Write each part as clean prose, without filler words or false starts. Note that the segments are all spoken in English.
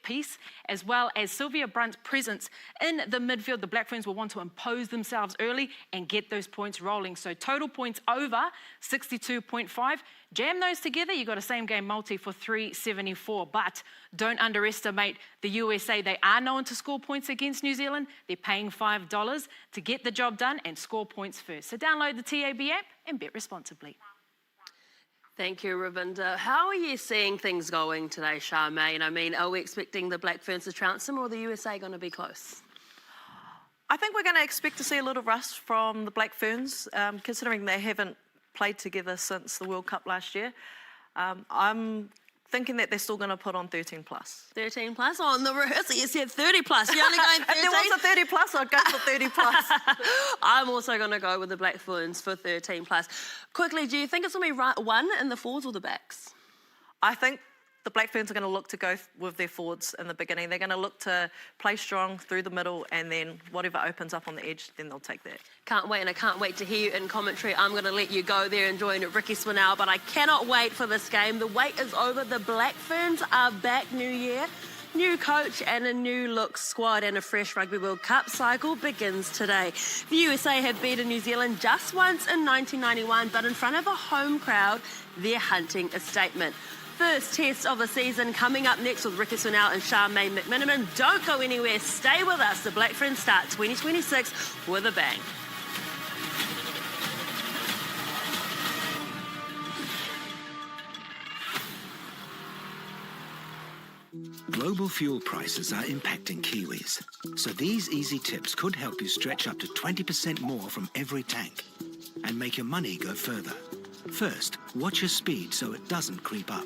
piece, as well as Sylvia Brunt's presence in the midfield. The Black Ferns will want to impose themselves early and get those points rolling. So total points over 62.5. Jam those together, you got a same game multi for 374. But don't underestimate the USA. They are known to score points against New Zealand. They're paying $5 to get the job done and score points first. So download the TAB app and bet responsibly. Thank you, Ravinda. How are you seeing things going today, Charmaine? I mean, are we expecting the Black Ferns to trounce them, or are the USA going to be close? I think we're going to expect to see a little rust from the Black Ferns, considering they haven't played together since the World Cup last year. I'm thinking that they're still going to put on 13 plus. 13 plus? Oh, in the rehearsal you said 30 plus. You're only going 13? If there was a 30 plus, I'd go for 30 plus. I'm also going to go with the Black Ferns for 13 plus. Quickly, do you think it's going to be one in the forwards or the backs? I think the Black Ferns are going to look to go with their forwards in the beginning. They're going to look to play strong through the middle, and then whatever opens up on the edge, then they'll take that. Can't wait, and I can't wait to hear you in commentary. I'm going to let you go there and join Ricky Swinell, but I cannot wait for this game. The wait is over. The Black Ferns are back new year. New coach and a new look squad, and a fresh Rugby World Cup cycle begins today. The USA have beaten New Zealand just once in 1991, but in front of a home crowd, they're hunting a statement. First test of the season coming up next with Ricky Swinell and Charmaine McMiniman. Don't go anywhere. Stay with us. The Black Ferns start 2026 with a bang. Global fuel prices are impacting Kiwis, so these easy tips could help you stretch up to 20% more from every tank and make your money go further. First, watch your speed so it doesn't creep up.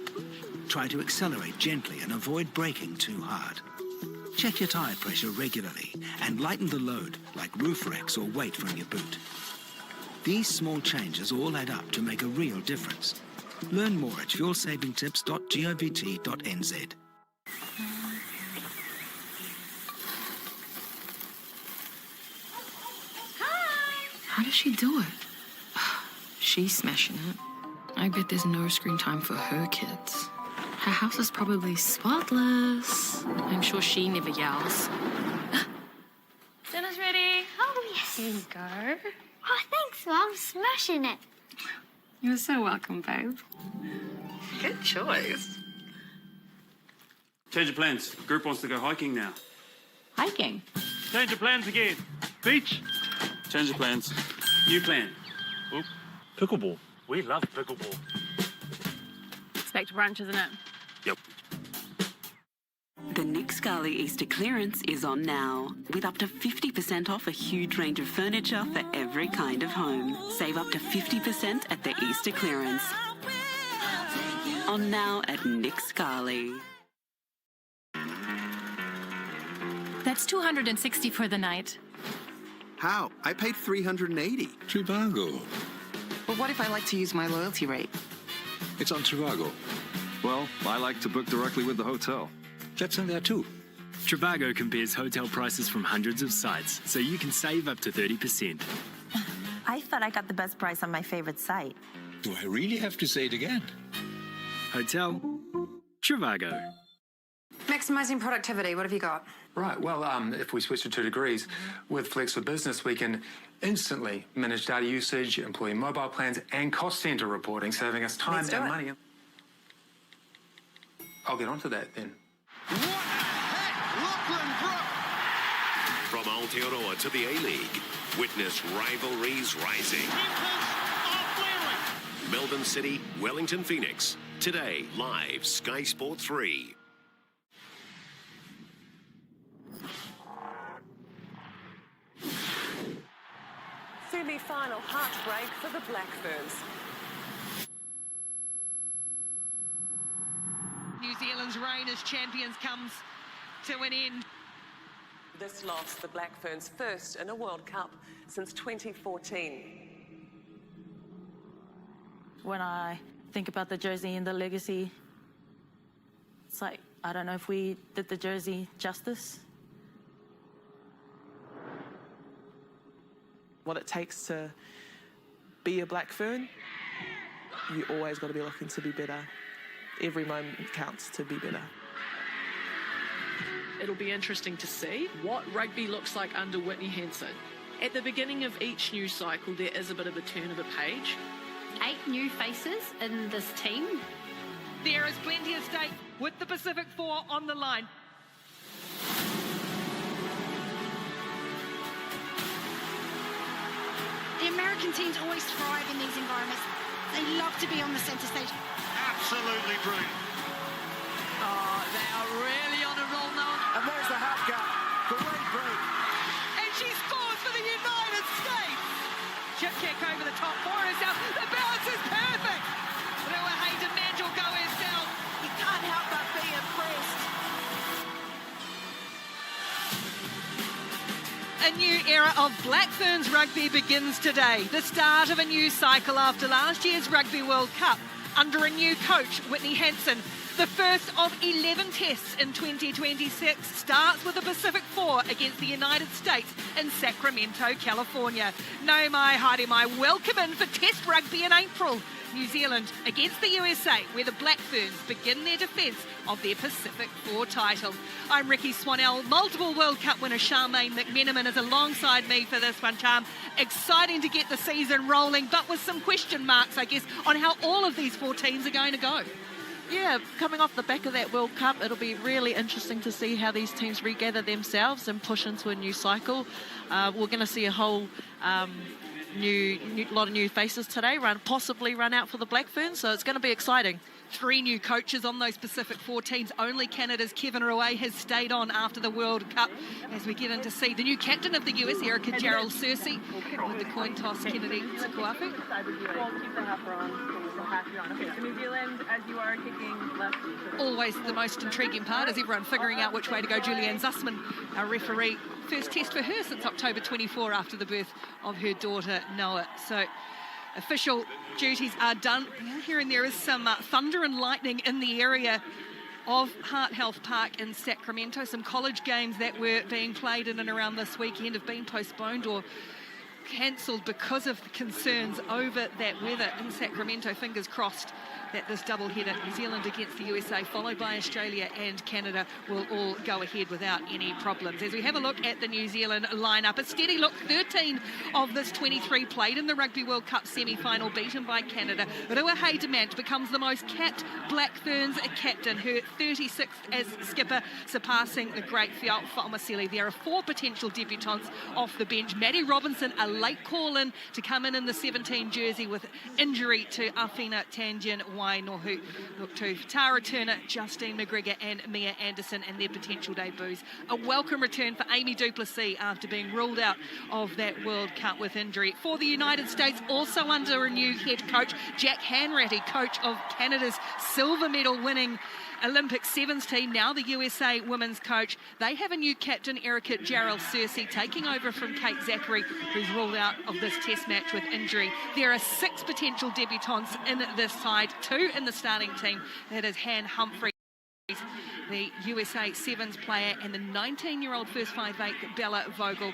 Try to accelerate gently and avoid braking too hard. Check your tyre pressure regularly and lighten the load, like roof racks or weight from your boot. These small changes all add up to make a real difference. Learn more at fuelsavingtips.govt.nz. How does she do it? She's smashing it. I bet there's no screen time for her kids. Her house is probably spotless. I'm sure she never yells. Dinner's ready. Oh, yes. Here you go. Oh, thanks, Mum. Smashing it. You're so welcome, babe. Good choice. Change of plans. Group wants to go hiking now. Hiking? Change of plans again. Beach. Change of plans. New plan. Oop. Pickleball. We love pickleball. It's back to brunch, isn't it? Yep. The Nick Scali Easter clearance is on now, with up to 50% off a huge range of furniture for every kind of home. Save up to 50% at the Easter clearance. On now at Nick Scali. That's $260 for the night. How? I paid $380. Trivago. But what if I like to use my loyalty rate? It's on Trivago. Well, I like to book directly with the hotel. That's in there too. Trivago compares hotel prices from hundreds of sites, so you can save up to 30%. I thought I got the best price on my favorite site. Do I really have to say it again? Hotel Trivago. Maximising productivity, what have you got? Right, well, if we switch to 2 degrees, with Flex for Business, we can instantly manage data usage, employee mobile plans, and cost centre reporting, saving us time and money. I'll get onto that then. From Aotearoa to the A-League, witness rivalries rising. Melbourne City, Wellington Phoenix. Today, live, Sky Sport 3. Semi-final heartbreak for the Black Ferns. New Zealand's reign as champions comes to an end. This loss, the Black Ferns' first in a World Cup since 2014. When I think about the jersey and the legacy, it's like, I don't know if we did the jersey justice. What it takes to be a Black Fern, you always got to be looking to be better. Every moment counts to be better. it'll be interesting to see what rugby looks like under Whitney Hansen. At the beginning of each news cycle, there is a bit of a turn of a page. 8 new faces in this team. There is plenty at stake with the Pacific Four on the line. The American teams always thrive in these environments. They love to be on the centre stage. Absolutely brilliant. Oh, they are really on a roll now. And there's the half gap. Great break. And she scores for the United States. Chip kick over the top for herself. The balance is perfect. Ruahei Demand will go herself. You can't help but be impressed. A new era of Black Ferns rugby begins today. The start of a new cycle after last year's Rugby World Cup under a new coach, Whitney Hansen. The first of 11 tests in 2026 starts with the Pacific Four against the United States in Sacramento, California. No mai, haere mai, welcome in for Test rugby in April. New Zealand against the USA, where the Black Ferns begin their defence of their Pacific Four title. I'm Ricky Swanell. Multiple World Cup winner Charmaine McMenamin is alongside me for this one, Charm. Exciting to get the season rolling, but with some question marks, I guess, on how all of these 4 teams are going to go. Yeah, coming off the back of that World Cup, it'll be really interesting to see how these teams regather themselves and push into a new cycle. We're going to see a whole lot of new faces today, possibly run out for the Black Ferns, so it's going to be exciting. 3 new coaches on those Pacific Four teams. Only Canada's Kevin Rowe has stayed on after the World Cup. As we get in to see the new captain of the US, Erica Gerald Cersei, with the coin toss, Kennedy Sakuafu. New Zealand, as you are kicking left. Always the most intriguing part is everyone figuring out which way to go. Julianne Zussman, our referee, first test for her since October 24 after the birth of her daughter Noah. So official duties are done. Here and there is some thunder and lightning in the area of Heart Health Park in Sacramento. Some college games that were being played in and around this weekend have been postponed or cancelled because of the concerns over that weather in Sacramento. Fingers crossed that this doubleheader, New Zealand against the USA, followed by Australia and Canada, will all go ahead without any problems. As we have a look at the New Zealand lineup, a steady look, 13 of this 23 played in the Rugby World Cup semi-final, beaten by Canada. Ruahei Demand becomes the most capped Black Ferns captain, her 36th as skipper, surpassing the great Fiat Fa'amasili. There are 4 potential debutants off the bench. Maddie Robinson, a late call-in to come in the 17 jersey with injury to Awhina Tangian Wainohu. Look to Tara Turner, Justine McGregor and Mia Anderson and their potential debuts. A welcome return for Amy Duplessis after being ruled out of that World Cup with injury. For the United States, also under a new head coach, Jack Hanratty, coach of Canada's silver medal winning Olympic Sevens team, now the USA women's coach. They have a new captain, Erica Gerald Cersei, taking over from Kate Zachary, who's ruled out of this test match with injury. There are 6 potential debutants in this side, 2 in the starting team. That is Han Humphries, the USA Sevens player, and the 19-year-old first 5'8", Bella Vogel.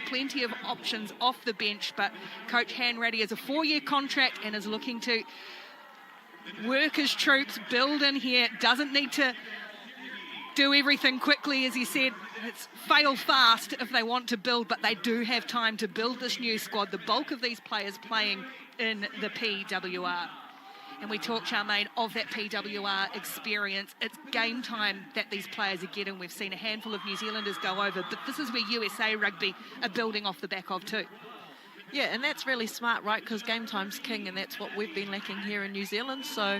Plenty of options off the bench, but Coach Hanratty has a 4-year contract and is looking to work his troops, build in here, doesn't need to do everything quickly, as he said. It's fail fast if they want to build, but they do have time to build this new squad. The bulk of these players playing in the PWR. And we talk, Charmaine, of that PWR experience. It's game time that these players are getting. We've seen a handful of New Zealanders go over, but this is where USA Rugby are building off the back of too. Yeah, and that's really smart, right? Because game time's king, and that's what we've been lacking here in New Zealand. So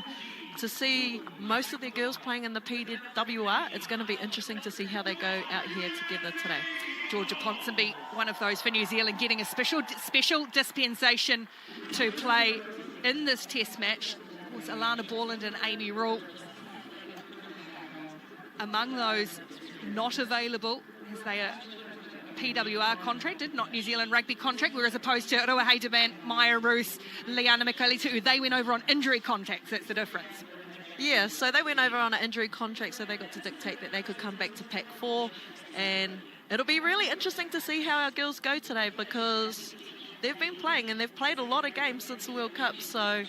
to see most of their girls playing in the PWR, it's going to be interesting to see how they go out here together today. Georgia Ponsonby, one of those for New Zealand, getting a special dispensation to play in this test match. Of course, Alana Borland and Amy Rule among those not available, as they are PWR contracted, not New Zealand Rugby contract, whereas opposed to Ruahei Demand, Maya Roos, Liana Mikalitu'u, they went over on injury contracts. That's the difference. Yeah, so they went over on an injury contract, so they got to dictate that they could come back to Pac 4, and it'll be really interesting to see how our girls go today, because they've been playing and they've played a lot of games since the World Cup, so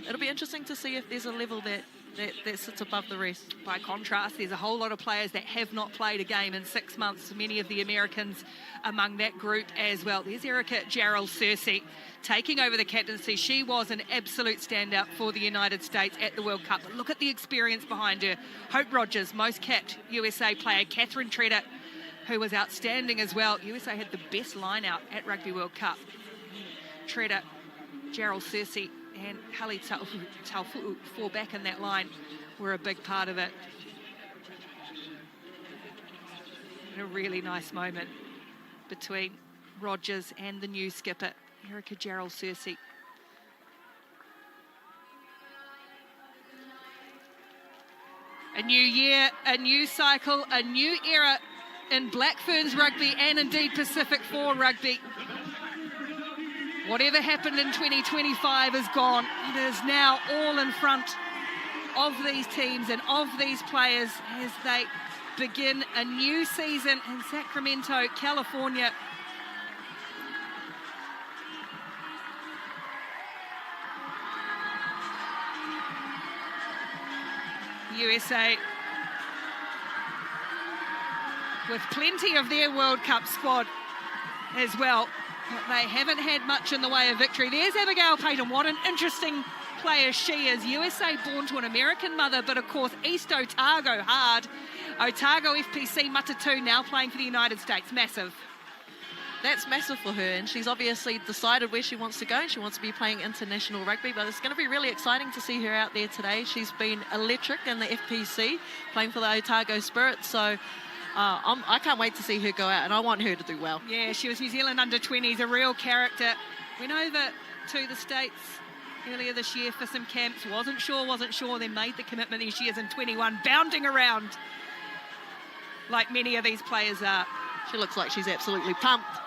it'll be interesting to see if there's a level that that sits above the rest. By contrast, there's a whole lot of players that have not played a game in 6 months, many of the Americans among that group as well. There's Erica Gerald Cersei taking over the captaincy. She was an absolute standout for the United States at the World Cup. But look at the experience behind her. Hope Rogers, most capped USA player. Catherine Treader, who was outstanding as well. USA had the best line-out at Rugby World Cup. Treader, Gerald Cersei and Hali Taufu'u, four back in that line, were a big part of it. And a really nice moment between Rogers and the new skipper, Erica Gerald Cersei. A new year, a new cycle, a new era in Black Ferns rugby and indeed Pacific 4 rugby. Whatever happened in 2025 is gone. It is now all in front of these teams and of these players as they begin a new season in Sacramento, California. USA with plenty of their World Cup squad as well. But they haven't had much in the way of victory. There's Abigail Payton. What an interesting player she is. USA born to an American mother, but of course East Otago hard. Otago FPC Matatu now playing for the United States. Massive. That's massive for her, and she's obviously decided where she wants to go. She wants to be playing international rugby, but it's going to be really exciting to see her out there today. She's been electric in the FPC, playing for the Otago Spirit, so I can't wait to see her go out, and I want her to do well. Yeah, she was New Zealand under-20s, a real character. Went over to the States earlier this year for some camps. Wasn't sure, then made the commitment. There she is in 21, bounding around like many of these players are. She looks like she's absolutely pumped.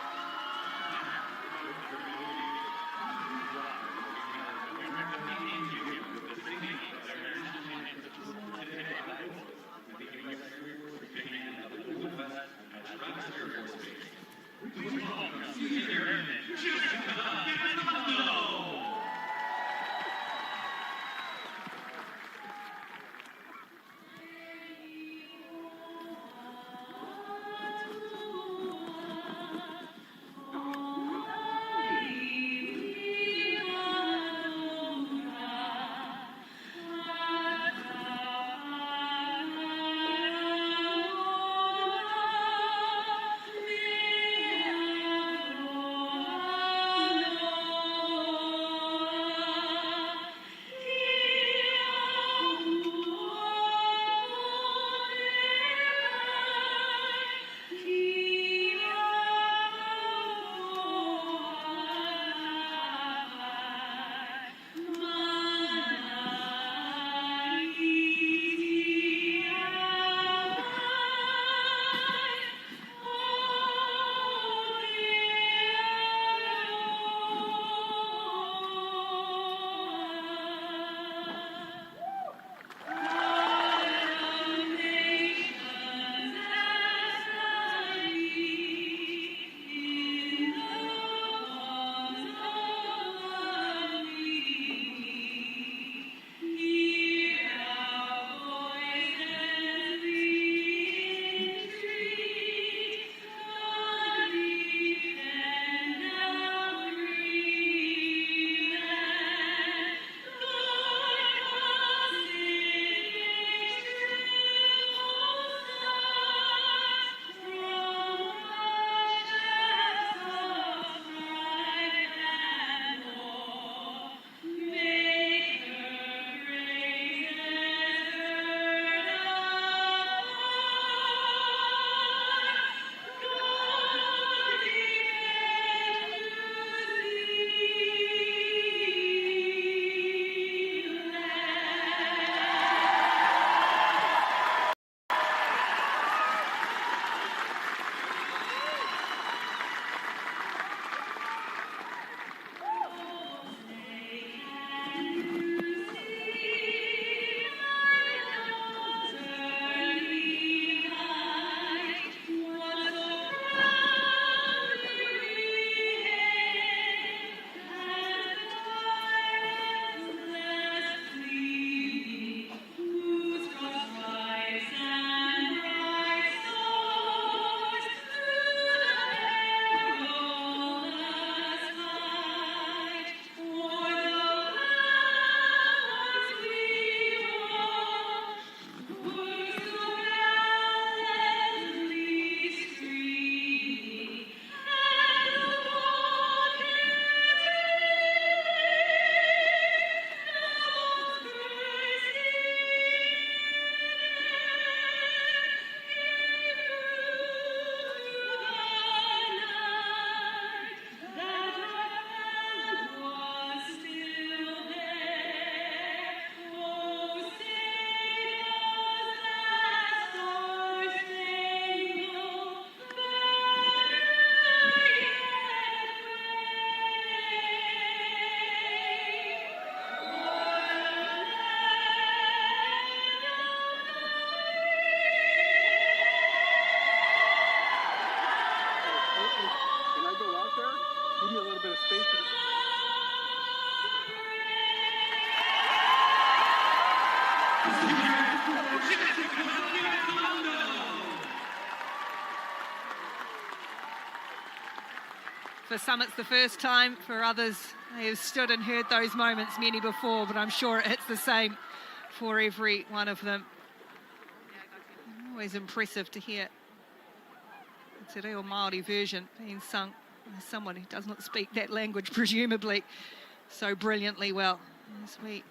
For some, it's the first time. For others, they have stood and heard those moments many before, but I'm sure it's the same for every one of them. Always impressive to hear the Te Reo Māori version being sung by someone who does not speak that language, presumably, so brilliantly well. As we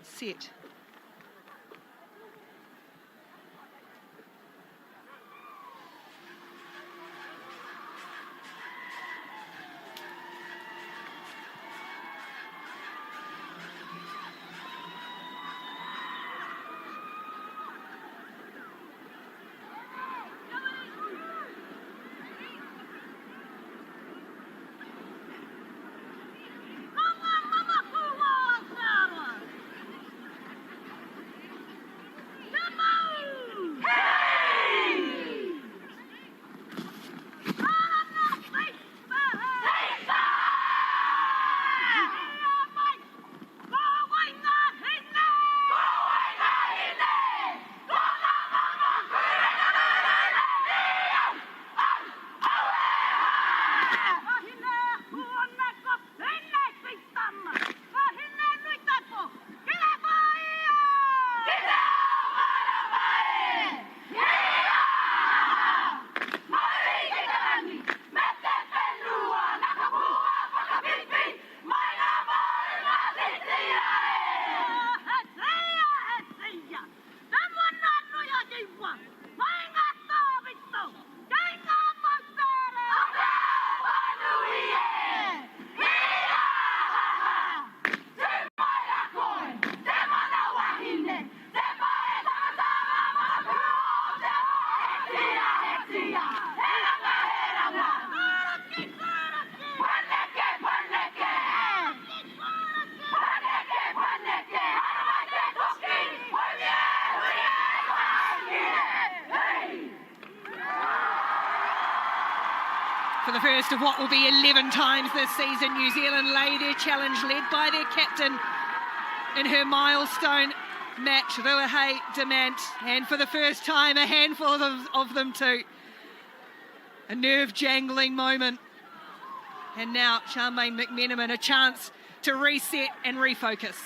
set. For the first of what will be 11 times this season, New Zealand lay their challenge, led by their captain in her milestone match, Ruahei Demant, and for the first time, a handful of them too. A nerve-jangling moment. And now Charmaine McMenamin, a chance to reset and refocus.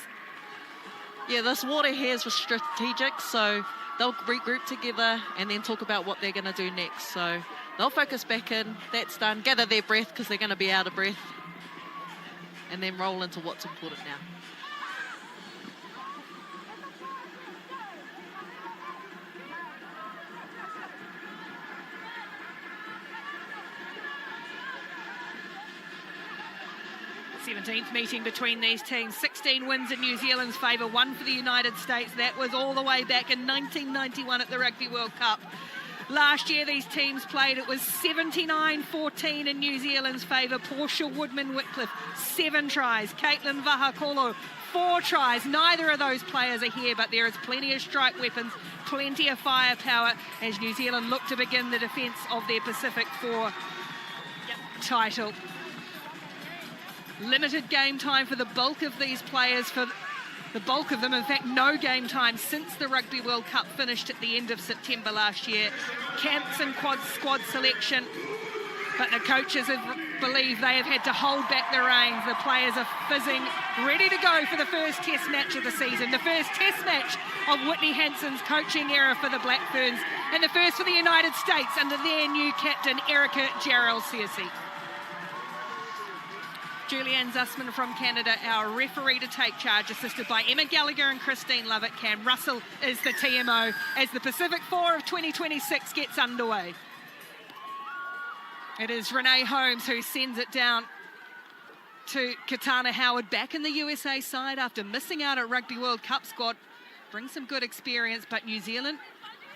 Yeah, this water here was strategic, so they'll regroup together and then talk about what they're going to do next. So they'll focus back in, that's done, gather their breath because they're going to be out of breath, and then roll into what's important now. The 17th meeting between these teams. 16 wins in New Zealand's favour, 1 for the United States. That was all the way back in 1991 at the Rugby World Cup. Last year these teams played, it was 79-14 in New Zealand's favour. Portia Woodman-Whitcliffe, 7 tries. Caitlin Vahakolo, 4 tries. Neither of those players are here, but there is plenty of strike weapons, plenty of firepower as New Zealand look to begin the defence of their Pacific 4 title. Limited game time for the bulk of these players, for the bulk of them, in fact, no game time since the Rugby World Cup finished at the end of September last year. Camps and quad squad selection, but the coaches believe they have had to hold back the reins. The players are fizzing, ready to go for the first test match of the season, the first test match of Whitney Hanson's coaching era for the Black Ferns, and the first for the United States under their new captain, Erica Jarrell-Searcy. Julianne Zussman from Canada, our referee to take charge, assisted by Emma Gallagher and Christine Lovett. Cam Russell is the TMO as the Pacific 4 of 2026 gets underway. It is Renee Holmes who sends it down to Katana Howard, back in the USA side after missing out at Rugby World Cup squad. Brings some good experience, but New Zealand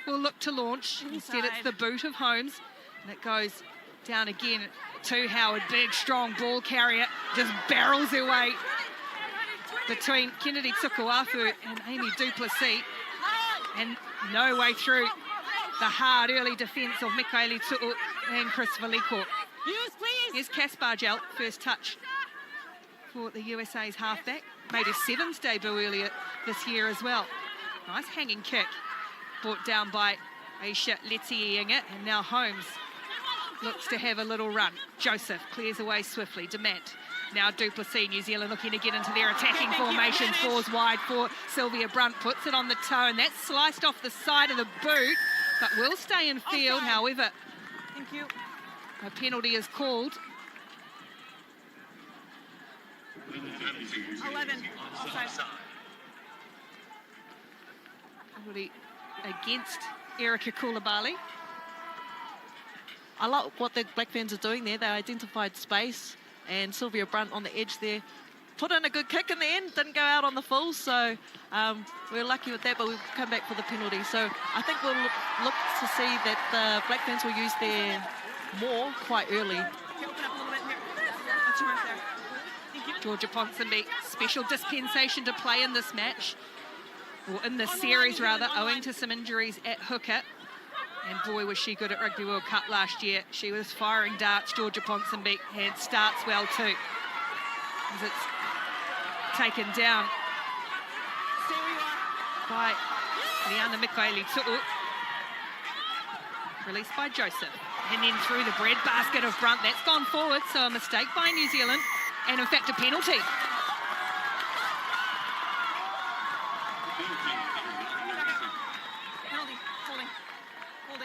will look to launch. Instead, it's the boot of Holmes, and it goes down again to Howard. Big, strong ball carrier, just barrels her way between Kennedy Tukuafu and Amy Duplessis, and no way through the hard early defence of Mikaeli Tu'u and Chris Valiko. Here's Kaspar Jelt, first touch for the USA's halfback. Made his 7th debut earlier this year as well. Nice hanging kick, brought down by Aisha Letiinga, and now Holmes looks to have a little run. Joseph clears away swiftly. Dement. Now Duplessis, New Zealand looking to get into their attacking formation. Falls wide for Sylvia Brunt. Puts it on the toe, and that's sliced off the side of the boot, but will stay in field. However, Thank you. a penalty is called. 11. Offside. Penalty against Erica Koulibaly. I like what the Black Ferns are doing there. They identified space, and Sylvia Brunt on the edge there put in a good kick in the end, didn't go out on the full, so we're lucky with that, but we'll come back for the penalty. So I think we'll look to see that the Black Ferns will use their more quite early. Georgia Ponsonby, special dispensation to play in this match, or in this series rather, owing to some injuries at hooker. And boy, was she good at Rugby World Cup last year. She was firing darts, Georgia Ponsonby, and starts well too. As it's taken down by Liana Mikaeli Tu'u. Released by Joseph. And then through the bread basket of Brunt. That's gone forward, so a mistake by New Zealand. And in fact, a penalty.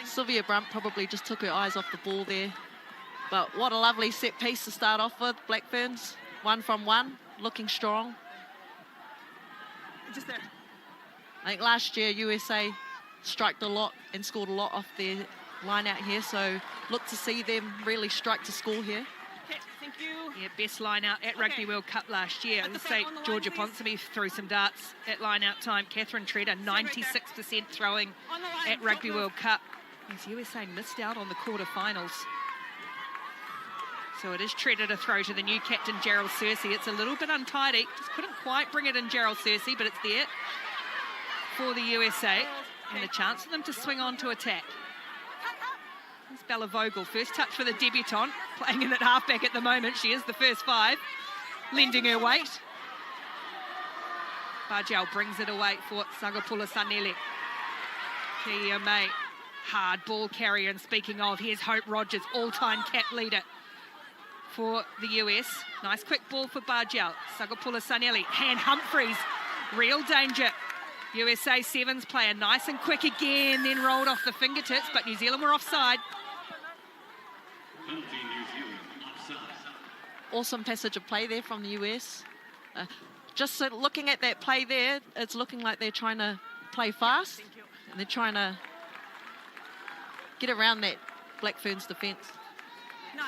Sylvia Brunt probably just took her eyes off the ball there. But what a lovely set piece to start off with. Black Ferns, 1 from 1, looking strong. Just there. I think last year USA striked a lot and scored a lot off their line out here, so look to see them really strike to score here. Okay, thank you. Yeah, best line out at Rugby World Cup last year. Let's say Georgia Ponsonby threw some darts at line out time. Catherine Treader, 96% throwing at Rugby World Cup. As USA missed out on the quarterfinals. So it is Treader to throw to the new captain, Gerald Searcy. It's a little bit untidy. Just couldn't quite bring it in, Gerald Searcy, but it's there for the USA. And a chance for them to swing on to attack. There's Bella Vogel, first touch for the debutante, playing in at halfback at the moment. She is the first 5, lending her weight. Bargel brings it away for Sagapula Sanele. Kia May, hard ball carrier, and speaking of, here's Hope Rogers, all-time cap leader for the US. Nice quick ball for Bargel. Sagapula Sanele, hand Humphreys, real danger. USA Sevens player, nice and quick again, then rolled off the fingertips, but New Zealand were offside. Awesome passage of play there from the US. Just looking at that play there, it's looking like they're trying to play fast, and they're trying to get around that Black Ferns defence. 9.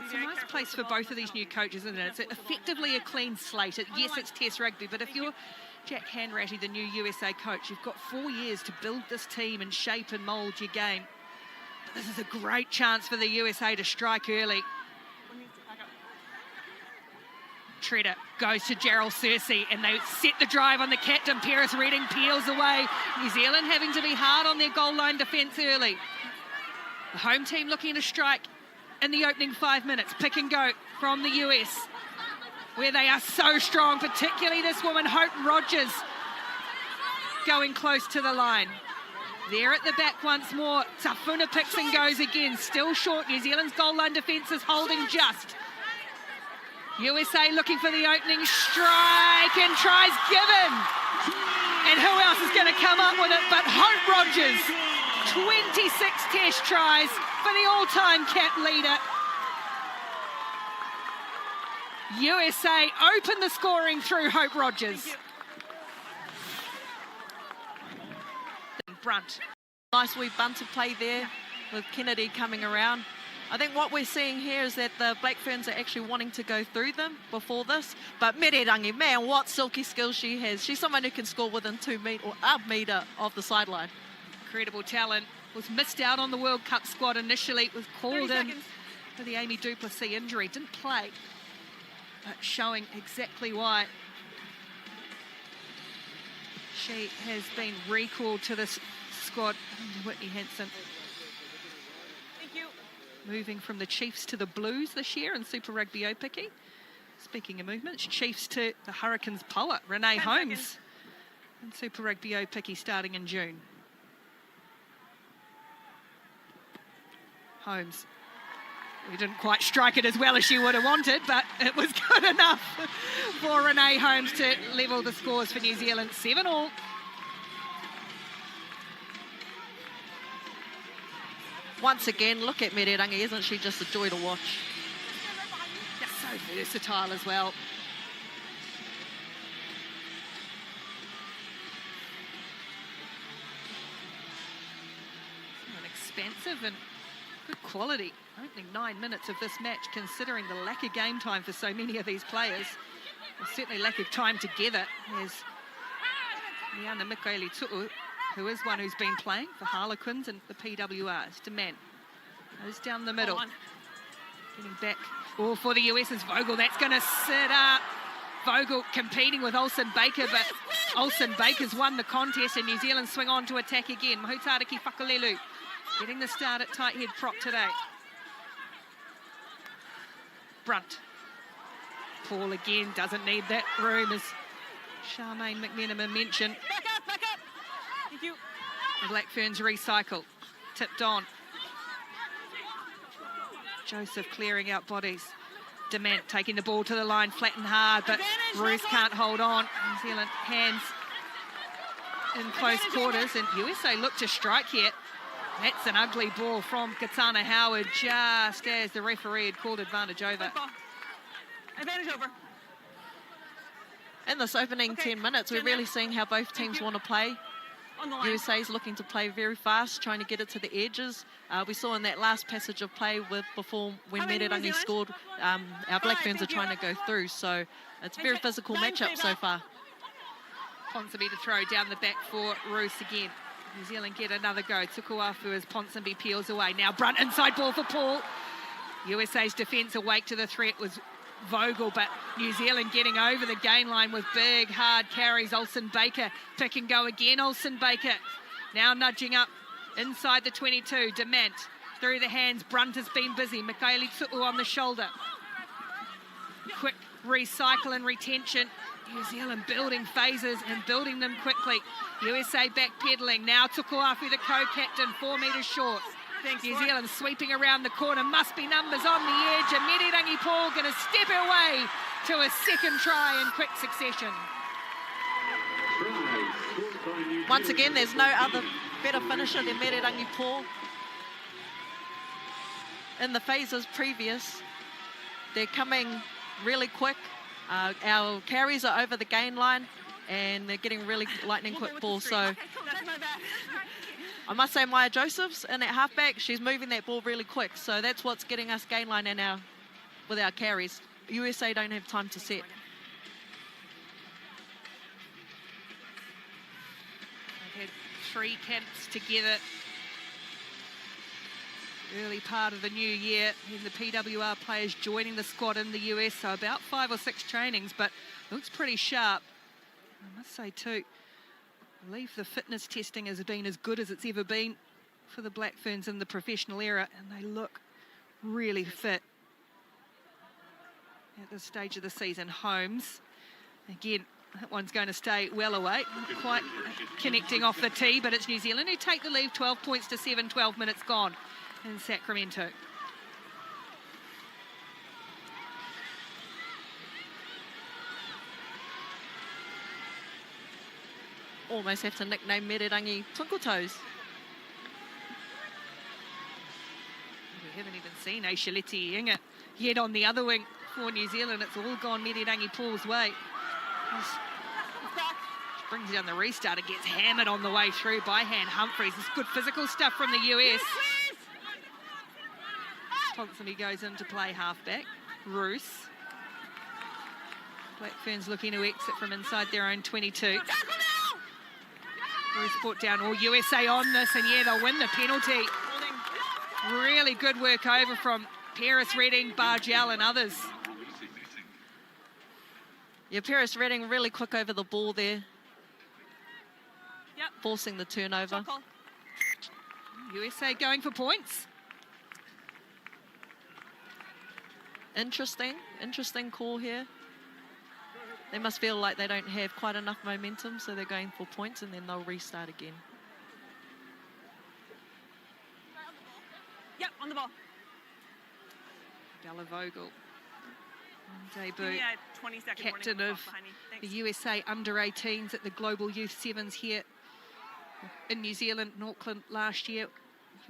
It's a nice place for both of these new coaches, isn't it? It's effectively a clean slate. Yes, it's Test rugby, but if you're Jack Hanratty, the new USA coach, you've got 4 years to build this team and shape and mould your game. But this is a great chance for the USA to strike early. Treader goes to Gerald Searcy, and they set the drive on the captain. Paris Redding peels away. New Zealand having to be hard on their goal line defence early. The home team looking to strike in the opening 5 minutes. Pick and go from the US, where they are so strong, particularly this woman, Hope Rogers, going close to the line. There at the back once more. Tafuna picks and goes again. Still short. New Zealand's goal line defence is holding just. USA looking for the opening strike, and tries given. And who else is going to come up with it but Hope Rogers? 26 test tries for the all-time cap leader. USA open the scoring through Hope Rogers. Brunt. Nice wee bunted play there with Kennedy coming around. I think what we're seeing here is that the Black Ferns are actually wanting to go through them before this. But Mererangi, man, what silky skills she has. She's someone who can score within 2 metre or a metre of the sideline. Incredible talent. Was missed out on the World Cup squad initially. Was called in for the Amy Duplessis injury. Didn't play, but showing exactly why she has been recalled to this squad. Whitney Hansen. Moving from the Chiefs to the Blues this year in Super Rugby Opiki. Speaking of movements, Chiefs to the Hurricanes poet, Renee Holmes, in Super Rugby Opiki starting in June. Holmes. We didn't quite strike it as well as she would have wanted, but it was good enough for Renee Holmes to level the scores for New Zealand, 7-all. Once again, look at Mererangi, isn't she just a joy to watch? Just so versatile as well. An expansive and good quality opening 9 minutes of this match, considering the lack of game time for so many of these players. And certainly lack of time together. There's Liana Mikaeli Tu'u, who is one who's been playing for Harlequins and the PWRs. Demand goes down the middle. Getting back for the US is Vogel. That's going to sit up. Vogel competing with Olsen Baker, but Olsen Baker's won the contest and New Zealand swing on to attack again. Mahutariki Whakalelu getting the start at tight head prop today. Brunt. Paul again doesn't need that room, as Charmaine McMenamin mentioned. Back up. Thank you. The Black Ferns recycle. Tipped on. Joseph clearing out bodies. Demant taking the ball to the line, flat and hard, but Bruce can't hold on. New Zealand hands in close quarters, and USA look to strike here. That's an ugly ball from Katana Howard, just as the referee had called advantage over. Advantage over. In this opening 10 minutes, we're really seeing how both teams want to play. USA's looking to play very fast, trying to get it to the edges. We saw in that last passage of play before when Mererangi scored, our Black Ferns are trying to go through. So it's a very physical matchup so far. Ponsonby to throw down the back for Roos again. New Zealand get another go. Tukuafu as Ponsonby peels away. Now Brunt inside ball for Paul. USA's defence awake to the threat was Vogel, but New Zealand getting over the gain line with big, hard carries. Olsen Baker pick and go again. Olsen Baker now nudging up inside the 22. Demant through the hands. Brunt has been busy. Mikaeli Tu'u on the shoulder. Quick recycle and retention. New Zealand building phases and building them quickly. USA backpedaling. Now Tukuafu, the co-captain, 4 metres short. New Zealand sweeping around the corner. Must be numbers on the edge. And Mererangi Paul going to step her way to a second try in quick succession. Once again, there's no other better finisher than Mererangi Paul. In the phases previous, they're coming really quick. Our carries are over the gain line and they're getting really lightning quick balls. So I must say Maya Josephs in at halfback, she's moving that ball really quick. So that's what's getting us gain line with our carries. USA don't have time to set. They've had 3 camps together. Early part of the new year, and the PWR players joining the squad in the US, so about 5 or 6 trainings, but looks pretty sharp. I must say too, I believe the fitness testing has been as good as it's ever been for the Black Ferns in the professional era, and they look really fit at this stage of the season. Holmes, again, that one's going to stay well away, not quite connecting off the tee, but it's New Zealand who take the lead, 12 points to 7, 12 minutes gone in Sacramento. Almost have to nickname Mererangi Twinkle Toes. We haven't even seen Aishaleti Inga yet on the other wing for New Zealand. It's all gone Mererangi Paul's way. She brings down the restart. It gets hammered on the way through by Han Humphreys. It's good physical stuff from the US. Ponsonby goes in to play halfback. Roos. Black Ferns looking to exit from inside their own 22. Roos brought down all USA on this, and yeah, they'll win the penalty. Really good work over from Paris Redding, Bargel and others. Yeah, Paris Redding really quick over the ball there. Yep. Forcing the turnover. USA going for points. Interesting call here. They must feel like they don't have quite enough momentum, so they're going for points and then they'll restart again. Yep, on the ball. Bella Vogel, on debut, Give me a 20-second captain warning of behind me. the Thanks. USA under-18s at the Global Youth Sevens here in New Zealand and Auckland last year.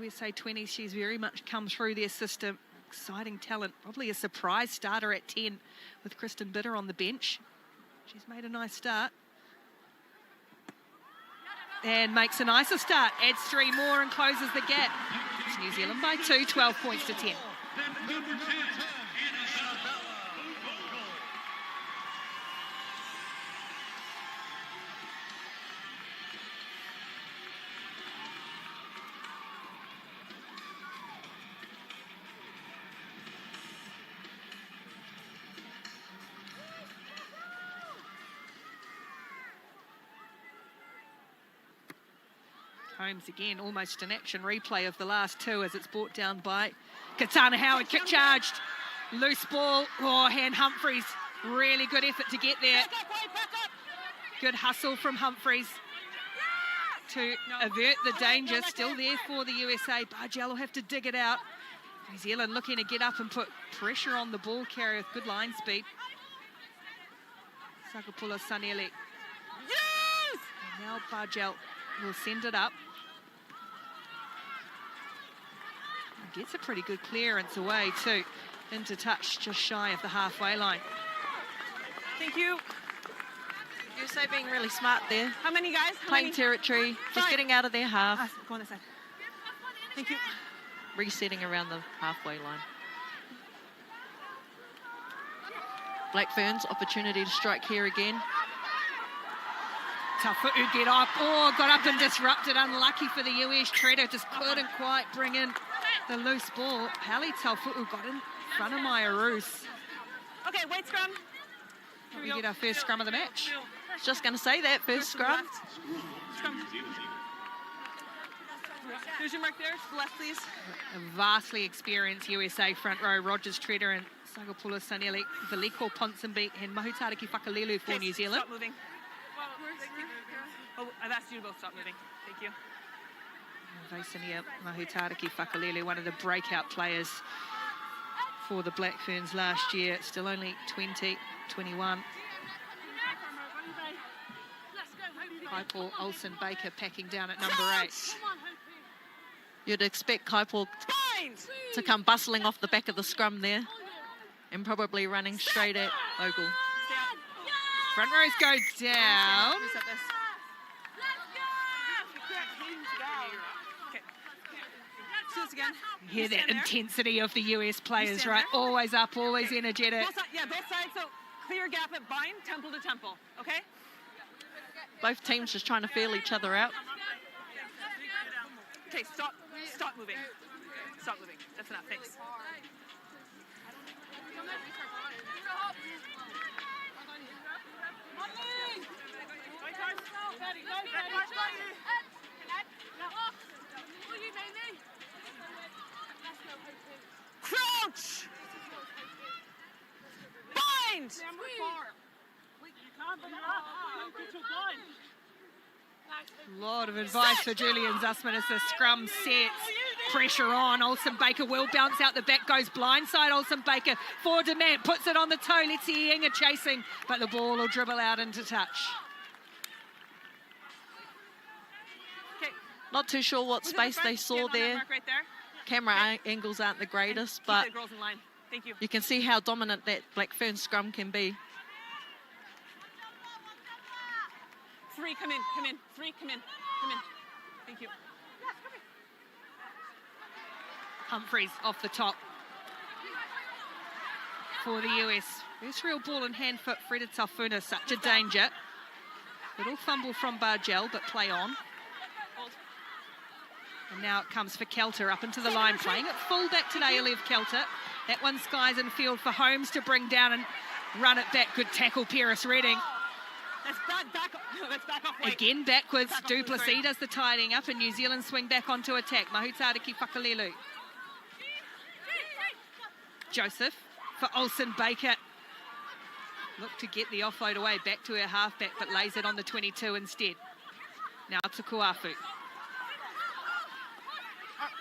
USA 20s, she's very much come through their system. Exciting talent, probably a surprise starter at 10 with Kristen Bitter on the bench. She's made a nice start. And makes a nicer start, adds 3 more and closes the gap. It's New Zealand by 2, 12 points to 10. Holmes again, almost an action replay of the last 2 as it's brought down by Katana Howard. Kick charged, loose ball. Oh, hand Humphreys. Really good effort to get there. Good hustle from Humphreys to avert the danger. Still there for the USA. Bargell will have to dig it out. New Zealand looking to get up and put pressure on the ball carrier with good line speed. Sakapula Sanele. Yes! And now Bargell will send it up. Gets a pretty good clearance away too. Into touch, just shy of the halfway line. Thank you. USA being really smart there. How many guys? How Playing many? territory, just getting out of their half. Go on this side. Thank you. Resetting around the halfway line. Black Ferns, opportunity to strike here again. Taufu'u get up. Oh, got up and disrupted. Unlucky for the US. Treader just couldn't quite bring in the loose ball. Hallie Taufu'u got in front of Maya Roos. Okay, wait scrum. We get our first scrum of the match. Just going to say that, first scrum. Scrum. Who's your mark there? Left, please. A vastly experienced USA front row. Rogers Treader and Sagapula Sanele, Veliko Ponsonbeek and Mahutariki Whakalelu for New Zealand. Stop moving. Oh, I've asked you to both stop moving. Thank you. Vaisania Mahutariki Whakalelu, one of the breakout players for the Black Ferns last year. Still only 20, 21. Kaipo Olsen Baker packing down at number 8. You'd expect Kaipo to come bustling off the back of the scrum there and probably running straight at Ogle. Front rows go down. Hear that intensity of the US players, right? Always up, always energetic. Both sides, so clear gap at bind, temple to temple, okay? Both teams just trying to feel each other out. Okay, stop moving. Stop moving, that's enough, thanks. Crouch! Bind! A lot of advice for Julian Zussman as the scrum sets. Pressure on. Olsen Baker will bounce out the back, goes blindside. Olsen Baker for demand, puts it on the toe. Let's see Inga chasing, but the ball will dribble out into touch. Not too sure what space they saw there. Camera angles aren't the greatest, but you can see how dominant that Black Fern scrum can be. 3, come in. 3, come in. Thank you. Humphreys off the top for the US. First real ball in hand for Freda Tafuna, such a danger. Little fumble from Bargell, but play on. And now it comes for Kelter up into the line, playing at fullback today, Alev Kelter. That one skies in field for Holmes to bring down and run it back. Good tackle, Paris Redding. That's back off weight. Again backwards, Duplessis does the tidying up and New Zealand swing back onto attack. Mahutariki Whakalelu. Joseph for Olsen Baker. Look to get the offload away, back to her halfback, but lays it on the 22 instead. Now to Kuafu.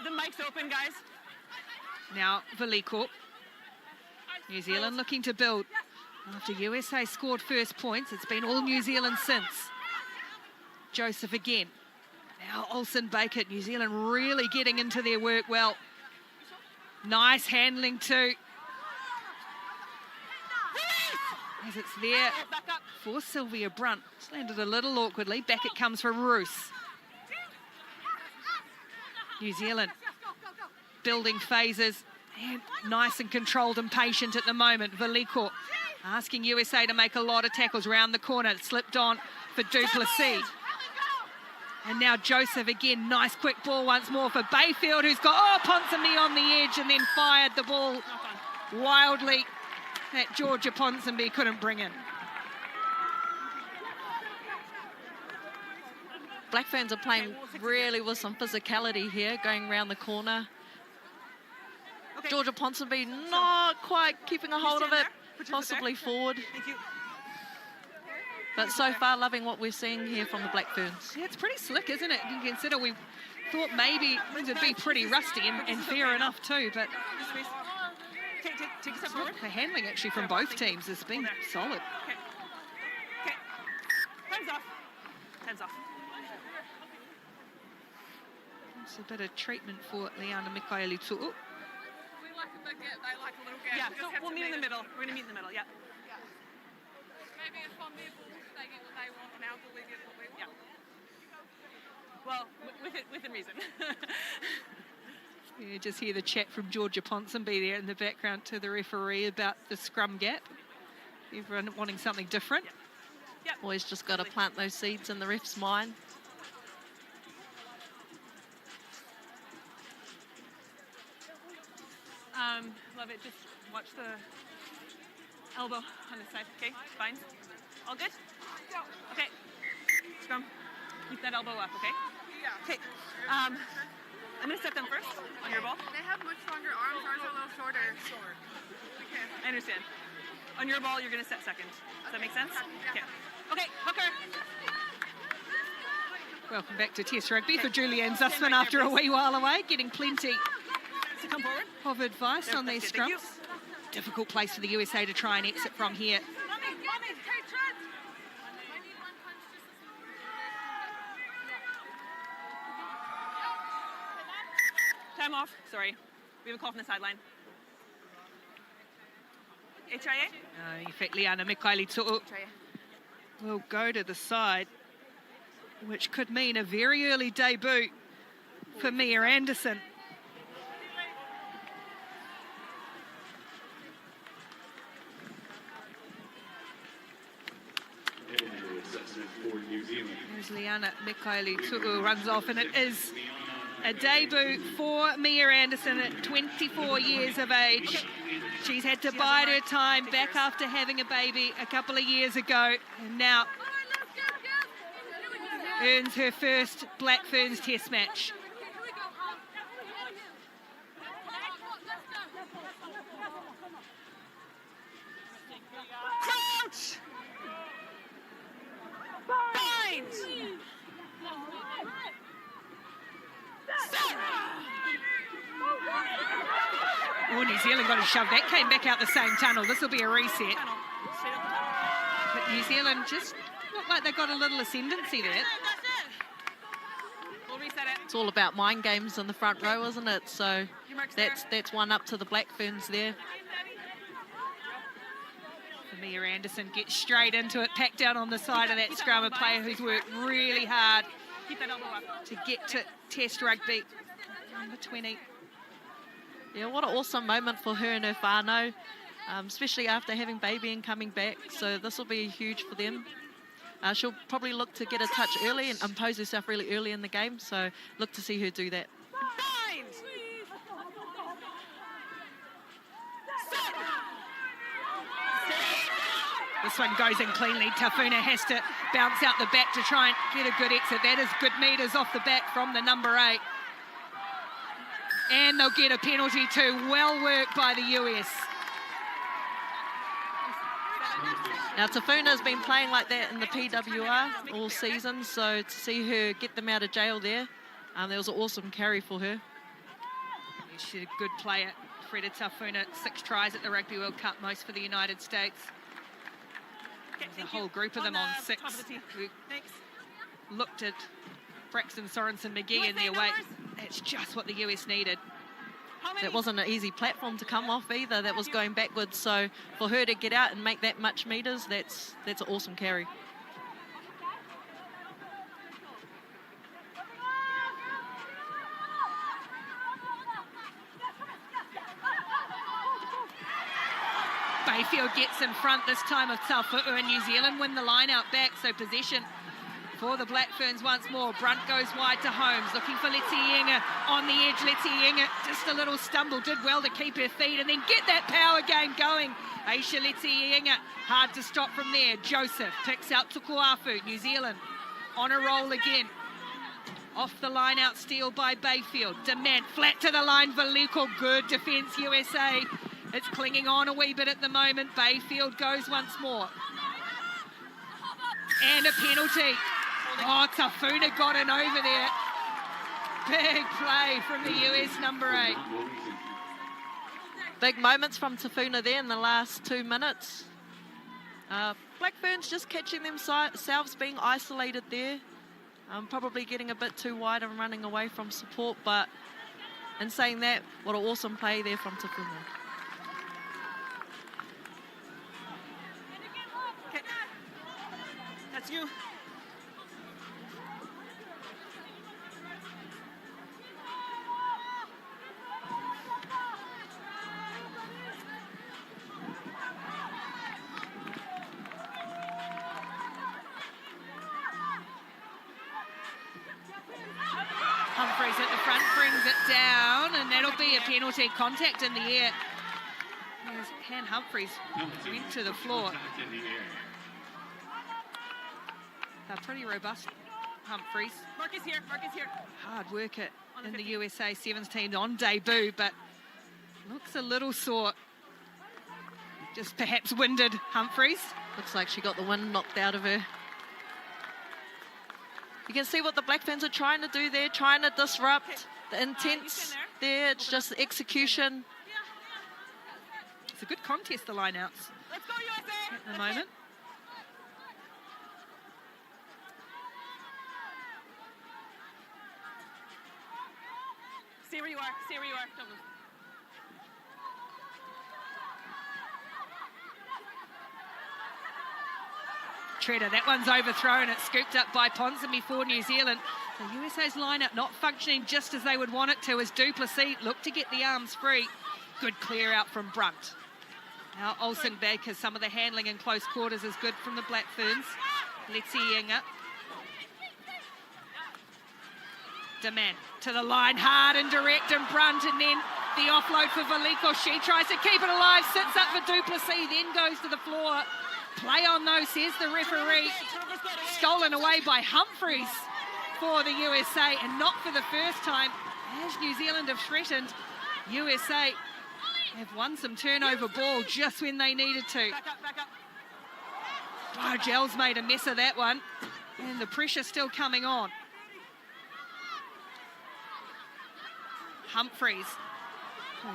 The mic's open, guys. Now Veliko. New Zealand looking to build. After USA scored first points, it's been all New Zealand since. Joseph again. Now Olsen Baker, New Zealand really getting into their work well. Nice handling too. As it's there for Sylvia Brunt. It's landed a little awkwardly. Back it comes for Roos. New Zealand building phases. And nice and controlled and patient at the moment. Veliko asking USA to make a lot of tackles round the corner. It slipped on for Duplessis. And now Joseph again. Nice quick ball once more for Bayfield, who's got, Ponsonby on the edge and then fired the ball wildly that Georgia Ponsonby couldn't bring in. Black Ferns are playing really with some physicality here, going around the corner. Georgia Ponsonby not quite keeping a hold of it, possibly forward. But so far, loving what we're seeing here from the Black Ferns. Yeah, it's pretty slick, isn't it? You consider we thought maybe it'd be pretty rusty and fair enough too, but the handling actually from both teams has been solid. Hands off. Hands off. It's a bit of treatment for Liana Mikaeli Tu'u. They like a little gap. Yeah, so we'll meet in the middle. We're going to meet in the middle, yeah. Maybe if on their ball, they get what they want, on our ball, we get what we want. Yeah. Well, within reason. You just hear the chat from Georgia Ponsonby there in the background to the referee about the scrum gap. Everyone wanting something different. Yep. Always just got to plant those seeds in the ref's mind. Love it. Just watch the elbow on the side. Okay, fine. All good? Okay. Scrum. Keep that elbow up, okay? Yeah. Okay. I'm going to set them first on your ball. They have much longer arms. Ours are a little shorter. Okay. I understand. On your ball, you're going to set second. Does that make sense? Okay. Okay, hooker. Welcome back to Test Rugby for Julianne Zussman after a wee while away, getting plenty come forward. Of advice on these scrums. Difficult place for the USA to try and exit from here. Time off. Sorry. We have a call from the sideline. HIA? In fact, Liana Mikaeli Tu'u will go to the side, which could mean a very early debut for Mia Anderson. There's Liana Mikaeli Tu'u runs off, and it is a debut for Mia Anderson at 24 years of age. She's had to bide her time back after having a baby a couple of years ago, and now earns her first Black Ferns Test match. Crouch! Bind! Oh, New Zealand got a shove. That came back out the same tunnel. This will be a reset. But New Zealand just look like they got a little ascendancy there. We'll reset it. It's all about mind games in the front row, isn't it? So that's one up to the Black Ferns there. Mia Anderson gets straight into it, packed down on the side of that scrum, a player who's worked really hard to get to Test Rugby. Number 20. Yeah, what an awesome moment for her and her whānau, especially after having baby and coming back. So this will be huge for them. She'll probably look to get a touch early and impose herself really early in the game. So look to see her do that. This one goes in cleanly. Tafuna has to bounce out the back to try and get a good exit. That is good meters off the back from the number 8. And they'll get a penalty too. Well worked by the US. Now, Tafuna's been playing like that in the PWR all season, so to see her get them out of jail there was an awesome carry for her. She's a good player. Freda Tafuna, 6 tries at the Rugby World Cup, most for the United States. There's a whole group of them on 6 who looked at Braxton Sorensen McGee in their weight. That's just what the US needed. That wasn't an easy platform to come off either. That was going backwards. So for her to get out and make that much meters, that's an awesome carry. Bayfield gets in front this time of Taufu'u, and New Zealand win the line out back, so possession for the Black Ferns once more. Brunt goes wide to Holmes, looking for Letienga on the edge. Letienga, just a little stumble, did well to keep her feet and then get that power game going. Aisha Letienga, hard to stop from there. Joseph picks out Tukuafu. New Zealand on a roll again. Off the line out steal by Bayfield. Demand flat to the line, Valuko, good defence USA. It's clinging on a wee bit at the moment. Bayfield goes once more. And a penalty. Oh, Tafuna got in over there. Big play from the US number 8. Big moments from Tafuna there in the last 2 minutes. Black Ferns just catching themselves being isolated there. Probably getting a bit too wide and running away from support, but in saying that, what an awesome play there from Tafuna. That's you. Humphreys at the front brings it down, and that'll be a penalty. Contact in the air. As Han Humphreys went to the floor. They're pretty robust, Humphreys. Mark is here. Mark is here. Hard work in the USA Sevens team on debut, but looks a little sore. Just perhaps winded, Humphreys. Looks like she got the wind knocked out of her. You can see what the Black Ferns are trying to do there, trying to disrupt the intents there. It's just execution. It's a good contest, the lineouts. Let's go, USA! At the moment. Stay where you are. Stay where you are. Don't move. Treader, that one's overthrown. It's scooped up by Ponsonby for New Zealand. The USA's lineup not functioning just as they would want it to as Duplessis looked to get the arms free. Good clear out from Brunt. Now Olsen back as some of the handling in close quarters is good from the Black Ferns. Letienga. Demand to the line, hard and direct, and Brunt, and then the offload for Valiko. She tries to keep it alive, sits up for Duplessis, then goes to the floor. Play on though, says the referee. Stolen away by Humphreys for the USA, and not for the first time. As New Zealand have threatened, USA have won some turnover ball just when they needed to. Bargel's made a mess of that one, and the pressure still coming on. Humphreys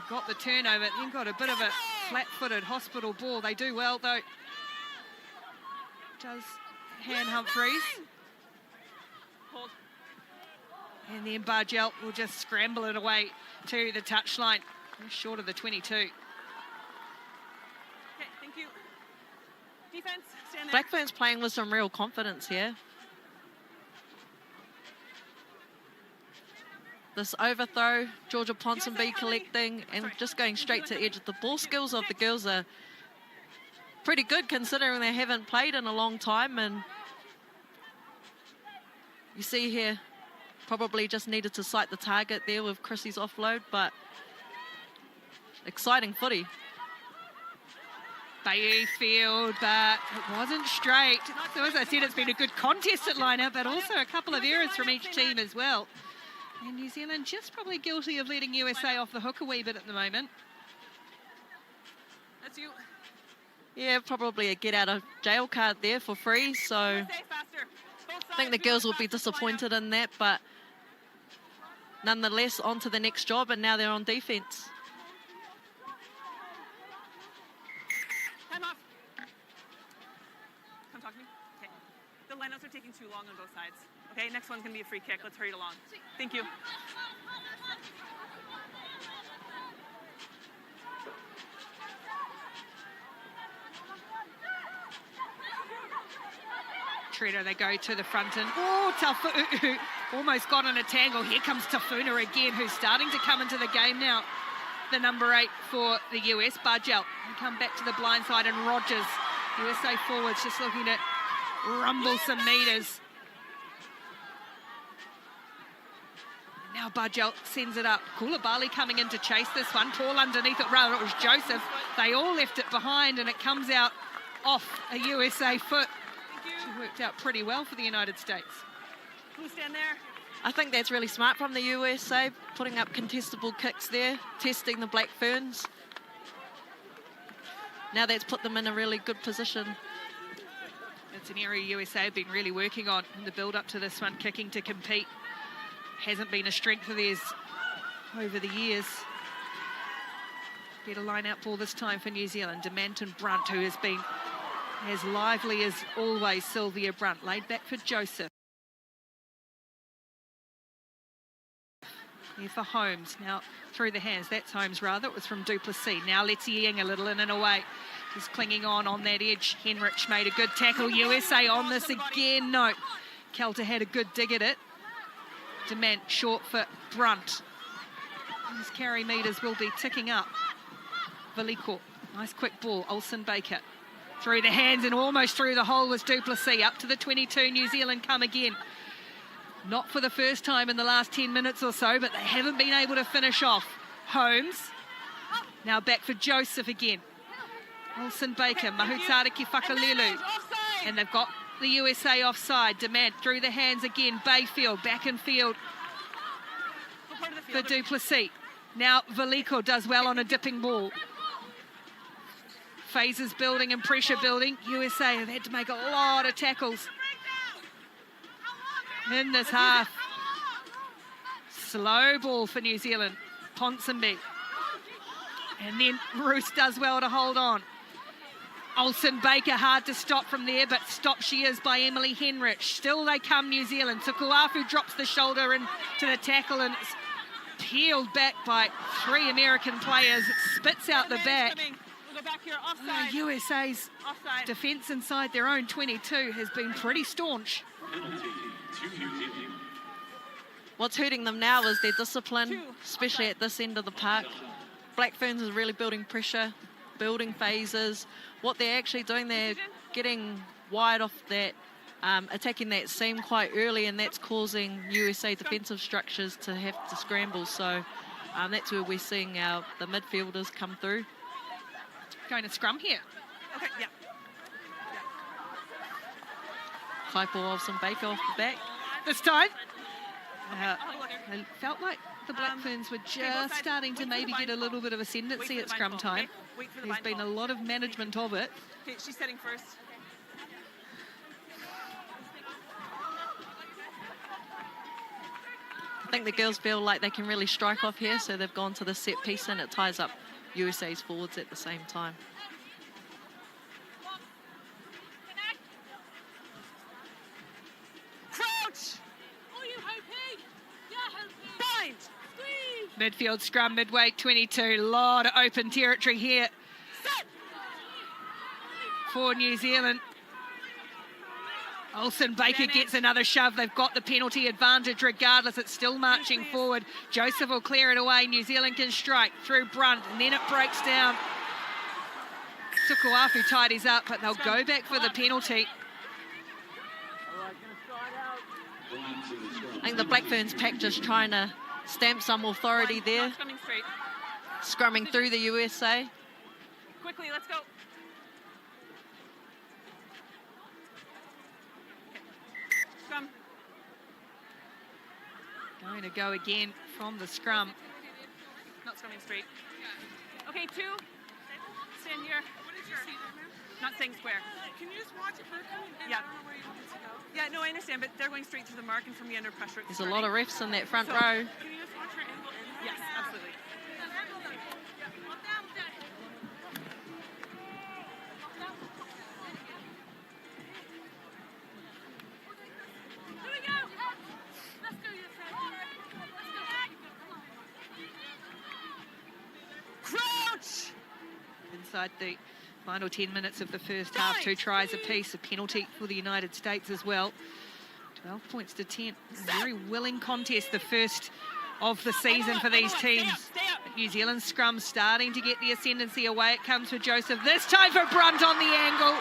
got the turnover, then got a bit of a flat-footed hospital ball. They do well though. Does Han Humphreys. Hold. And then Bargel will just scramble it away to the touchline. Short of the 22. Okay, thank you. Defense, stand there. Black Ferns playing with some real confidence here. This overthrow, Georgia Ponsonby collecting and just going straight to the edge of the ball. Skills of the girls are pretty good considering they haven't played in a long time, and you see here probably just needed to sight the target there with Chrissy's offload, but exciting footy. Bayfield, but it wasn't straight. So as I said, it's been a good contest at lineup, but also a couple of errors from each team as well. And New Zealand just probably guilty of letting USA off the hook a wee bit at the moment. That's you. Yeah, probably a get out of jail card there for free, so I think the girls will be disappointed in that, but nonetheless, on to the next job, and now they're on defence. Time off. Come talk to me. Okay. The lineouts are taking too long on both sides. Okay, next one's going to be a free kick. Let's hurry it along. Thank you. Treader, they go to the front and, oh, Tafuna almost got in a tangle. Here comes Tafuna again, who's starting to come into the game now. The number 8 for the US, Bargel. They come back to the blind side, and Rogers, USA forwards, just looking to rumble some meters. Now Bargel sends it up. Koulibaly coming in to chase this one. Paul underneath it, rather it was Joseph. They all left it behind, and it comes out off a USA foot. It worked out pretty well for the United States. Who's stand there? I think that's really smart from the USA, putting up contestable kicks there, testing the Black Ferns. Now that's put them in a really good position. It's an area USA have been really working on in the build-up to this one. Kicking to compete hasn't been a strength of theirs over the years. Better line-out ball this time for New Zealand. Demant and Brunt, who has been as lively as always. Sylvia Brunt laid back for Joseph. Here for Holmes, now through the hands. That's Holmes, rather. It was from Duplessis. Now Letty Ying a little in and away. He's clinging on that edge. Henrich made a good tackle. USA on this again. No. Kelter had a good dig at it. Demant short for Brunt. His carry meters will be ticking up. Veliko, nice quick ball. Olsen Baker through the hands and almost through the hole was Duplessis. Up to the 22, New Zealand come again. Not for the first time in the last 10 minutes or so, but they haven't been able to finish off. Holmes, now back for Joseph again. Olsen Baker, Mahutariki Whakalelu. And they've got the USA offside. Demant through the hands again. Bayfield back in field for Duplessis. Now Veliko does well on a dipping ball. Phases building and pressure building. USA have had to make a lot of tackles in this half. Slow ball for New Zealand. Ponsonby. And then Roos does well to hold on. Olsen Baker hard to stop from there, but stopped she is by Emily Henrich. Still they come, New Zealand. Tukuafu drops the shoulder into the tackle, and it's peeled back by 3 American players. It spits out the back. We'll go back here, offside. USA's Offside. defence inside their own 22 has been pretty staunch. What's hurting them now is their discipline, especially at this end of the park. Black Ferns is really building pressure, building phases. What they're actually doing, they're getting wide off that, attacking that seam quite early, and that's causing USA defensive structures to have to scramble. So that's where we're seeing the midfielders come through. Going to scrum here. Okay, yeah. Kaipo Olsen Baker off the back. This time, it felt like the Black Ferns were just starting to maybe get a little bit of ascendancy at scrum time. There's been a lot of management of it. Okay, she's setting first. I think the girls feel like they can really strike off here, so they've gone to the set piece, and it ties up USA's forwards at the same time. Crouch! Bind! Midfield scrum, midweight 22. Lot of open territory here for New Zealand. Olsen Baker gets another shove. They've got the penalty advantage regardless. It's still marching forward. Joseph will clear it away. New Zealand can strike through Brunt, and then it breaks down. Tukuafu tidies up, but they'll go back for the penalty. I think the Black Ferns pack just trying to stamp some authority there. Scrumming through the USA. Quickly, let's go. Scrum. Going to go again from the scrum. Not scrumming straight. Okay, 2. Stand here. What is your Not staying square. Can you just watch it? Yeah. I don't know where you want it to go. Yeah, no, I understand, but they're going straight through the mark, and for me under pressure. There's a lot of refs in that front So, row. Can you just Yes, absolutely. Crouch! Inside the final 10 minutes of the first half, 2 tries apiece, a penalty for the United States as well. 12 points to 10. Very willing contest, the first of the season for these teams. But New Zealand scrum starting to get the ascendancy. Away it comes for Joseph. This time for Brunt on the angle.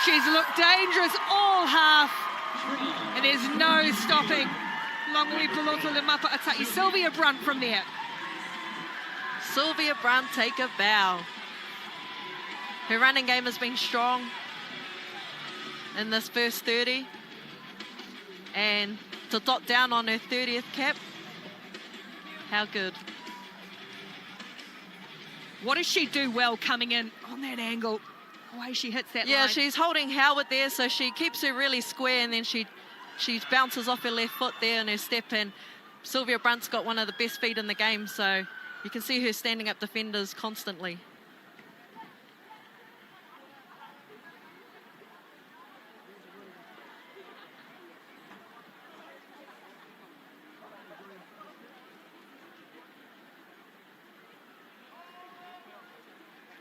She's looked dangerous all half. And there's no stopping Longui Poloto le Mapa Ataki. Sylvia Brunt from there. Sylvia Brunt take a bow. Her running game has been strong in this first 30. And to dot down on her 30th cap, how good. What does she do well coming in on that angle? The way she hits that line. Yeah, she's holding Howard there, so she keeps her really square, and then she bounces off her left foot there in her step, and Sylvia Brunt's got one of the best feet in the game, so you can see her standing up defenders constantly.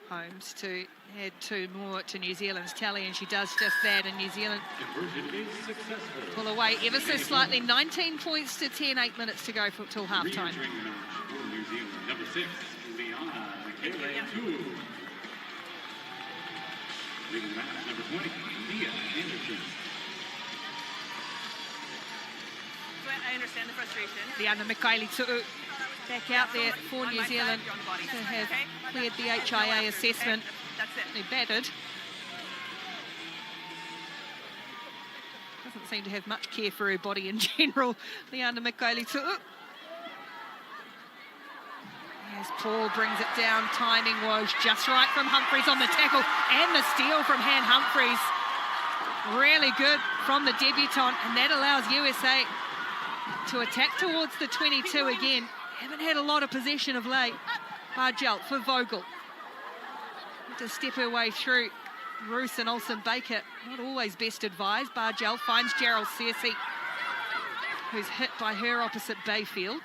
Holmes to add 2 more to New Zealand's tally, and she does just that, and New Zealand pull away ever so slightly. 19 points to 10, 8 minutes to go till half-time. Number 6, Liana Michele. Leading the match, number 20, Leah Anderson. So I understand the frustration. Liana Michele back out there for New Zealand to have cleared the HIA assessment. They battered. Doesn't seem to have much care for her body in general. Liana Michele. As Paul brings it down, timing was just right from Humphreys on the tackle, and the steal from Han Humphreys. Really good from the debutante, and that allows USA to attack towards the 22 again. Haven't had a lot of possession of late. Bargelt for Vogel. To step her way through Roos and Olsen-Baker. Not always best advised. Bargelt finds Gerald Searcy, who's hit by her opposite Bayfield.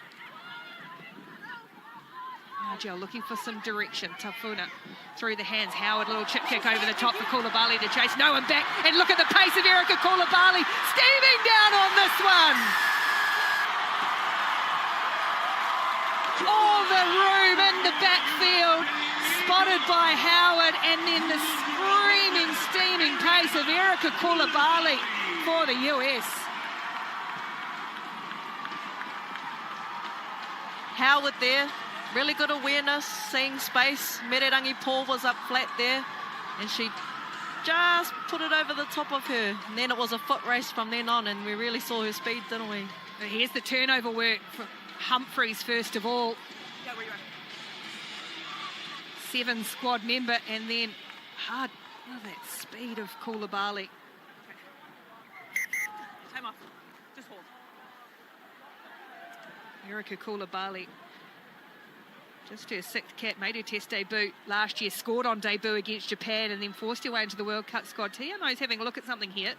Bargelt looking for some direction. Tafuna through the hands. Howard, little chip kick over the top for Koulibaly to chase. No one back. And look at the pace of Erica Koulibaly. Steaming down on this one. All the room in the backfield, spotted by Howard, and then the screaming, steaming pace of Erica Koulibaly for the US. Howard there, really good awareness, seeing space. Mererangi Paul was up flat there, and she just put it over the top of her. And then it was a foot race from then on, and we really saw her speed, didn't we? But here's the turnover work for Humphreys first of all. 7 squad member, and then hard. Oh, that speed of Koulibaly. Time off. Just hold. Erica Koulibaly, just her 6th cap, made her test debut last year, scored on debut against Japan, and then forced her way into the World Cup squad. Tia knows having a look at something here.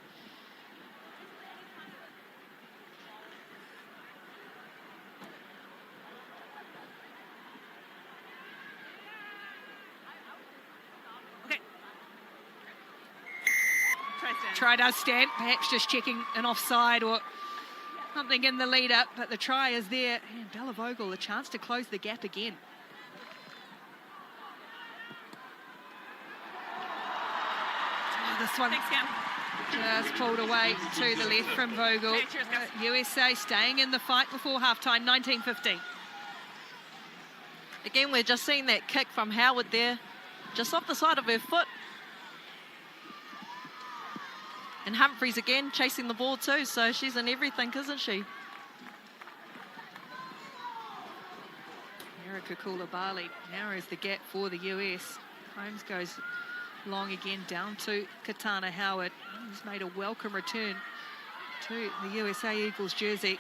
Try does stand, perhaps just checking an offside or something in the lead up, but the try is there. And Bella Vogel, a chance to close the gap again. Oh, this one just pulled away to the left from Vogel. USA staying in the fight before halftime, 19-15. Again, we're just seeing that kick from Howard there, just off the side of her foot. And Humphreys again chasing the ball too, so she's in everything, isn't she? Erica Koulibaly narrows the gap for the US. Holmes goes long again down to Katana Howard. He's made a welcome return to the USA Eagles jersey.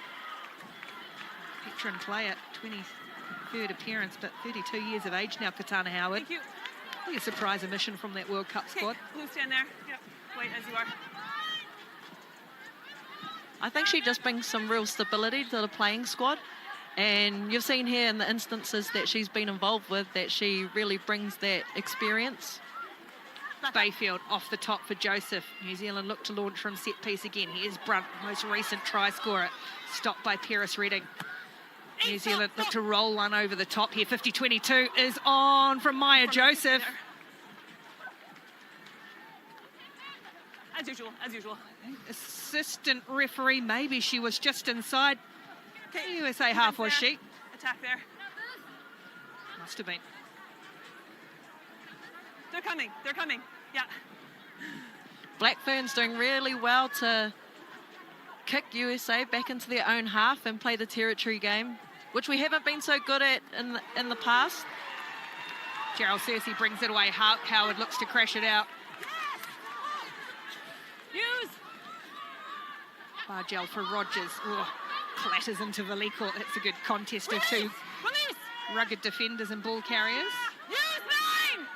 veteran player, 23rd appearance, but 32 years of age now, Katana Howard. Thank you. Be a surprise omission from that World Cup squad. Blue, stand there. Yep. Wait, as you are. I think she just brings some real stability to the playing squad. And you've seen here in the instances that she's been involved with that she really brings that experience. Bayfield off the top for Joseph. New Zealand look to launch from set piece again. Here's Brunt, most recent try scorer, stopped by Paris Redding. New Zealand look to roll one over the top here. 50-22 is on from Maya Joseph. As usual, as usual. Assistant referee, maybe she was just inside. The USA half, was she? Attack there. Must have been. They're coming, they're coming. Yeah. Black Ferns doing really well to kick USA back into their own half and play the territory game, which we haven't been so good at in the past. Gerald Cersei brings it away. Howard looks to crash it out. Use! Bargel for Rogers. Oh, clatters into Valiko. That's a good contest of two rugged defenders and ball carriers. Use 9!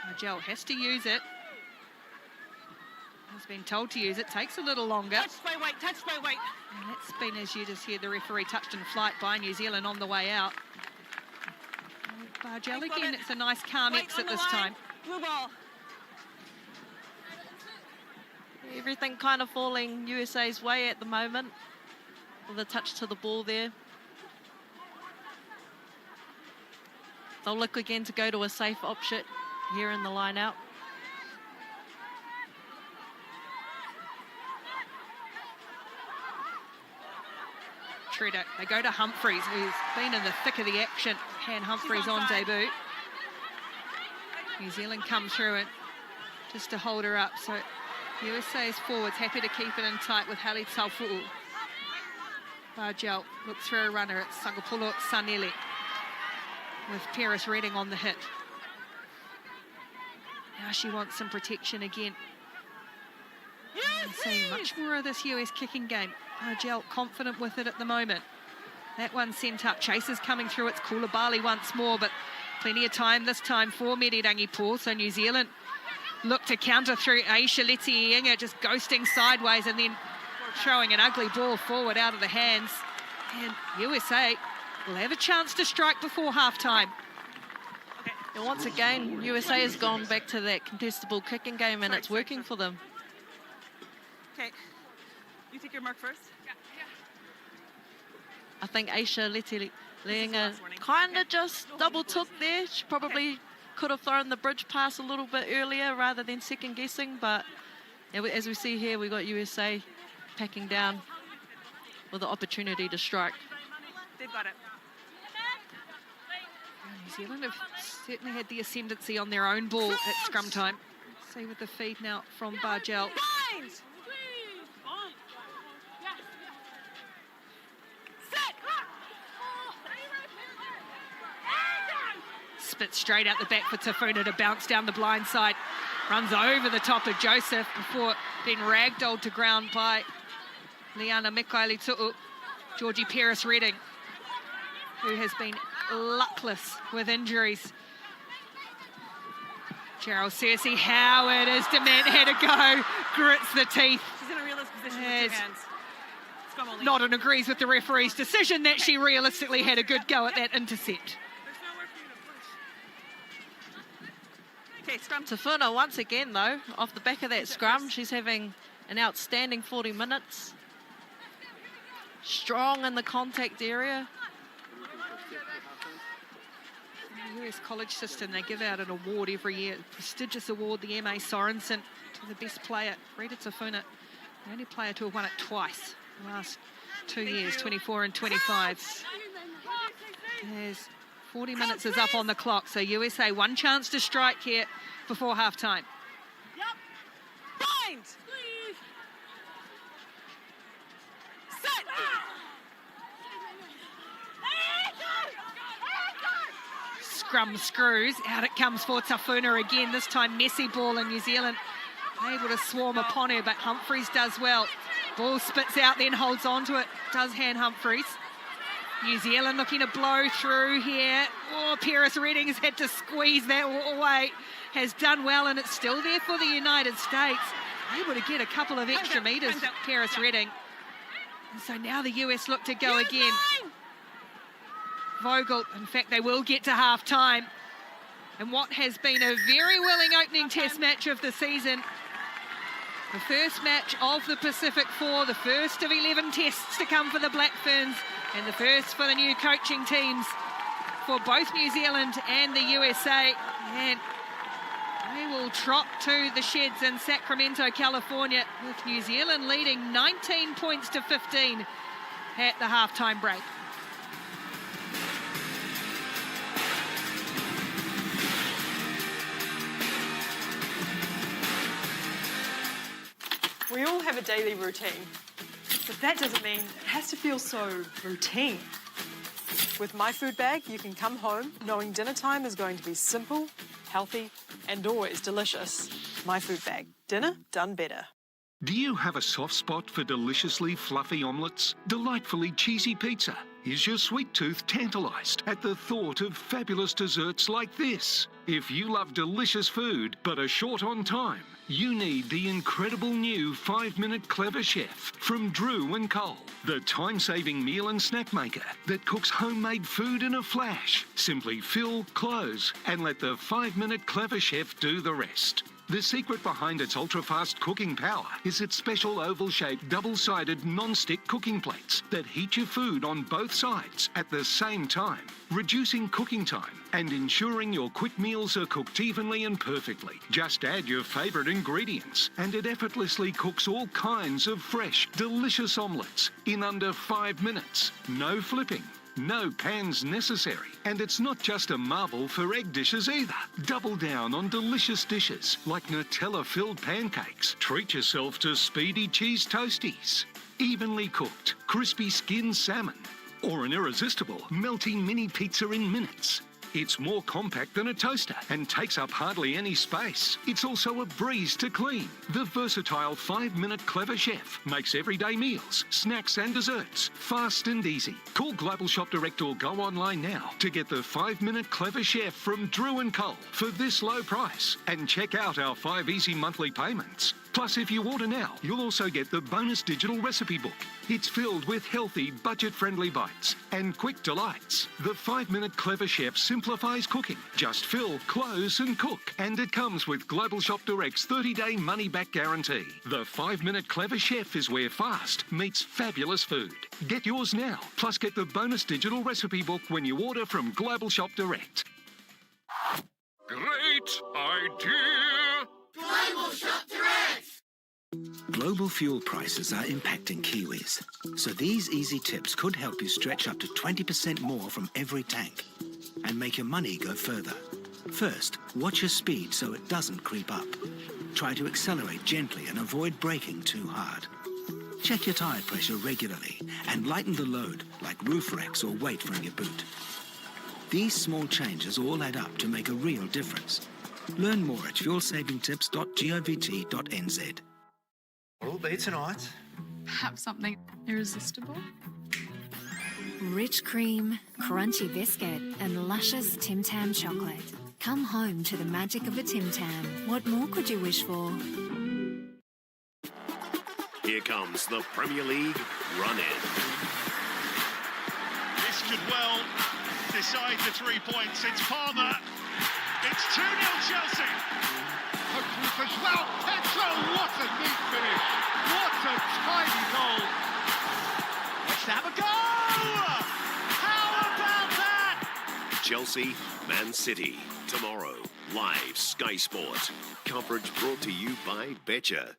Bargel has to use it. Has been told to use it. Takes a little longer. Touched by weight, touched by weight. And that's been, as you just heard the referee, touched in flight by New Zealand on the way out. Bargel again, it's a nice calm exit this time. Blue ball. Everything kind of falling USA's way at the moment with a touch to the ball there. They'll look again to go to a safe option here in the line out. Treader, they go to Humphreys, who's been in the thick of the action. Han Humphreys on debut. New Zealand come through it just to hold her up. So USA's forwards happy to keep it in tight with Hali Taufu'u. Bargel looks through a runner at Sagapolo Sanele with Paris Redding on the hit. Now she wants some protection again. Seeing much more of this US kicking game. Bargel confident with it at the moment. That one sent up. Chasers coming through. It's Koulibaly once more, but plenty of time this time for Meridangi Paul. So New Zealand look to counter through Aisha Leti-Inga, just ghosting sideways and then throwing an ugly ball forward out of the hands. And USA will have a chance to strike before halftime. And once again, USA has gone back to that contestable kicking game and it's working for them. Okay, you take your mark first. I think Aisha Leti-Inga kind of just double took there. She probably could have thrown the bridge pass a little bit earlier rather than second guessing, but as we see here, we got USA packing down with the opportunity to strike. They've got it. New Zealand have certainly had the ascendancy on their own ball at scrum time. See with the feed now from Bargel. Spit straight out the back for Tafuna to bounce down the blind side. Runs over the top of Joseph before being ragdolled to ground by Liana Mikaeli-Tu'u. Georgie Paris Redding, who has been luckless with injuries. Gerald Cersei, Howard is demand, had to go, grits the teeth. She's in a realistic position with two hands. Nodden agrees with the referee's decision that she realistically had a good go at that intercept. Okay, scrum. Tafuna once again though, off the back of that scrum, she's having an outstanding 40 minutes. Strong in the contact area. In the US college system, they give out an award every year, a prestigious award, the M.A. Sorensen, to the best player. Rita Tafuna, the only player to have won it twice in the last 2 years, 24 and 25. There's 40 minutes is up on the clock, so USA one chance to strike here before halftime. Bind! Set! Scrum screws, out it comes for Tafuna again, this time messy ball in New Zealand. Able to swarm upon her, but Humphreys does well. Ball spits out, then holds on to it, does Han Humphreys. New Zealand looking to blow through here. Oh, Paris Redding has had to squeeze that away. Has done well, and it's still there for the United States. Able to get a couple of extra metres, Paris Redding. And so now the US look to go again. Vogel, in fact, they will get to half-time. And what has been a very willing opening test match of the season. The first match of the Pacific Four, the first of 11 tests to come for the Black Ferns, and the first for the new coaching teams for both New Zealand and the USA. And they will trot to the sheds in Sacramento, California, with New Zealand leading 19 points to 15 at the halftime break. We all have a daily routine, but that doesn't mean it has to feel so routine. With My Food Bag, you can come home knowing dinner time is going to be simple, healthy, and always delicious. My Food Bag. Dinner done better. Do you have a soft spot for deliciously fluffy omelettes? Delightfully cheesy pizza? Is your sweet tooth tantalised at the thought of fabulous desserts like this? If you love delicious food but are short on time, you need the incredible new 5-Minute Clever Chef from Drew & Cole. The time-saving meal and snack maker that cooks homemade food in a flash. Simply fill, close, and let the 5-Minute Clever Chef do the rest. The secret behind its ultra-fast cooking power is its special oval-shaped, double-sided non-stick cooking plates that heat your food on both sides at the same time, reducing cooking time and ensuring your quick meals are cooked evenly and perfectly. Just add your favourite ingredients and it effortlessly cooks all kinds of fresh, delicious omelettes in under 5 minutes. No flipping. No pans necessary. And it's not just a marvel for egg dishes either. Double down on delicious dishes like Nutella-filled pancakes. Treat yourself to speedy cheese toasties. Evenly cooked, crispy skinned salmon. Or an irresistible, melting mini pizza in minutes. It's more compact than a toaster and takes up hardly any space. It's also a breeze to clean. The versatile 5-Minute Clever Chef makes everyday meals, snacks and desserts fast and easy. Call Global Shop Direct or go online now to get the 5-Minute Clever Chef from Drew & Cole for this low price. And check out our 5 easy monthly payments. Plus, if you order now, you'll also get the bonus digital recipe book. It's filled with healthy, budget-friendly bites and quick delights. The 5-Minute Clever Chef simplifies cooking. Just fill, close and cook. And it comes with Global Shop Direct's 30-day money-back guarantee. The 5-Minute Clever Chef is where fast meets fabulous food. Get yours now, plus get the bonus digital recipe book when you order from Global Shop Direct. Great idea! Global Shop Direct! Global fuel prices are impacting Kiwis, so these easy tips could help you stretch up to 20% more from every tank and make your money go further. First, watch your speed so it doesn't creep up. Try to accelerate gently and avoid braking too hard. Check your tyre pressure regularly and lighten the load like roof racks or weight from your boot. These small changes all add up to make a real difference. Learn more at fuelsavingtips.govt.nz. What'll it be tonight? Perhaps something irresistible? Rich cream, crunchy biscuit, and luscious Tim Tam chocolate. Come home to the magic of a Tim Tam. What more could you wish for? Here comes the Premier League run-in. This could well decide the 3 points. It's Palmer. It's 2-0 Chelsea. Hopefully for João Pedro. What a neat finish. What a tidy goal. Let's have a go. How about that? Chelsea, Man City. Tomorrow, live Sky Sport. Coverage brought to you by Betcha.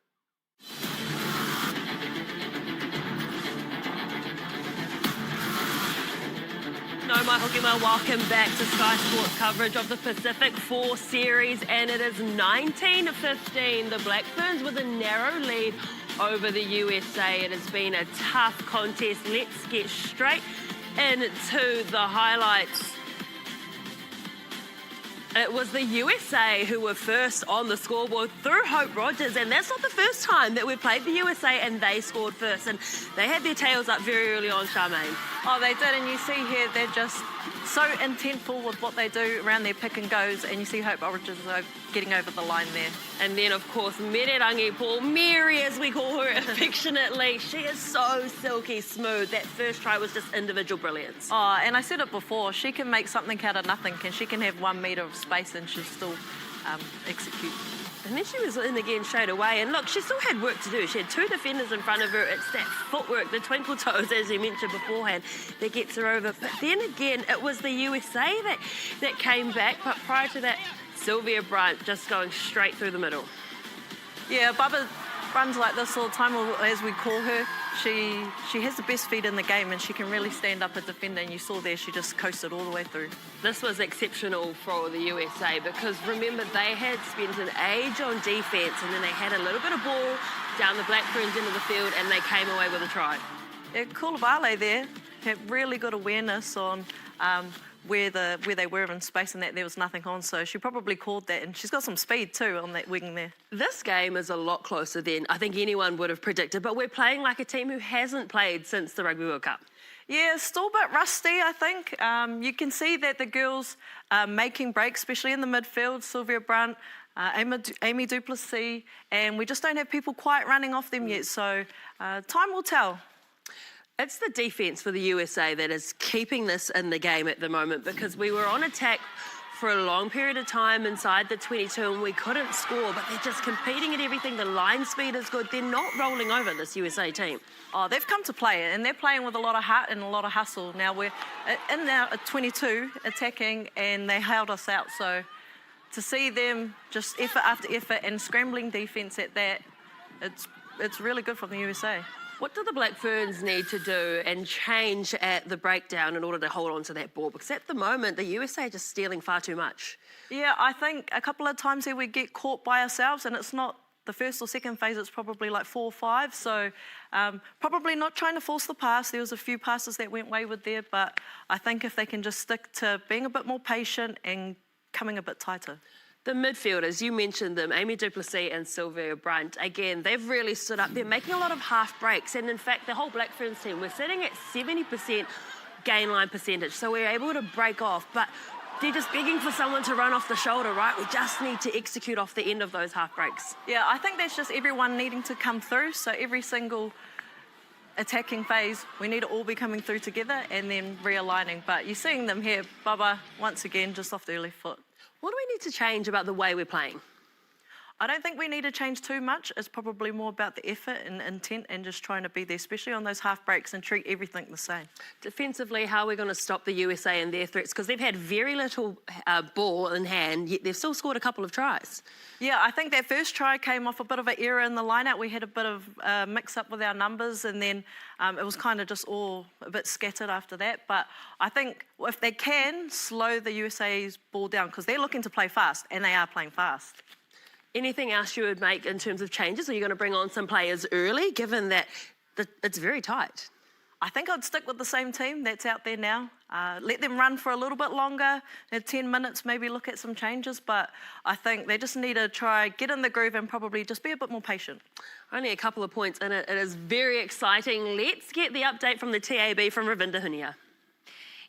No, Michael Gimmer, welcome back to Sky Sports coverage of the Pacific Four Series, and it is 19-15. The Black Ferns with a narrow lead over the USA. It has been a tough contest. Let's get straight into the highlights. It was the USA who were first on the scoreboard through Hope Rogers, and that's not the first time that we played the USA and they scored first, and they had their tails up very early on, Charmaine. Oh, they did, and you see here they're just so intentful with what they do around their pick and goes, and you see Hope Rogers getting over the line there. And then, of course, Mererangi Paul, Mary as we call her affectionately, she is so silky smooth. That first try was just individual brilliance. Oh, and I said it before, she can make something out of nothing. She can have 1 metre of space and she'll still execute. And then she was in again straight away. And look, she still had work to do. She had 2 defenders in front of her. It's that footwork, the twinkle toes, as you mentioned beforehand, that gets her over. But then again, it was the USA that came back. But prior to that, Sylvia Brunt just going straight through the middle. Yeah, Bubba runs like this all the time, or as we call her. She has the best feet in the game and she can really stand up a defender, and you saw there she just coasted all the way through. This was exceptional for the USA because remember they had spent an age on defence and then they had a little bit of ball down the Black Ferns end of the field and they came away with a try. Yeah, Kulabale there had really good awareness on where they were in space and that there was nothing on, so she probably called that, and she's got some speed too on that wing there. This game is a lot closer than I think anyone would have predicted, but we're playing like a team who hasn't played since the Rugby World Cup. Yeah, still a bit rusty, I think. You can see that the girls are making breaks, especially in the midfield. Sylvia Brunt, Amy Duplessis, and we just don't have people quite running off them yet, so time will tell. It's the defence for the USA that is keeping this in the game at the moment because we were on attack for a long period of time inside the 22 and we couldn't score, but they're just competing at everything. The line speed is good. They're not rolling over this USA team. Oh, they've come to play, and they're playing with a lot of heart and a lot of hustle. Now we're in now at 22 attacking, and they held us out. So to see them just effort after effort and scrambling defence at that, it's really good from the USA. What do the Black Ferns need to do and change at the breakdown in order to hold on to that ball? Because at the moment, the USA are just stealing far too much. Yeah, I think a couple of times here we get caught by ourselves, and it's not the first or second phase, it's probably like 4 or 5. So probably not trying to force the pass. There was a few passes that went wayward there, but I think if they can just stick to being a bit more patient and coming a bit tighter. The midfielders, you mentioned them, Amy Duplessis and Sylvia Brunt. Again, they've really stood up. They're making a lot of half breaks. And in fact, the whole Black Ferns team, we're sitting at 70% gain line percentage. So we're able to break off. But they're just begging for someone to run off the shoulder, right? We just need to execute off the end of those half breaks. Yeah, I think that's just everyone needing to come through. So every single attacking phase, we need to all be coming through together and then realigning. But you're seeing them here, Bubba, once again, just off the early foot. What do we need to change about the way we're playing? I don't think we need to change too much. It's probably more about the effort and intent and just trying to be there, especially on those half breaks, and treat everything the same. Defensively, how are we going to stop the USA and their threats? Because they've had very little ball in hand, yet they've still scored a couple of tries. Yeah, I think that first try came off a bit of an error in the line-out. We had a bit of mix-up with our numbers, and then it was kind of just all a bit scattered after that. But I think if they can slow the USA's ball down, because they're looking to play fast, and they are playing fast. Anything else you would make in terms of changes? Are you going to bring on some players early, given that it's very tight? I think I'd stick with the same team that's out there now. Let them run for a little bit longer, 10 minutes, maybe look at some changes. But I think they just need to try, get in the groove and probably just be a bit more patient. Only a couple of points in it. It is very exciting. Let's get the update from the TAB from Ravinda Hunia.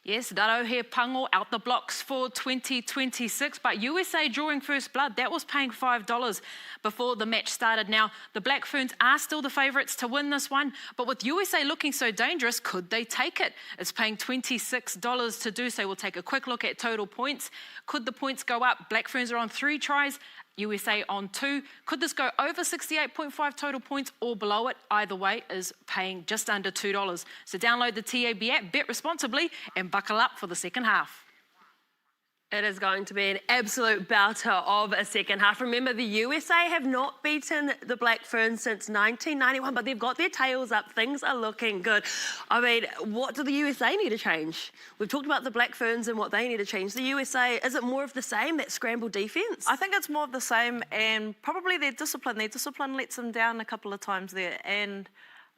Yes, Darohe Pango out the blocks for 2026, but USA drawing first blood, that was paying $5 before the match started. Now, the Black Ferns are still the favourites to win this one, but with USA looking so dangerous, could they take it? It's paying $26 to do so. We'll take a quick look at total points. Could the points go up? Black Ferns are on 3 tries. USA on 2. Could this go over 68.5 total points or below it? Either way is paying just under $2. So download the TAB app, bet responsibly, and buckle up for the second half. It is going to be an absolute belter of a second half. Remember, the USA have not beaten the Black Ferns since 1991, but they've got their tails up. Things are looking good. I mean, what do the USA need to change? We've talked about the Black Ferns and what they need to change. The USA, is it more of the same, that scramble defence? I think it's more of the same, and probably their discipline. Their discipline lets them down a couple of times there. And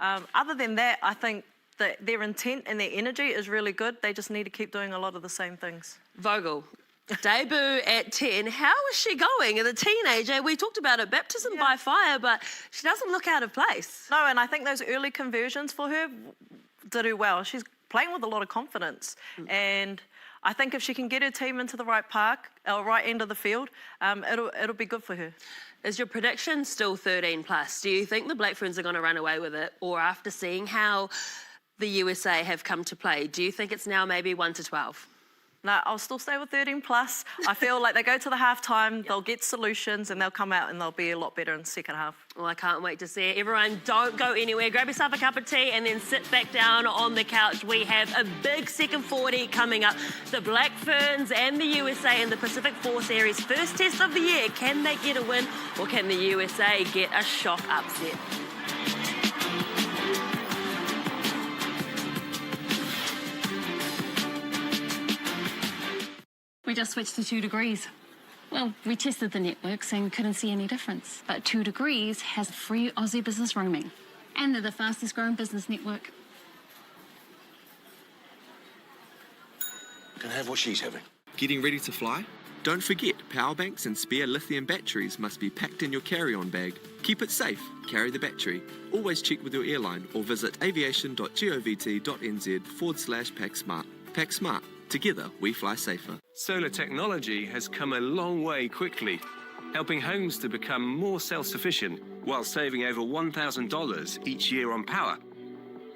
other than that, I think that their intent and their energy is really good. They just need to keep doing a lot of the same things. Vogel, Debut at 10. How is she going? As a teenager, we talked about it, baptism by fire, but she doesn't look out of place. No, and I think those early conversions for her did her well. She's playing with a lot of confidence, and I think if she can get her team into the right park, or right end of the field, it'll be good for her. Is your prediction still 13 plus? Do you think the Black Ferns are going to run away with it? Or after seeing how the USA have come to play, do you think it's now maybe 1 to 12? No, I'll still stay with 13 plus. I feel like they go to the halftime, they'll get solutions, and they'll come out and they'll be a lot better in the second half. Well, I can't wait to see it. Everyone, don't go anywhere. Grab yourself a cup of tea and then sit back down on the couch. We have a big second 40 coming up. The Black Ferns and the USA in the Pacific 4 Series. First test of the year. Can they get a win, or can the USA get a shock upset? We just switched to 2 degrees. Well, we tested the networks and couldn't see any difference. But 2 degrees has free Aussie business roaming. And they're the fastest growing business network. Can I have what she's having? Getting ready to fly? Don't forget, power banks and spare lithium batteries must be packed in your carry-on bag. Keep it safe. Carry the battery. Always check with your airline or visit aviation.govt.nz/PackSmart. Pack Smart. Together, we fly safer. Solar technology has come a long way quickly, helping homes to become more self-sufficient while saving over $1,000 each year on power.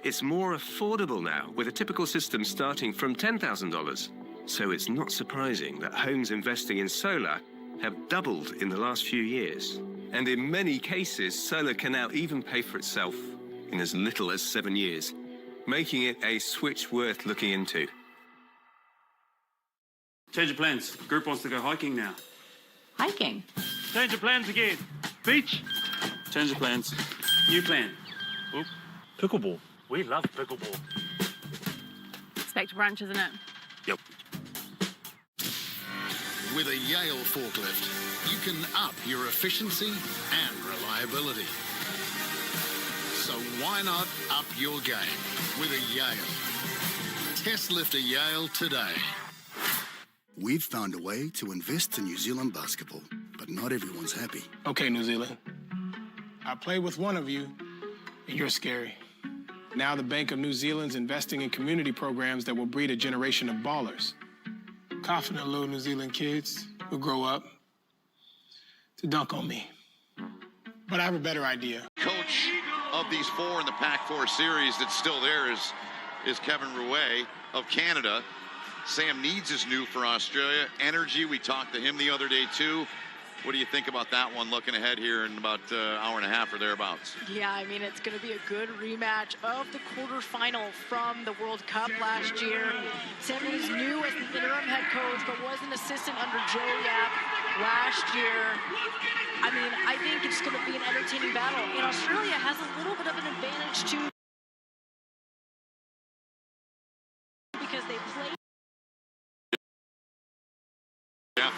It's more affordable now, with a typical system starting from $10,000. So it's not surprising that homes investing in solar have doubled in the last few years. And in many cases, solar can now even pay for itself in as little as 7 years, making it a switch worth looking into. Change of plans. Group wants to go hiking now. Hiking? Change of plans again. Beach. Change of plans. New plan. Oop. Pickleball. We love pickleball. It's back to brunch, isn't it? Yep. With a Yale forklift, you can up your efficiency and reliability. So why not up your game with a Yale? Test lift a Yale today. We've found a way to invest in New Zealand basketball, but not everyone's happy. Okay, New Zealand. I played with one of you, and you're scary. Now the Bank of New Zealand's investing in community programs that will breed a generation of ballers. Confident little New Zealand kids who grow up to dunk on me. But I have a better idea. Coach of these 4 in the Pac-4 series that's still there is Kevin Rouet of Canada. Sam Needs is new for Australia. Energy, we talked to him the other day too. What do you think about that one, looking ahead here in about an hour and a half or thereabouts? Yeah, I mean, it's going to be a good rematch of the quarterfinal from the World Cup last year. Sam Needs new as the interim head coach, but was an assistant under Joe Yap last year. I mean, I think it's going to be an entertaining battle. And Australia has a little bit of an advantage too, because they played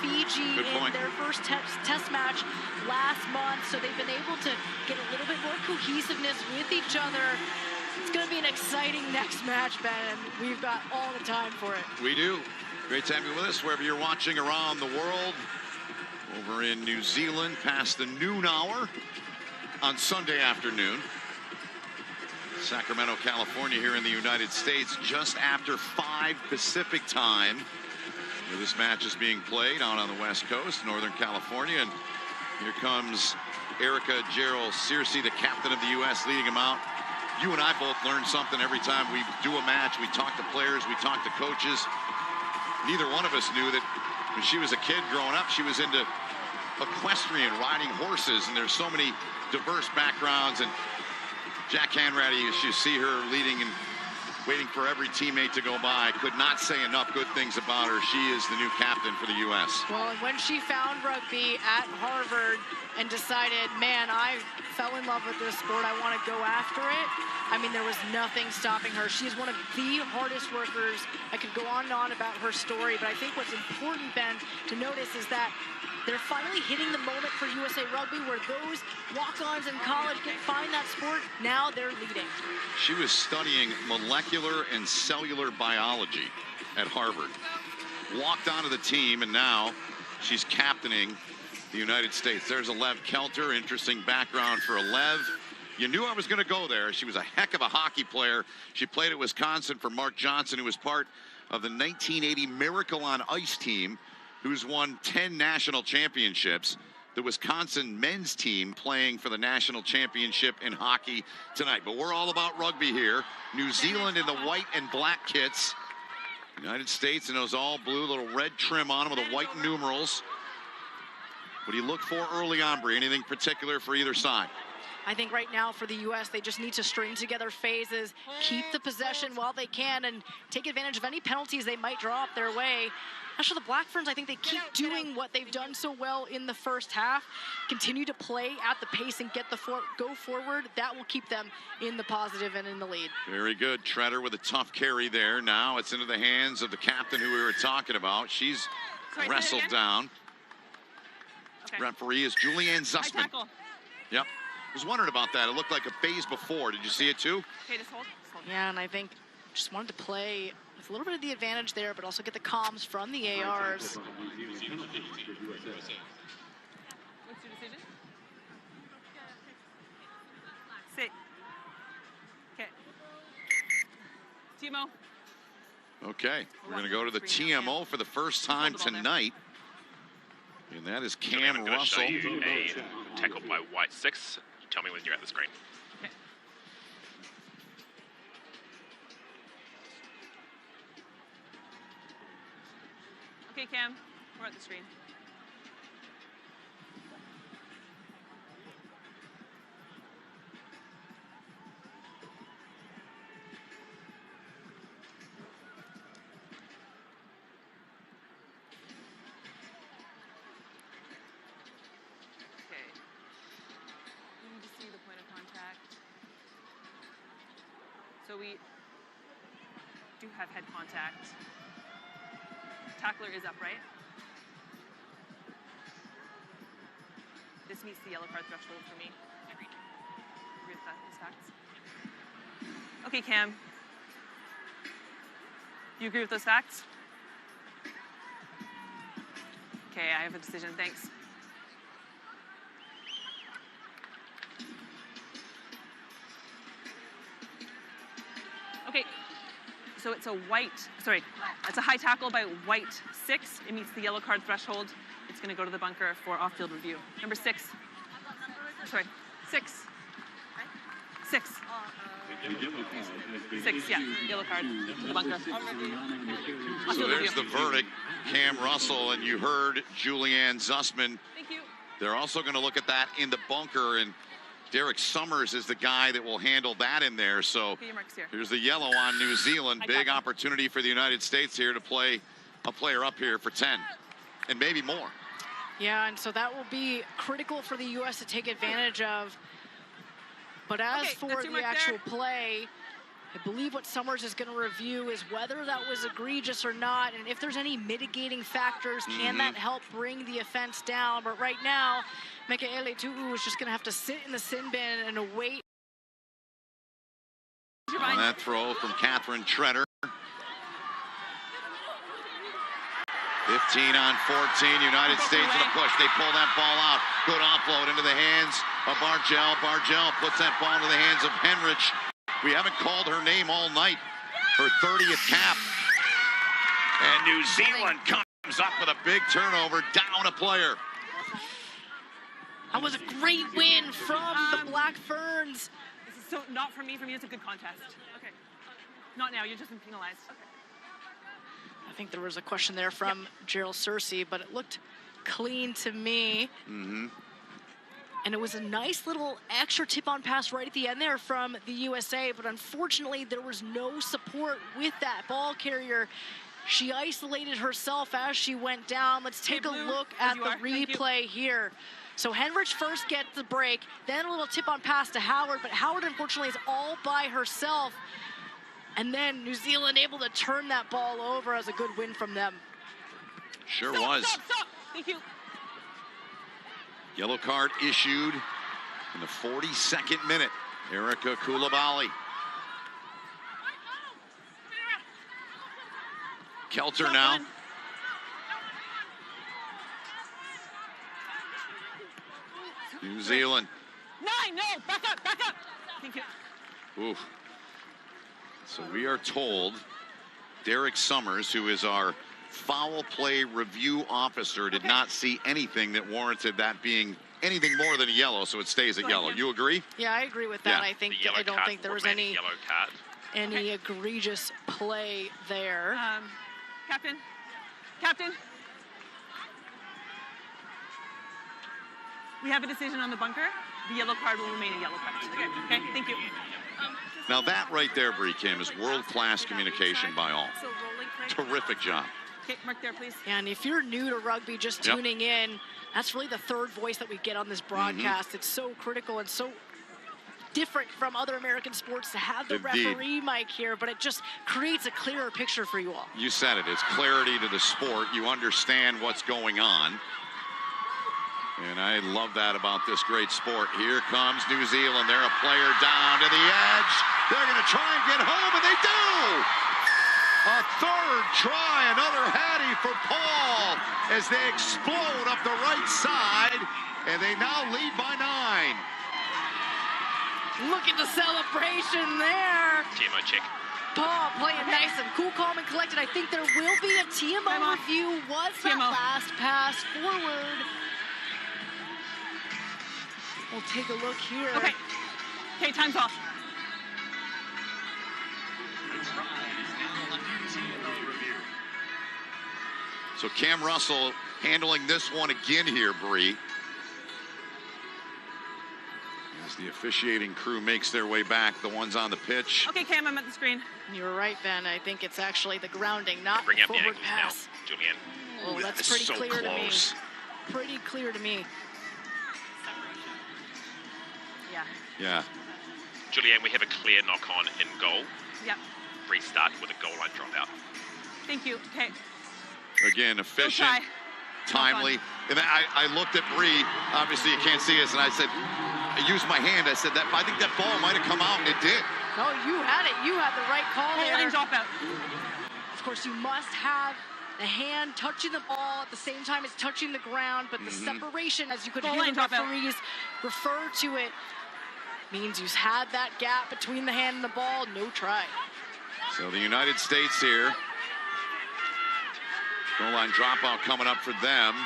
Fiji in their first test match last month, so they've been able to get a little bit more cohesiveness with each other. It's going to be an exciting next match, Ben, and we've got all the time for it. We do. Great to have you with us wherever you're watching around the world. Over in New Zealand, past the noon hour on Sunday afternoon. Sacramento, California, here in the United States, just after 5 Pacific time. This match is being played out on the West Coast, Northern California, and here comes Erica Gerald Searcy, the captain of the U.S., leading them out. You and I both learn something every time we do a match. We talk to players, we talk to coaches. Neither one of us knew that when she was a kid growing up, she was into equestrian, riding horses, and there's so many diverse backgrounds. And Jack Hanratty, as you see her leading and waiting for every teammate to go by, could not say enough good things about her. She is the new captain for the U.S. Well, and when she found rugby at Harvard and decided, man, I fell in love with this sport, I want to go after it, I mean, there was nothing stopping her. She's one of the hardest workers. I could go on and on about her story, but I think what's important, Ben, to notice is that they're finally hitting the moment for USA Rugby where those walk-ons in college can find that sport. Now they're leading. She was studying molecular and cellular biology at Harvard walked onto the team, and now she's captaining the United States. There's Alev Kelter. Interesting background for Alev. You knew I was going to go there. She was a heck of a hockey player. She played at Wisconsin for Mark Johnson, who was part of the 1980 Miracle on Ice team, who's won 10 national championships. The Wisconsin men's team playing for the national championship in hockey tonight. But we're all about rugby here. New Zealand in the white and black kits. United States in those all blue, little red trim on them with the white numerals. What do you look for early on, Bree? Anything particular for either side? I think right now for the U.S., they just need to string together phases, keep the possession while they can, and take advantage of any penalties they might draw up their way. As for the Black Ferns, I think they keep doing what they've done so well in the first half, continue to play at the pace and get the go forward. That will keep them in the positive and in the lead. Very good. Treader with a tough carry there. Now it's into the hands of the captain who we were talking about. She's wrestled down. Okay. Referee is Julianne Zussman. Yep. I was wondering about that. It looked like a phase before. Did you see it too? Okay, just hold. Yeah, and I think just wanted to play with a little bit of the advantage there, but also get the comms from the ARs. What's your decision? Sit. Okay. TMO. Okay, we're going to go to the TMO for the first time tonight. And that is Cam I'm gonna Russell. show you a tackle by white 6. Tell me when you're at the screen. Okay. Okay, Cam, we're at the screen. So we do have head contact. Tackler is upright. This meets the yellow card threshold for me. Agree with those facts. Okay, Cam. You agree with those facts? Okay, I have a decision. Thanks. Okay, so it's a it's a high tackle by white 6. It meets the yellow card threshold. It's going to go to the bunker for off-field review. Number 6. Sorry, 6. 6. 6, yeah, yellow card to the bunker. So there's the verdict, Cam Russell, and you heard Julianne Zussman. Thank you. They're also going to look at that in the bunker, and Derek Summers is the guy that will handle that in there. So here's the yellow on New Zealand. Big opportunity for the United States here to play a player up here for 10 and maybe more. Yeah, and so that will be critical for the U.S. to take advantage of. But as for the actual play, I believe what Summers is going to review is whether that was egregious or not, and if there's any mitigating factors, can that help bring the offense down? But right now, Mikaele Tu'u is just going to have to sit in the sin bin and await. On that throw from Catherine Treader. 15 on 14, United States in a push. They pull that ball out. Good offload into the hands of Bargel. Bargel puts that ball into the hands of Henrich. We haven't called her name all night. Her 30th cap. And New Zealand comes up with a big turnover, down a player. That was a great win from the Black Ferns. This is so not for me. For me, it's a good contest. Okay. Not now. You're just been penalized. Okay. I think there was a question there from Gerald Searcy, but it looked clean to me. And it was a nice little extra tip-on pass right at the end there from the USA, but unfortunately there was no support with that ball carrier. She isolated herself as she went down. Let's take a look at the replay here. So Henrich first gets the break, then a little tip-on pass to Howard, but Howard unfortunately is all by herself. And then New Zealand able to turn that ball over as a good win from them. Sure was. Stop. Thank you. Yellow card issued in the 42nd minute. Erica Koulibaly. Kelter now. New Zealand. 9, no, back up. Thank you. Oof. So we are told Derek Summers, who is our foul play review officer, did not see anything that warranted that being anything more than a yellow, so it stays at yellow. You agree? Yeah, I agree with that. Yeah. I don't think there was any egregious play there. Captain. We have a decision on the bunker. The yellow card will remain a yellow card. Okay, thank you. Now that right there, Bree Kim, is world-class communication by all. Terrific job. Okay, mark there, please. Yeah, and if you're new to rugby, just tuning in, that's really the third voice that we get on this broadcast. It's so critical and so different from other American sports to have the referee mic here, but it just creates a clearer picture for you all. You said it. It's clarity to the sport. You understand what's going on. And I love that about this great sport. Here comes New Zealand. They're a player down to the edge. They're going to try and get home, and they do! A third try, another Hattie for Paul as they explode up the right side, and they now lead by 9. Look at the celebration there. TMO check. Paul playing nice and cool, calm, and collected. I think there will be a TMO review. Was that last pass forward? We'll take a look here. Okay, time's off. So Cam Russell handling this one again here, Bree. As the officiating crew makes their way back, the ones on the pitch. Okay, Cam, I'm at the screen. You're right, Ben. I think it's actually the grounding, not Bring the up the forward ankles pass. now, Julian. Well, that's pretty so clear close. to me. Pretty clear to me. Yeah. Julian, we have a clear knock-on in goal. Yep. Restart with a goal line dropout. Thank you. Okay. Again, efficient, timely. And I looked at Bree. Obviously, you can't see us. And I said, I used my hand. I said, I think that ball might have come out, and it did. No, you had it. You had the right call there. Line dropout. Of course, you must have the hand touching the ball at the same time it's touching the ground, but the separation, as you could hear the referees refer to it, means you had that gap between the hand and the ball. No try. So the United States here. Goal line dropout coming up for them.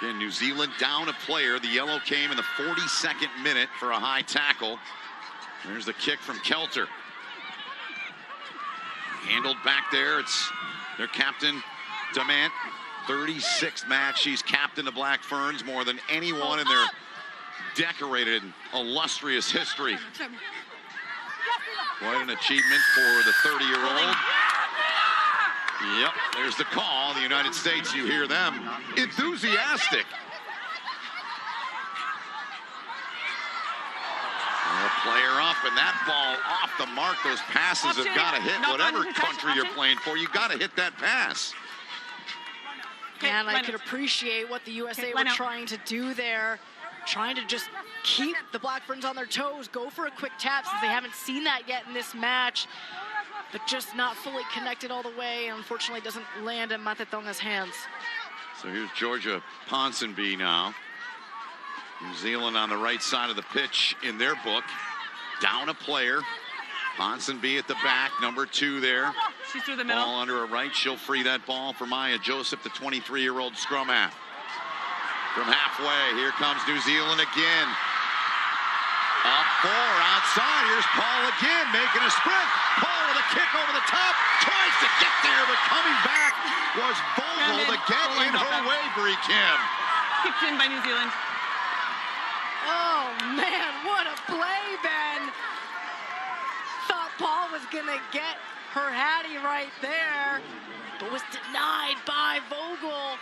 Again, New Zealand down a player. The yellow came in the 42nd minute for a high tackle. There's the kick from Kelter. Handled back there. It's their captain, Demant. 36th match. She's captain the Black Ferns more than anyone in their decorated, illustrious history. Quite an achievement for the 30-year-old. Yep, there's the call. The United States, you hear them enthusiastic. A player up, and that ball off the mark. Those passes have got to hit whatever country you're playing for. You got to hit that pass. And I could appreciate what the USA were trying to do there, trying to just keep the Black Ferns on their toes, go for a quick tap since they haven't seen that yet in this match, but just not fully connected all the way. Unfortunately, doesn't land in Matetonga's hands. So here's Georgia Ponsonby now. New Zealand on the right side of the pitch in their book. Down a player. Ponsonby at the back, number 2 there. She's through the middle. Ball under her right. She'll free that ball for Maya Joseph, the 23-year-old scrum half. From halfway, here comes New Zealand again. Up 4, outside. Here's Paul again, making a sprint. Paul with a kick over the top. Tries to get there, but coming back was Vogel to get in her way, Bree Kim. Kicked in by New Zealand. Oh, man, what a play, Ben. Thought Paul was going to get her Hattie right there, but was denied by Vogel.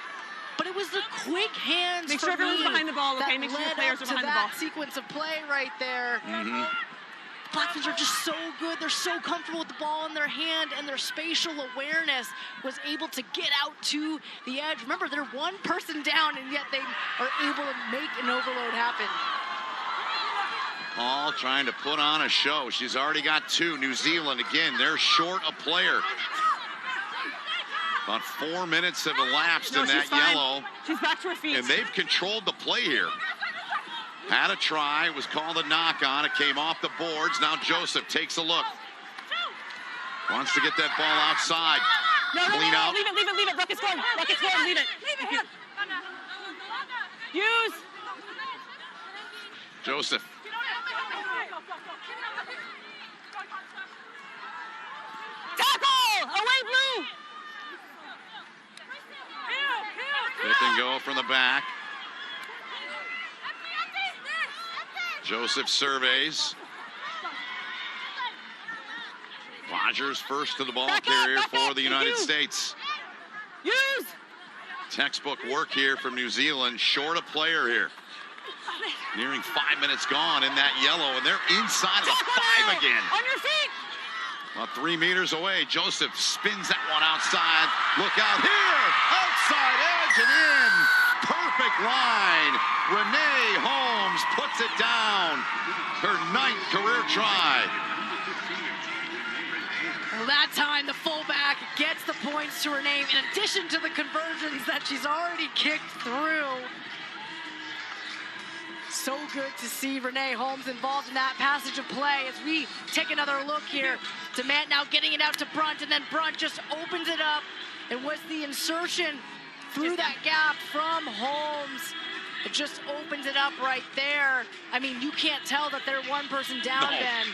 But it was the quick hands Make sure everyone's behind the ball, okay? that Make sure the led players up are to behind the ball. that sequence of play right there. Black Ferns are just so good. They're so comfortable with the ball in their hand, and their spatial awareness was able to get out to the edge. Remember, they're one person down, and yet they are able to make an overload happen. Paul trying to put on a show. She's already got 2. New Zealand, again, they're short a player. About 4 minutes have elapsed in that yellow. She's back to her feet. And they've controlled the play here. Had a try, was called a knock on. It came off the boards. Now Joseph takes a look. Wants to get that ball outside. No, Clean out. Leave it. Rocket's going, leave it. Use. Joseph. Tackle! Away, blue! Pick and go from the back. Joseph surveys. Rogers first to the ball carrier for the United States. Use! Textbook work here from New Zealand. Short a player here. Nearing 5 minutes gone in that yellow, and they're inside of the 5 again. On your feet! About 3 meters away, Joseph spins that one outside. Look out here! Outside edge and in! Perfect line. Renee Holmes puts it down. Her 9th career try. Well, that time the fullback gets the points to her name in addition to the conversions that she's already kicked through. So good to see Renee Holmes involved in that passage of play as we take another look here. DeMant now getting it out to Brunt, and then Brunt just opens it up. It was the insertion through that gap from Holmes. It just opens it up right there. I mean, you can't tell that they're one person down, Ben.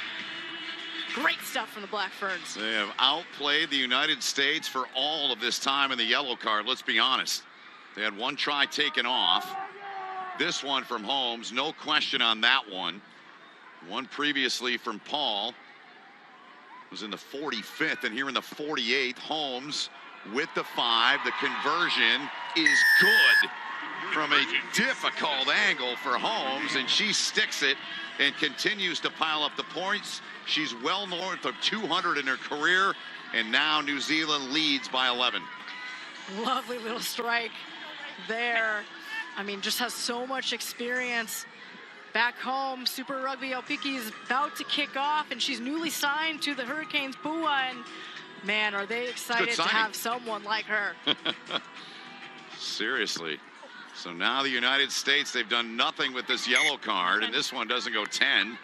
Great stuff from the Black Ferns. They have outplayed the United States for all of this time in the yellow card, let's be honest. They had one try taken off. This one from Holmes, no question on that one. One previously from Paul was in the 45th, and here in the 48th, Holmes with the 5. The conversion is good from a difficult angle for Holmes, and she sticks it and continues to pile up the points. She's well north of 200 in her career, and now New Zealand leads by 11. Lovely little strike there. I mean, just has so much experience. Back home, Super Rugby Aupiki is about to kick off, and she's newly signed to the Hurricanes Pua, and man, are they excited to have someone like her. Seriously. So now the United States, they've done nothing with this yellow card, and this one doesn't go 10.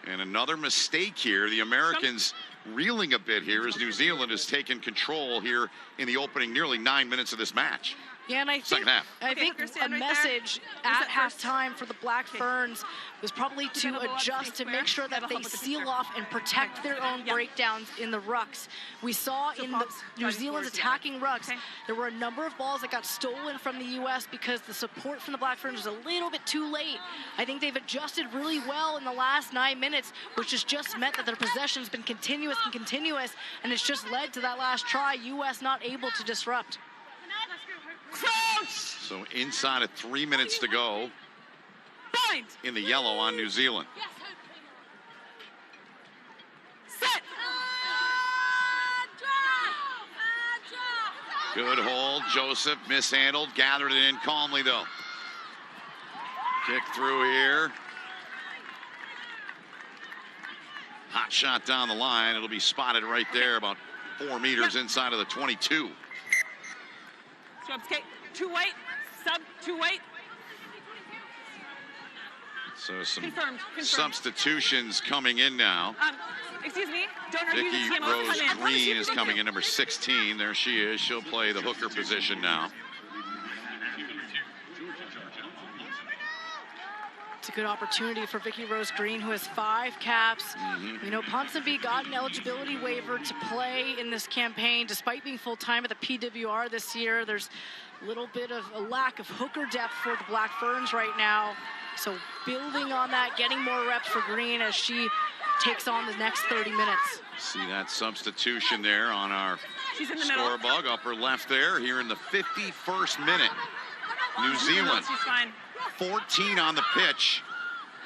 And another mistake here. The Americans reeling a bit here as New Zealand has taken control here in the opening nearly 9 minutes of this match. Yeah, and I think a message at halftime for the Black Ferns was probably to adjust to make sure that they seal off and protect their own breakdowns in the rucks. We saw in the New Zealand's attacking rucks, there were a number of balls that got stolen from the U.S. because the support from the Black Ferns was a little bit too late. I think they've adjusted really well in the last 9 minutes, which has just meant that their possession's been continuous, and it's just led to that last try, U.S. not able to disrupt. Crouch! So inside of 3 minutes to go in the yellow on New Zealand. Set! Good hold. Joseph mishandled, gathered it in calmly though. Kick through here. Hot shot down the line. It'll be spotted right there about 4 meters inside of the 22. Okay, 2 weight, sub 2 weight. So some Confirmed. substitutions coming in now. Excuse me, donor Vicky Rose Green is coming in, number 16. There she is. She'll play the hooker position now. It's a good opportunity for Vicky Rose Green, who has 5 caps. You know, Ponsonby got an eligibility waiver to play in this campaign, despite being full-time at the PWR this year. There's a little bit of a lack of hooker depth for the Black Ferns right now. So building on that, getting more reps for Green as she takes on the next 30 minutes. See that substitution there on our score bug, upper left there, here in the 51st minute. New Zealand. 14 on the pitch.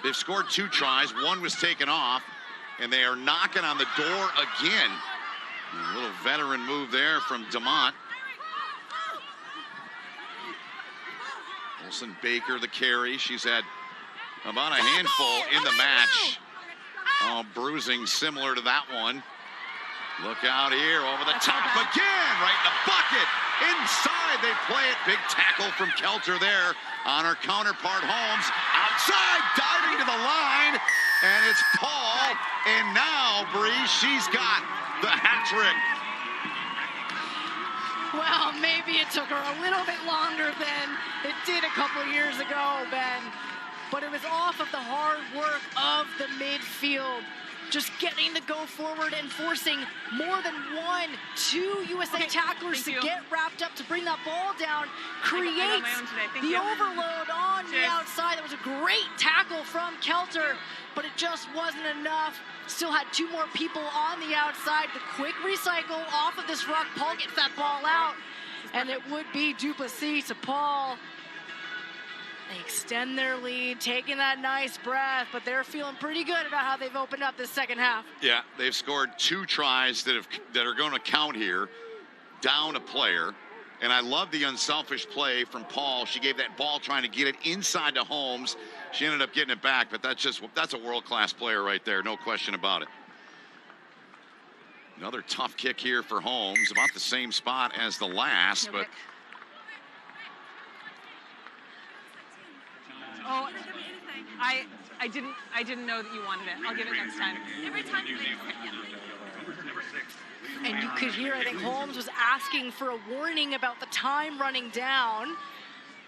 They've scored 2 tries. 1 was taken off, and they are knocking on the door again. A little veteran move there from DeMont. Wilson Baker, the carry. She's had about a handful in the match. Oh, bruising similar to that one. Look out here, over the top again, right in the bucket. tackle from Kelter there on her counterpart, Holmes. Outside, diving to the line, and it's Paul. And now, Bree, she's got the hat trick. Well, maybe it took her a little bit longer than it did a couple of years ago, Ben. But it was off of the hard work of the midfield. Just getting to go forward and forcing more than 2 USA tacklers to get wrapped up to bring that ball down creates the overload on the outside. That was a great tackle from Kelter, but it just wasn't enough. Still had 2 more people on the outside. The quick recycle off of this ruck. Paul gets that ball out, and it would be Duplessis to Paul. They extend their lead, taking that nice breath, but they're feeling pretty good about how they've opened up this second half. Yeah, they've scored 2 tries that are going to count here, down a player. And I love the unselfish play from Paul. She gave that ball trying to get it inside to Holmes. She ended up getting it back, but that's a world-class player right there, no question about it. Another tough kick here for Holmes, about the same spot as the last, but Oh, I didn't know that you wanted it. I'll give it next time. Every time you And you could hear, I think Holmes was asking for a warning about the time running down.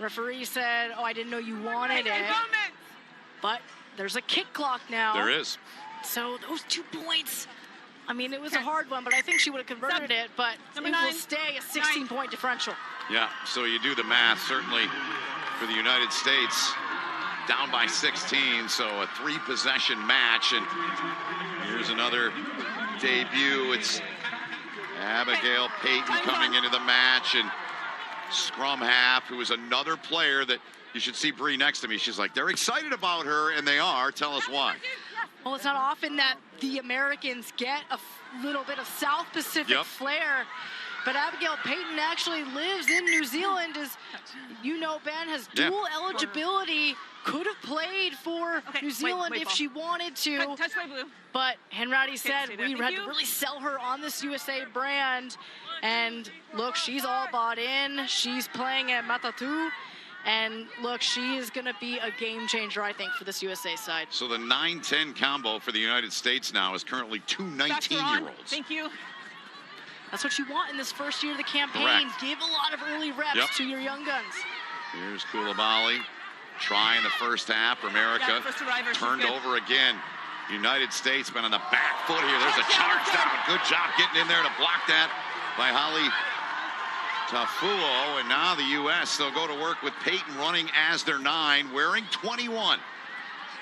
Referee said, oh, I didn't know you wanted it. But there's a kick clock now. there is. So those 2 points, I mean, it was a hard one, but I think she would have converted it, but it will stay a 16-point differential. Yeah, so you do the math, certainly for the United States, down by 16, so a 3-possession match. And here's another debut. It's Abigail Payton coming into the match, and scrum half, who is another player that you should see Bree next to me. She's like, they're excited about her, and they are. Tell us why. Well, it's not often that the Americans get a little bit of South Pacific flair. But Abigail Payton actually lives in New Zealand, as you know, Ben, has dual eligibility, could have played for New Zealand if she wanted to. Touch my blue. But Henratty said we had to really sell her on this USA brand. And look, she's all bought in. She's playing at Matatu. And look, she is going to be a game changer, I think, for this USA side. So the 9-10 combo for the United States now is currently 2 19-year-olds. Thank you. That's what you want in this first year of the campaign. Correct. Give a lot of early reps to your young guns. Here's Koulibaly trying the first half. America turned over again. United States been on the back foot here. There's a charge down. Good job getting in there to block that by Holly Tafuo. And now the U.S., they'll go to work with Payton running as their 9, wearing 21.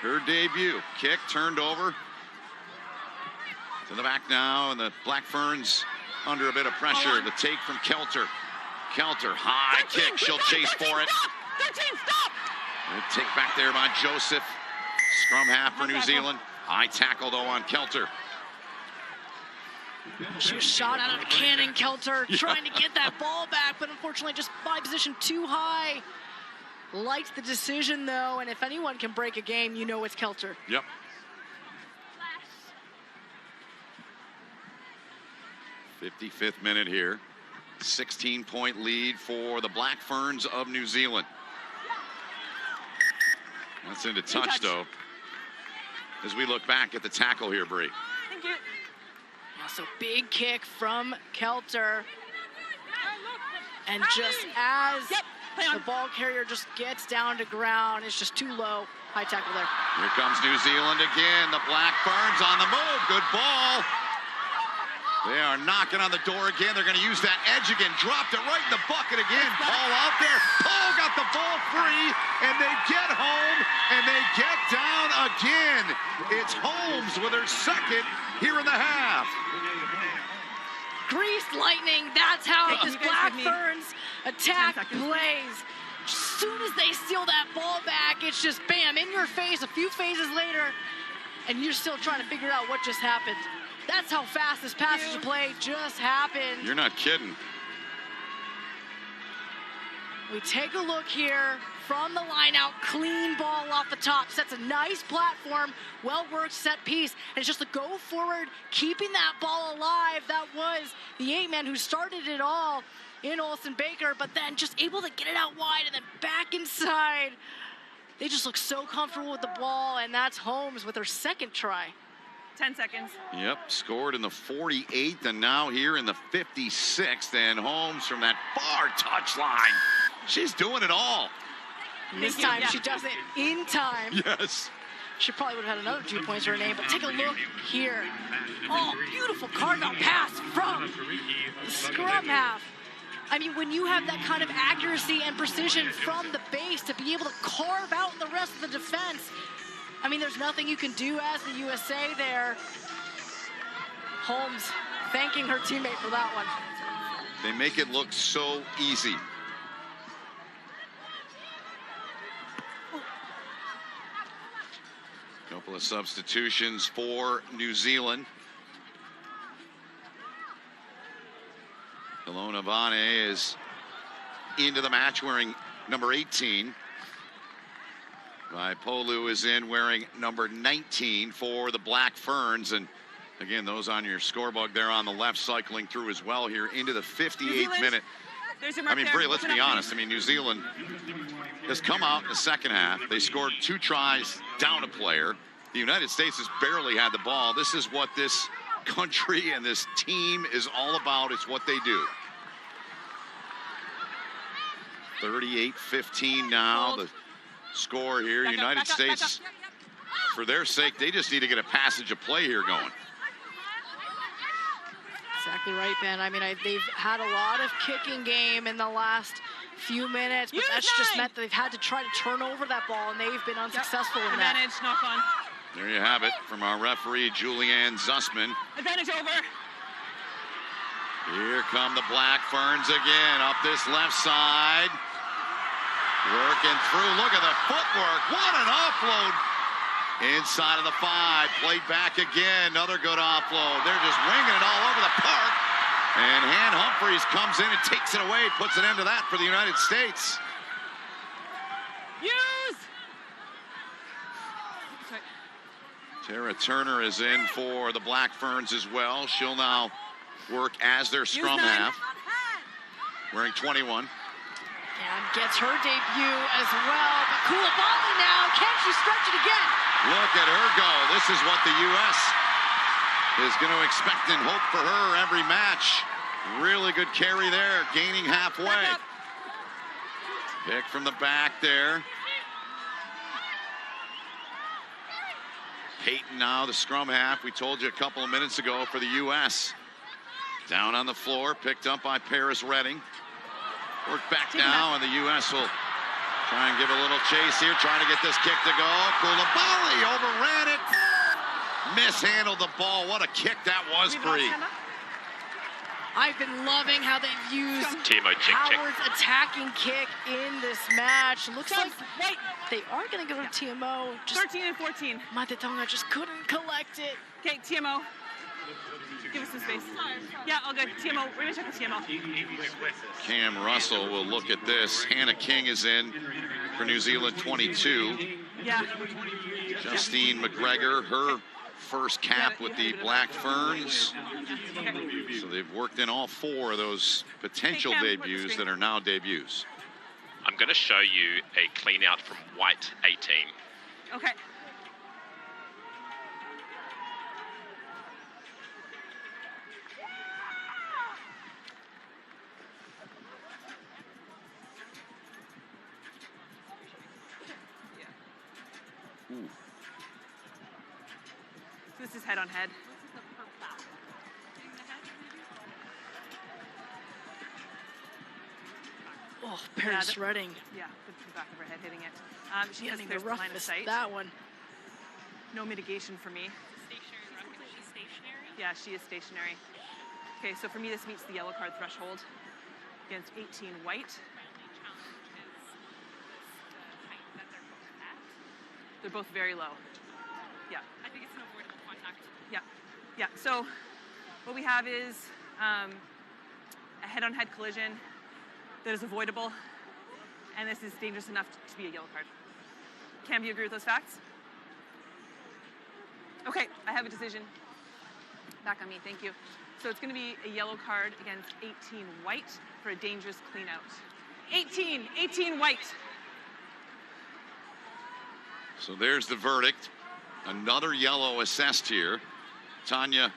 Her debut. Kick turned over to the back now, and the Black Ferns under a bit of pressure. The take from Kelter. Kelter, high kick. She'll chase for it. 13, stop! Good take back there by Joseph. Scrum half for New Zealand. High tackle, though, on Kelter. She was shot out of a cannon, Kelter, trying to get that ball back, but unfortunately just by position too high. Liked the decision, though, and if anyone can break a game, you know it's Kelter. Yep. 55th minute here. 16-point lead for the Black Ferns of New Zealand. That's into touch, though, as we look back at the tackle here, Bree. Thank you. Yeah, so big kick from Kelter. And just as the ball carrier just gets down to ground, it's just too low. High tackle there. Here comes New Zealand again. The Black Ferns on the move. Good ball. They are knocking on the door again. They're going to use that edge again. Dropped it right in the bucket again. Paul out there. Paul got the ball free, and they get home, and they get down again. It's Holmes with her second here in the half. Greased lightning. That's how this Black Ferns attack plays. As soon as they steal that ball back, it's just bam, in your face a few phases later, and you're still trying to figure out what just happened. That's how fast this passage of play just happened. You're not kidding. We take a look here from the line out, clean ball off the top, sets a nice platform, well-worked set piece, and it's just a go forward, keeping that ball alive. That was the 8-man who started it all. in Olsen Baker, but then just able to get it out wide and then back inside. They just look so comfortable with the ball, and that's Holmes with her second try. 10 seconds. Yep, scored in the 48th and now here in the 56th. And Holmes from that far touchline. She's doing it all. This time she does it in time. Yes. She probably would have had another 2 points to her name, but take a look here. Oh, beautiful carve-out pass from the scrum half. I mean, when you have that kind of accuracy and precision from the base to be able to carve out the rest of the defense, I mean, there's nothing you can do as the USA there. Holmes thanking her teammate for that one. They make it look so easy. Couple of substitutions for New Zealand. Ilona Vane is into the match wearing number 18. Vaipolu is in wearing number 19 for the Black Ferns. And again, those on your scoreboard there on the left cycling through as well here into the 58th minute. I mean, Brie, let's be honest. I mean, New Zealand has come out in the second half. They scored 2 tries down a player. The United States has barely had the ball. This is what this country and this team is all about. It's what they do. 38-15 now, the score here. United States, for their sake, they just need to get a passage of play here going. Exactly right, Ben. I mean, they've had a lot of kicking game in the last few minutes, but that's just meant that they've had to try to turn over that ball, and they've been unsuccessful in that. Advantage, knock on. There you have it from our referee, Julianne Zussman. Advantage over. Here come the Black Ferns again, up this left side. Working through, look at the footwork. What an offload. Inside of the 5, played back again, another good offload. They're just winging it all over the park. And Han Humphreys comes in and takes it away, puts an end to that for the United States. Use! Tara Turner is in for the Black Ferns as well. She'll now work as their scrum half, wearing 21. And gets her debut as well. But Koulibaly now, can she stretch it again? Look at her go. This is what the U.S. is going to expect and hope for her every match. Really good carry there, gaining halfway. Pick from the back there. Peyton now, the scrum half. We told you a couple of minutes ago for the U.S. Down on the floor, picked up by Paris Redding. Work back now, and the U.S. will try and give a little chase here, trying to get this kick to go. Koulibaly overran it. Mishandled the ball. What a kick that was, Bree. I've been loving how they've used Howard's attacking kick in this match. Looks like they are going to go to TMO. 13 and 14. Matetonga just couldn't collect it. Okay, TMO. Give us some space. Yeah, all good. TMO, we're gonna check the TMO. Cam Russell will look at this. Hannah King is in for New Zealand, 22. Yeah. Justine McGregor, her first cap with the Black Ferns. So they've worked in all 4 of those potential debuts that are now debuts. I'm going to show you a clean out from white 18. Okay. Ooh. So this is head on head. Oh, Paris Redding. Yeah, the back of her head hitting it. She has the the line of sight. that one. No mitigation for me. Stationary rough. Is she stationary? Yeah, she is stationary. Okay, so for me, this meets the yellow card threshold against 18 white. They're both very low. Yeah. I think it's an avoidable contact. Yeah. Yeah. So what we have is a head-on-head collision that is avoidable, and this is dangerous enough to be a yellow card. Cam, do you agree with those facts? Okay, I have a decision. Back on me, thank you. So it's going to be a yellow card against 18 white for a dangerous clean out. 18 white. So there's the verdict. Another yellow assessed here. Tanya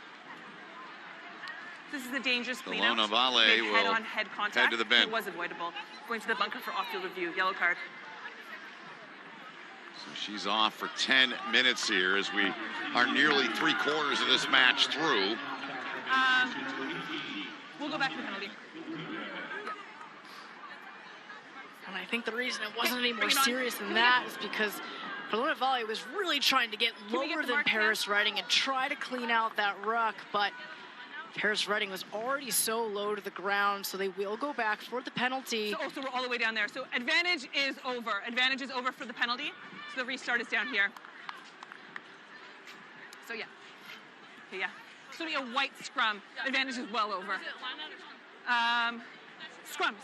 This is a dangerous clean out. Valle will head-on-head contact. head to the bench. It was avoidable. Going to the bunker for off-field review. Yellow card. So she's off for 10 minutes here as we are nearly 3/4 of this match through. We'll go back to the penalty. And I think the reason it wasn't any more serious than that is because Carolina Valle was really trying to get lower than Paris Redding and try to clean out that ruck, but Paris Redding was already so low to the ground, so they will go back for the penalty. So we're all the way down there. So advantage is over. Advantage is over for the penalty. So the restart is down here. So yeah. Okay, yeah. So it'll be a white scrum. Advantage is well over. Scrum.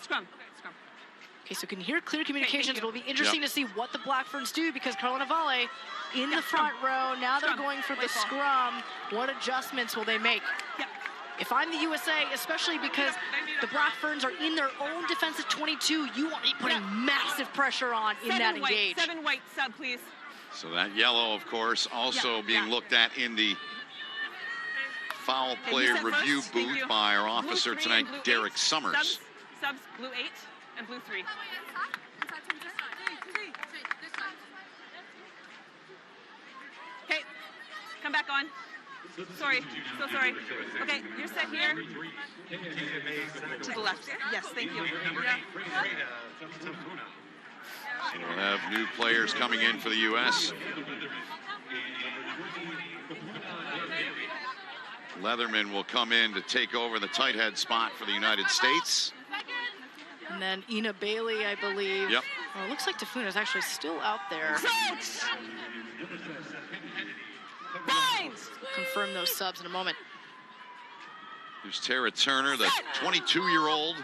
Okay, so you can hear clear communications. It'll be interesting to see what the Black Ferns do because Carolina Valle in the front row. Now they're going for the scrum. What adjustments will they make? If I'm the USA, especially because the Black Ferns are in their own defensive 22, you want to be putting massive pressure on in that engage. 7 white sub, please. So that yellow, of course, also being looked at in the foul play review booth by our officer tonight, Derek Summers. Subs, blue 8 and blue 3. Okay, come back on. Sorry, so sorry. Okay, you're set here. To the left. Yes, thank you. We'll have new players coming in for the U.S. Leatherman will come in to take over the tight head spot for the United States. And then Ina Bailey, I believe. Yep. Well, it looks like Tafuna is actually still out there. Confirm those subs in a moment. There's Tara Turner, the 22-year-old.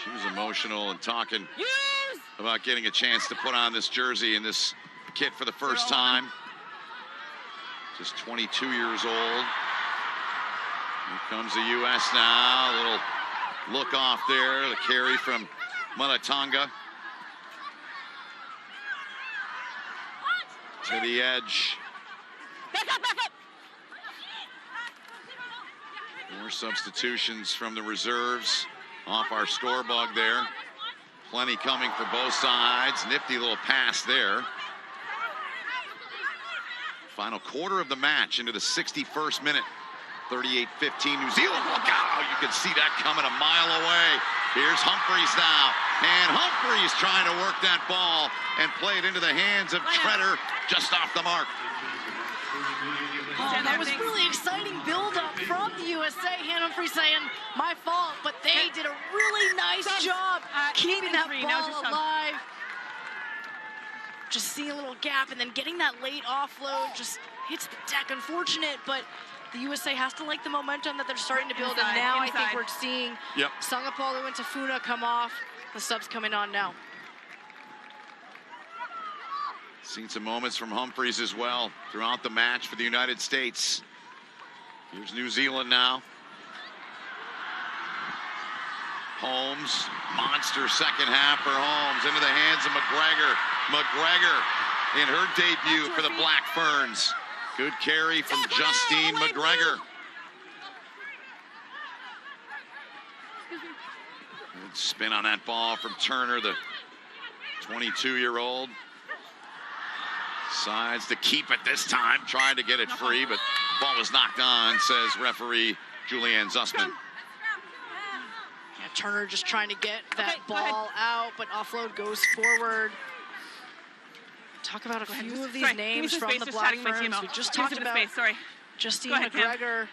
She was emotional and talking about getting a chance to put on this jersey and this kit for the first time. Just 22 years old. Here comes the U.S. now. A little look off there. The carry from Mulatonga. To the edge. More substitutions from the reserves off our scoreboard there. Plenty coming for both sides. Nifty little pass there. Final quarter of the match into the 61st minute. 38-15 New Zealand. Look out! You can see that coming a mile away. Here's Humphreys now. And Humphreys trying to work that ball and play it into the hands of Treader just off the mark. Oh, that was really exciting build-up from the USA. Hannah Humphreys saying, my fault, but they did a really nice job keeping that ball alive. Just seeing a little gap and then getting that late offload just hits the deck. Unfortunate, but the USA has to like the momentum that they're starting to build, and now I think we're seeing Sangapalu and Tafuna come off. The subs coming on now. Seen some moments from Humphreys as well throughout the match for the United States. Here's New Zealand now. Holmes, monster second half for Holmes, into the hands of McGregor. McGregor in her debut for the Black Ferns. Good carry from Justine McGregor. Good spin on that ball from Turner, the 22-year-old. Decides to keep it this time, tried to get it free, but ball was knocked on, says referee Julianne Zussman. Yeah, Turner just trying to get that ball out, but offload goes forward. Talk about a few of these names from the Black Ferns. We just talked about Justine McGregor.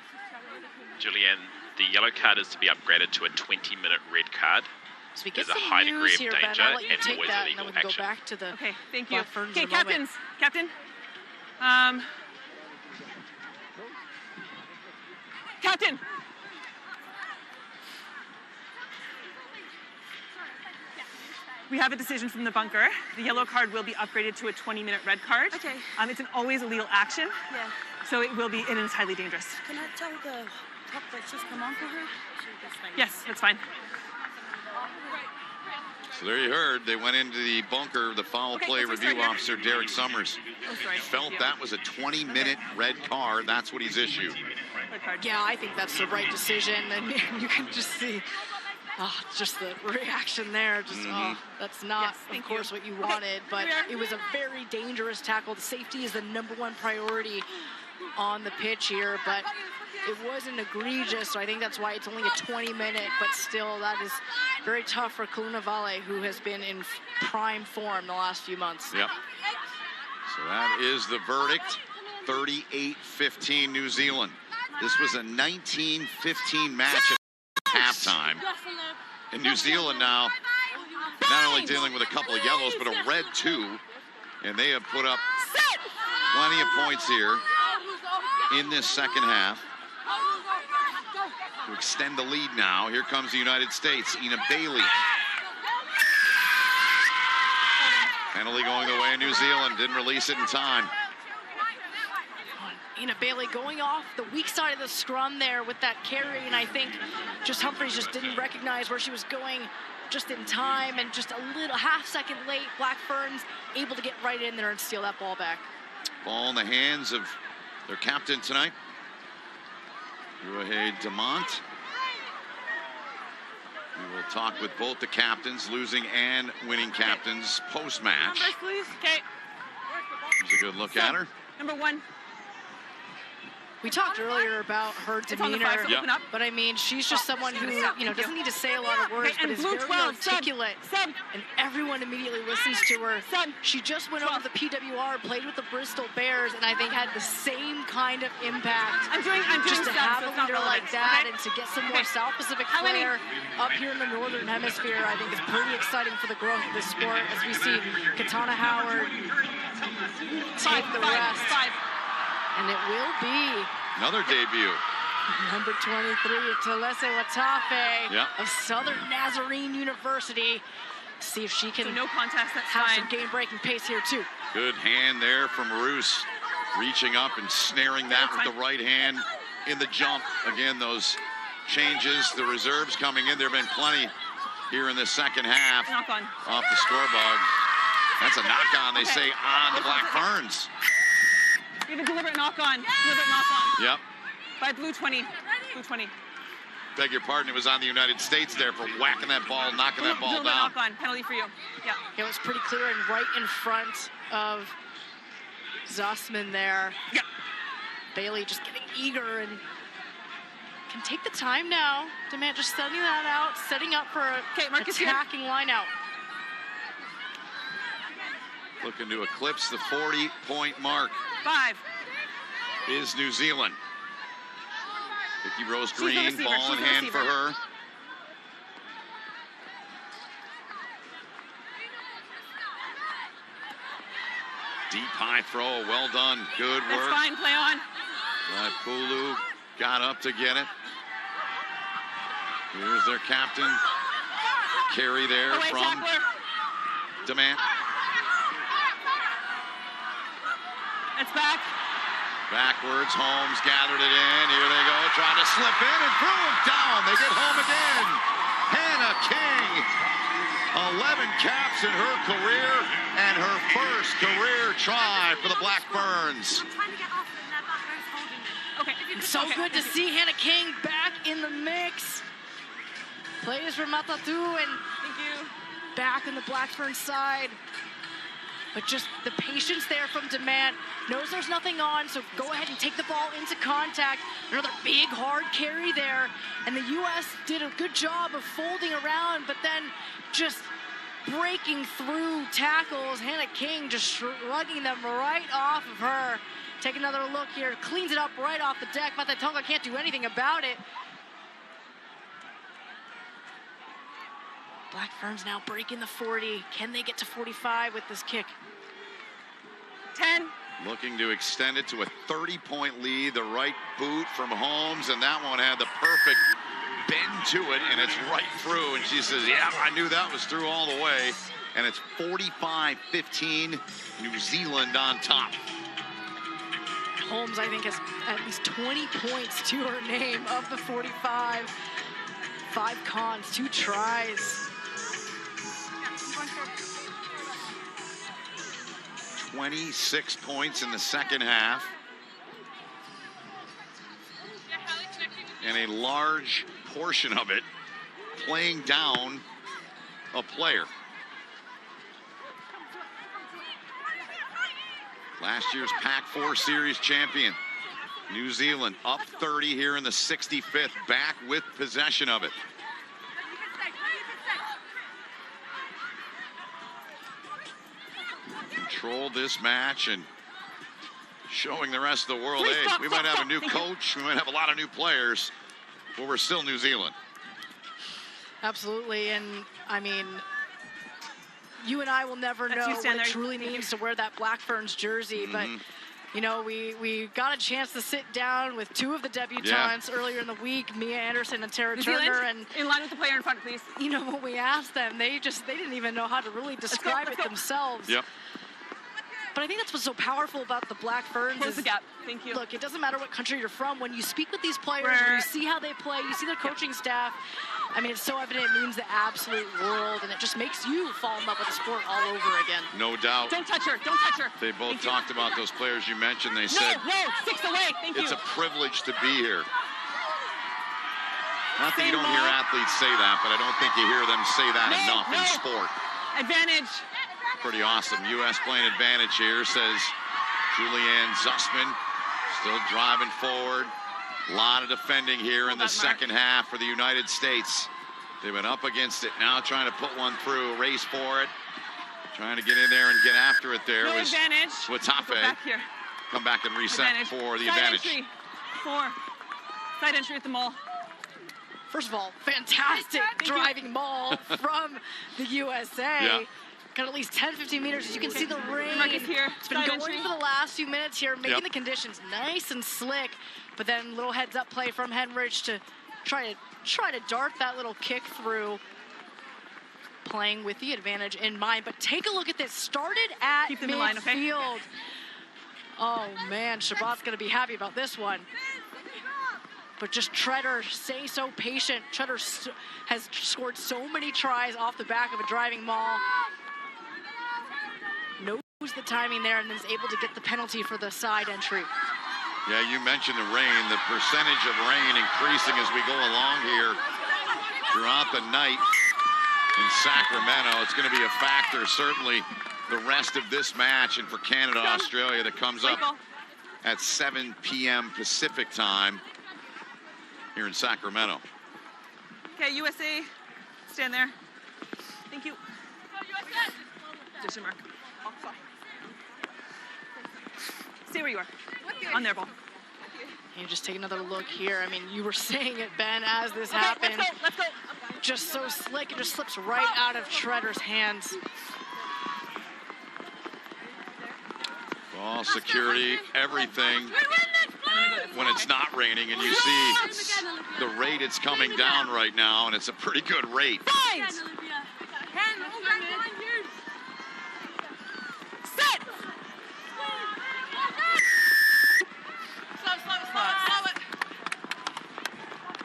Julianne, the yellow card is to be upgraded to a 20-minute red card. So we get There's a high degree of here, danger Ben. I'll let you and take always that, and illegal then we can action. go back to the thank you. Black Ferns Okay, in a moment. Captain. Captain. We have a decision from the bunker. The yellow card will be upgraded to a 20-minute red card. Okay. It's an always illegal action. So it will be, and it's highly dangerous. Can I tell the cup that's just come on for her? Yes, that's fine. So there you heard, they went into the bunker, the foul play review officer, Derek Summers, felt that was a 20-minute red card. That's what he's issued. Yeah, I think that's the right decision. And you can just see just the reaction there. Just, that's not, of course, what you wanted. But it was a very dangerous tackle. The safety is the #1 priority on the pitch here. But it wasn't egregious, so I think that's why it's only a 20-minute. But still, that is very tough for Kelowna Valley, who has been in prime form the last few months. Yep. So that is the verdict. 38-15 New Zealand. This was a 19-15 match at halftime. And New Zealand now not only dealing with a couple of yellows, but a red too. And they have put up plenty of points here in this second half to extend the lead now. Here comes the United States. Ina Bailey. Penalty going the way of New Zealand. Didn't release it in time. Ina Bailey going off the weak side of the scrum there with that carry, and I think just Humphreys just didn't recognize where she was going just in time, and just a little half-second late. Black Ferns able to get right in there and steal that ball back. Ball in the hands of their captain tonight, Ruahei Demont. We will talk with both the captains, losing and winning captains, post-match. Numbers, please. Okay. Here's a good look at her. #1. We talked earlier about her demeanor, but I mean, she's just someone who, doesn't need to say a lot of words, but is very articulate, and everyone immediately listens to her. She just went over the PWR, played with the Bristol Bears, and I think had the same kind of impact. I'm doing just to have a it's not leader like relevant. that, and to get some more South Pacific flair up here in the Northern Hemisphere, I think is pretty exciting for the growth of this sport, as we see Katana Howard take the rest. And it will be another debut. Number 23, Talese Watafe of Southern Nazarene University. See if she can no contest, that's have fine. some game-breaking pace here too. Good hand there from Roos, reaching up and snaring that with the right hand in the jump. Again, those changes, the reserves coming in. There have been plenty here in the second half. Knock on. Off the scoreboard. That's a knock-on, they say, on the Black Ferns. Even deliberate knock-on. Deliberate knock-on. Yep. By blue 20. Blue 20. Beg your pardon, it was on the United States there for whacking that ball, knocking that ball Deliberate down. knock-on. Penalty for you. Yeah. It was pretty clear and right in front of Zussman there. Yeah. Bailey just getting eager and can take the time now. Demand just setting that out, setting up for an attacking line out. Looking to eclipse the 40-point mark 5 is New Zealand. Vicky Rose Green, receiver. ball in She's the hand for receiver. her. Deep high throw, well done, good That's work. fine, play on. Pulu got up to get it. Here's their captain. Carry there Away from tackler. Demant. It's back. Backwards, Holmes gathered it in. Here they go, trying to slip in and threw him down. They get home again. Hannah King, 11 caps in her career and her first career try for the Black Ferns. Okay. So good to see Hannah King back in the mix. Plays for Matatu and back on the Black Ferns side. But just the patience there from Demant. Knows there's nothing on, so go ahead and take the ball into contact. Another big, hard carry there. And the U.S. did a good job of folding around, but then just breaking through tackles. Hannah King just shrugging them right off of her. Take another look here. Cleans it up right off the deck. Matatonga can't do anything about it. Black Ferns now breaking the 40. Can they get to 45 with this kick? 10. Looking to extend it to a 30-point lead. The right boot from Holmes, and that one had the perfect bend to it, and it's right through. And she says, yeah, I knew that was through all the way. And it's 45-15, New Zealand on top. Holmes, I think, has at least 20 points to her name of the 45. 5 cons, 2 tries. 26 points in the second half. And a large portion of it playing down a player. Last year's Pac-4 Series champion. New Zealand up 30 here in the 65th, back with possession of it. Control this match and showing the rest of the world, hey, we might have a new coach, we might have a lot of new players, but we're still New Zealand. Absolutely, and I mean, you and I will never know what it truly means to wear that Black Ferns jersey, but you know, we got a chance to sit down with 2 of the debutantes earlier in the week, Mia Anderson and Tara Turner, and in line with the player in front, please. You know, when we asked them, they didn't even know how to really describe it themselves. Yep. But I think that's what's so powerful about the Black Ferns. Close the gap. Thank you. Look, it doesn't matter what country you're from. When you speak with these players, when you see how they play, you see their coaching staff, I mean, it's so evident it means the absolute world, and it just makes you fall in love with the sport all over again. No doubt. Don't touch her. Don't touch her. They both talked about those players you mentioned. They said, no, 6 away. Thank you. It's a privilege to be here. Not that you don't hear athletes say that, but I don't think you hear them say that enough in sport. Advantage. Pretty awesome. U.S. playing advantage here, says Julianne Zussman. Still driving forward. A lot of defending here in the second half for the United States. They went up against it, now trying to put one through, race for it. Trying to get in there and get after it there was Watafe. Come back and reset for the advantage. Entry. 4. Side entry at the mall. First of all, fantastic driving ball from the USA. Got at least 10-15 meters. As you can see, the rain. It's been going for the last few minutes here, making the conditions nice and slick. But then little heads-up play from Henrich to try to dart that little kick through, playing with the advantage in mind. But take a look at this. Started at midfield. Oh man, Shabbat's gonna be happy about this one. But just Treader, stay so patient. Treader has scored so many tries off the back of a driving maul. Knows the timing there and is able to get the penalty for the side entry. Yeah, you mentioned the rain. The percentage of rain increasing as we go along here throughout the night in Sacramento. It's going to be a factor, certainly, the rest of this match and for Canada, Australia, that comes up at 7 p.m. Pacific time here in Sacramento. Okay, USA, stand there. Thank you. Just your mark. Stay where you are. On their ball. And just take another look here. I mean, you were saying it, Ben, as this happened. Let's go. Just so slick, it just slips right out of Treader's hands. Ball security, everything. When it's not raining and you see the rate it's coming down right now, and it's a pretty good rate.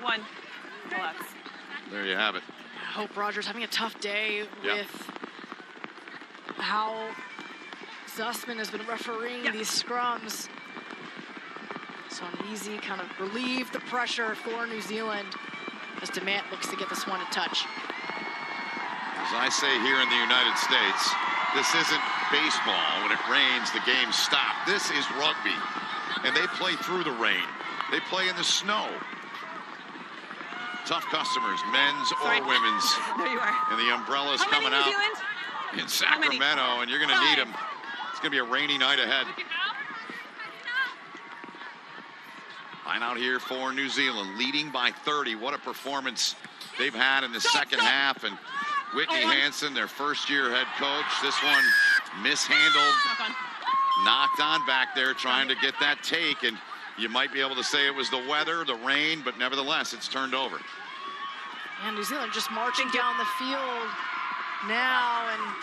One. Relax. There you have it. I hope Roger's having a tough day with how Zussman has been refereeing these scrums. So an easy kind of relieve the pressure for New Zealand as DeMant looks to get this one a touch. As I say here in the United States, this isn't baseball. When it rains, the games stop. This is rugby, and they play through the rain. They play in the snow. Tough customers, men's or women's. There you are. And the umbrellas coming out in Sacramento, and you're going to need them. It's going to be a rainy night ahead. Line out here for New Zealand, leading by 30. What a performance they've had in the second half. And Whitney Hansen, their first-year head coach. This one mishandled, knocked on back there, trying to get that take. And you might be able to say it was the weather, the rain, but nevertheless, it's turned over. And New Zealand just marching down the field now, and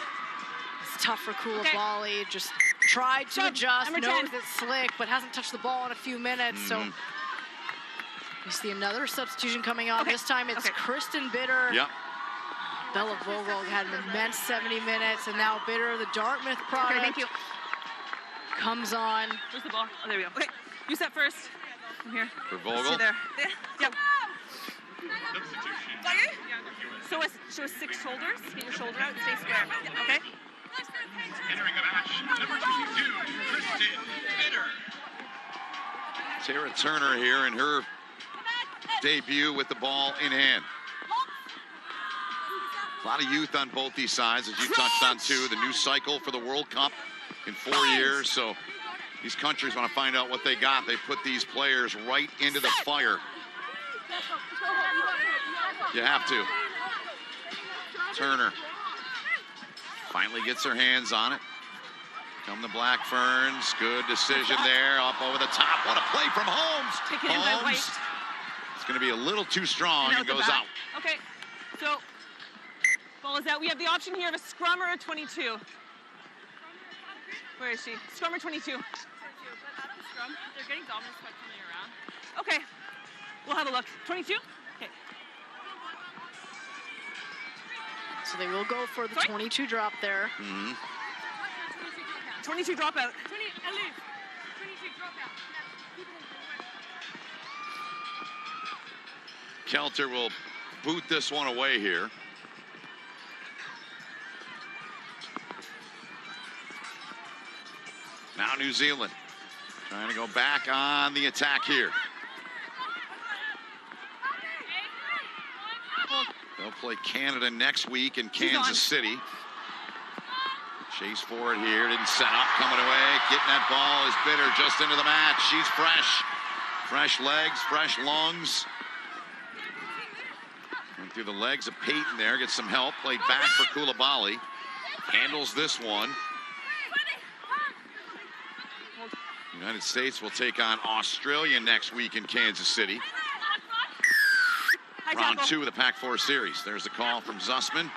it's tough for Koulibaly. Just tried to adjust, number knows 10. it's slick, but hasn't touched the ball in a few minutes. So we see another substitution coming on. This time it's Kristen Bitter. Yep. Bella Vogel had an immense 70 minutes, and now Bitter, the Dartmouth product, Okay, thank you. comes on. Where's the ball? Oh, there we go. Okay, you set first. I'm here. For Let's Vogel. see there. Yep. Got you? Show us 6 shoulders. Get your shoulder out. Stay square. Okay? Entering the match, number 22, Kristen Bitter. Tara Turner here in her debut with the ball in hand. A lot of youth on both these sides, as you touched on too. The new cycle for the World Cup in 4 years. So these countries want to find out what they got. They put these players right into the fire. You have to. Turner finally gets her hands on it. Come the Black Ferns. Good decision there. Up over the top. What a play from Holmes. Take it in by White. It's going to be a little too strong and goes out. Okay, so ball is out. We have the option here of a scrum or a 22. Where is she? Scrum or 22? Scrum. They're getting dominance by coming around. Okay, we'll have a look. 22? Okay. So they will go for the 22 drop there. 22 dropout. 20, Aloof. 22 dropout. Kelter will boot this one away here. Now New Zealand trying to go back on the attack here. They'll play Canada next week in Kansas City. Chase for it here, didn't set up, coming away. Getting that ball is Bitter just into the match. She's fresh. Fresh legs, fresh lungs. Went through the legs of Peyton there, gets some help. Played back for Koulibaly. Handles this one. United States will take on Australia next week in Kansas City. Round 2 of the Pac-4 series. There's the call from Zussman.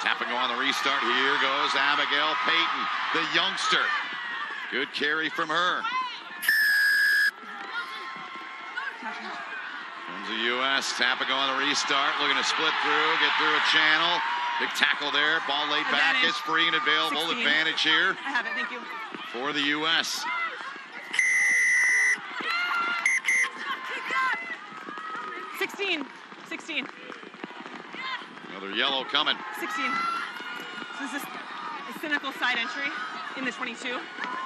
Tapping on the restart. Here goes Abigail Peyton, the youngster. Good carry from her. Comes the U.S. Tapping on the restart. Looking to split through, get through a channel. Big tackle there. Ball laid back. It's free and available. 16. Advantage here. I have it, thank you. For the U.S. $16. Another yellow coming. 16. So this is a cynical side entry in the 22.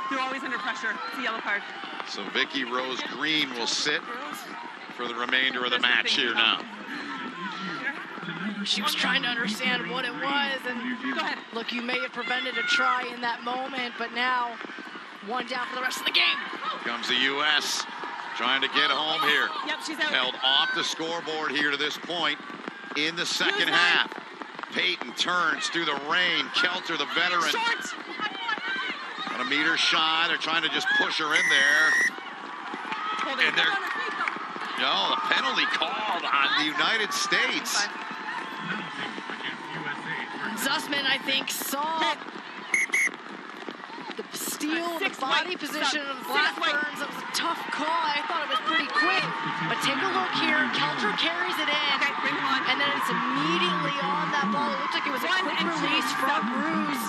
They're always under pressure. It's a yellow card. So Vicky Rose Green will sit for the remainder of the match here now. She was trying to understand what it was, and look, you may have prevented a try in that moment, but now one down for the rest of the game. Here comes the U.S. trying to get home here. Yep, she's out. Held off the scoreboard here to this point in the second half. Peyton turns through the rain. Kelter, the veteran. Got a meter shy. They're trying to just push her in there. And they're, the penalty called on the United States. Zussman, I think, saw the steal, the body position of the Black Ferns. That was a tough call. I thought it was pretty quick. But take a look here. Kelter carries it in. And then it's immediately on that ball. It looked like it was a quick release from Bruce.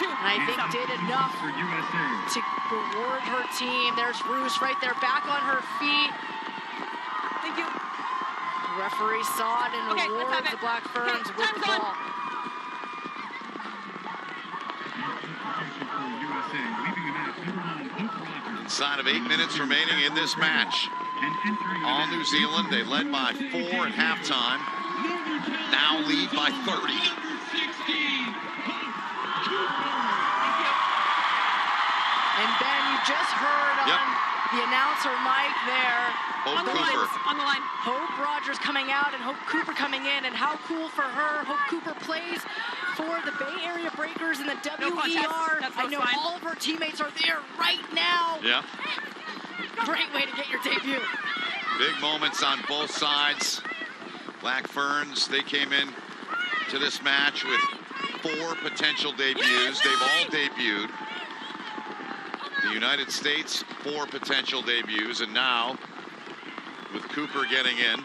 And I think did enough to reward her team. There's Bruce right there, back on her feet. Thank you. The referee saw it and rewards the Black Ferns with the ball. Inside of 8 minutes remaining in this match. All New Zealand, they led by 4 at halftime. Now lead by 30. And Ben, you just heard on the announcer mic there. Hope Cooper. On the line. Hope Rogers coming out and Hope Cooper coming in. And how cool for her. Hope Cooper plays for the Bay Area Breakers in the WER. I know all of her teammates are there right now. Yeah. Great way to get your debut. Big moments on both sides. Black Ferns, they came in to this match with 4 potential debuts. They've all debuted. the United States, 4 potential debuts, and now with Cooper getting in,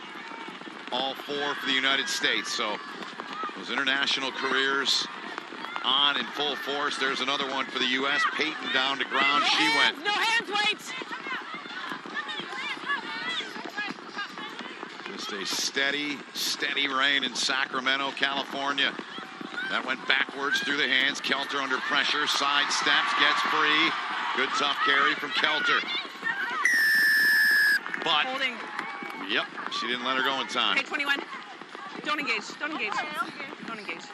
all 4 for the United States. So those international careers on in full force. There's another one for the U.S. Peyton down to ground. She went. No hands, wait. Just a steady rain in Sacramento, California. That went backwards through the hands. Kelter under pressure, side steps, gets free. Good tough carry from Kelter. But, Holding. Yep, she didn't let her go in time. Okay, 21. Don't engage. Don't engage. Don't engage.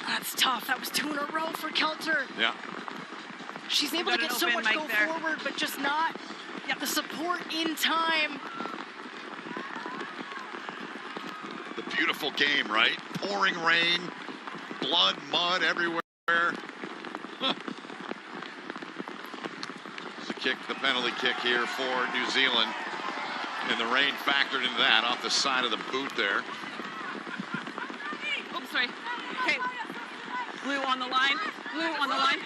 That's tough. That was 2 in a row for Kelter. Yeah. She's able to get so much go there. forward, but just not the support in time. The beautiful game, right? Pouring rain, blood, mud everywhere. Huh. It's a kick, the penalty kick here for New Zealand. And the rain factored into that off the side of the boot there. Oops, sorry. Okay. Blue on the line. Blue on the line.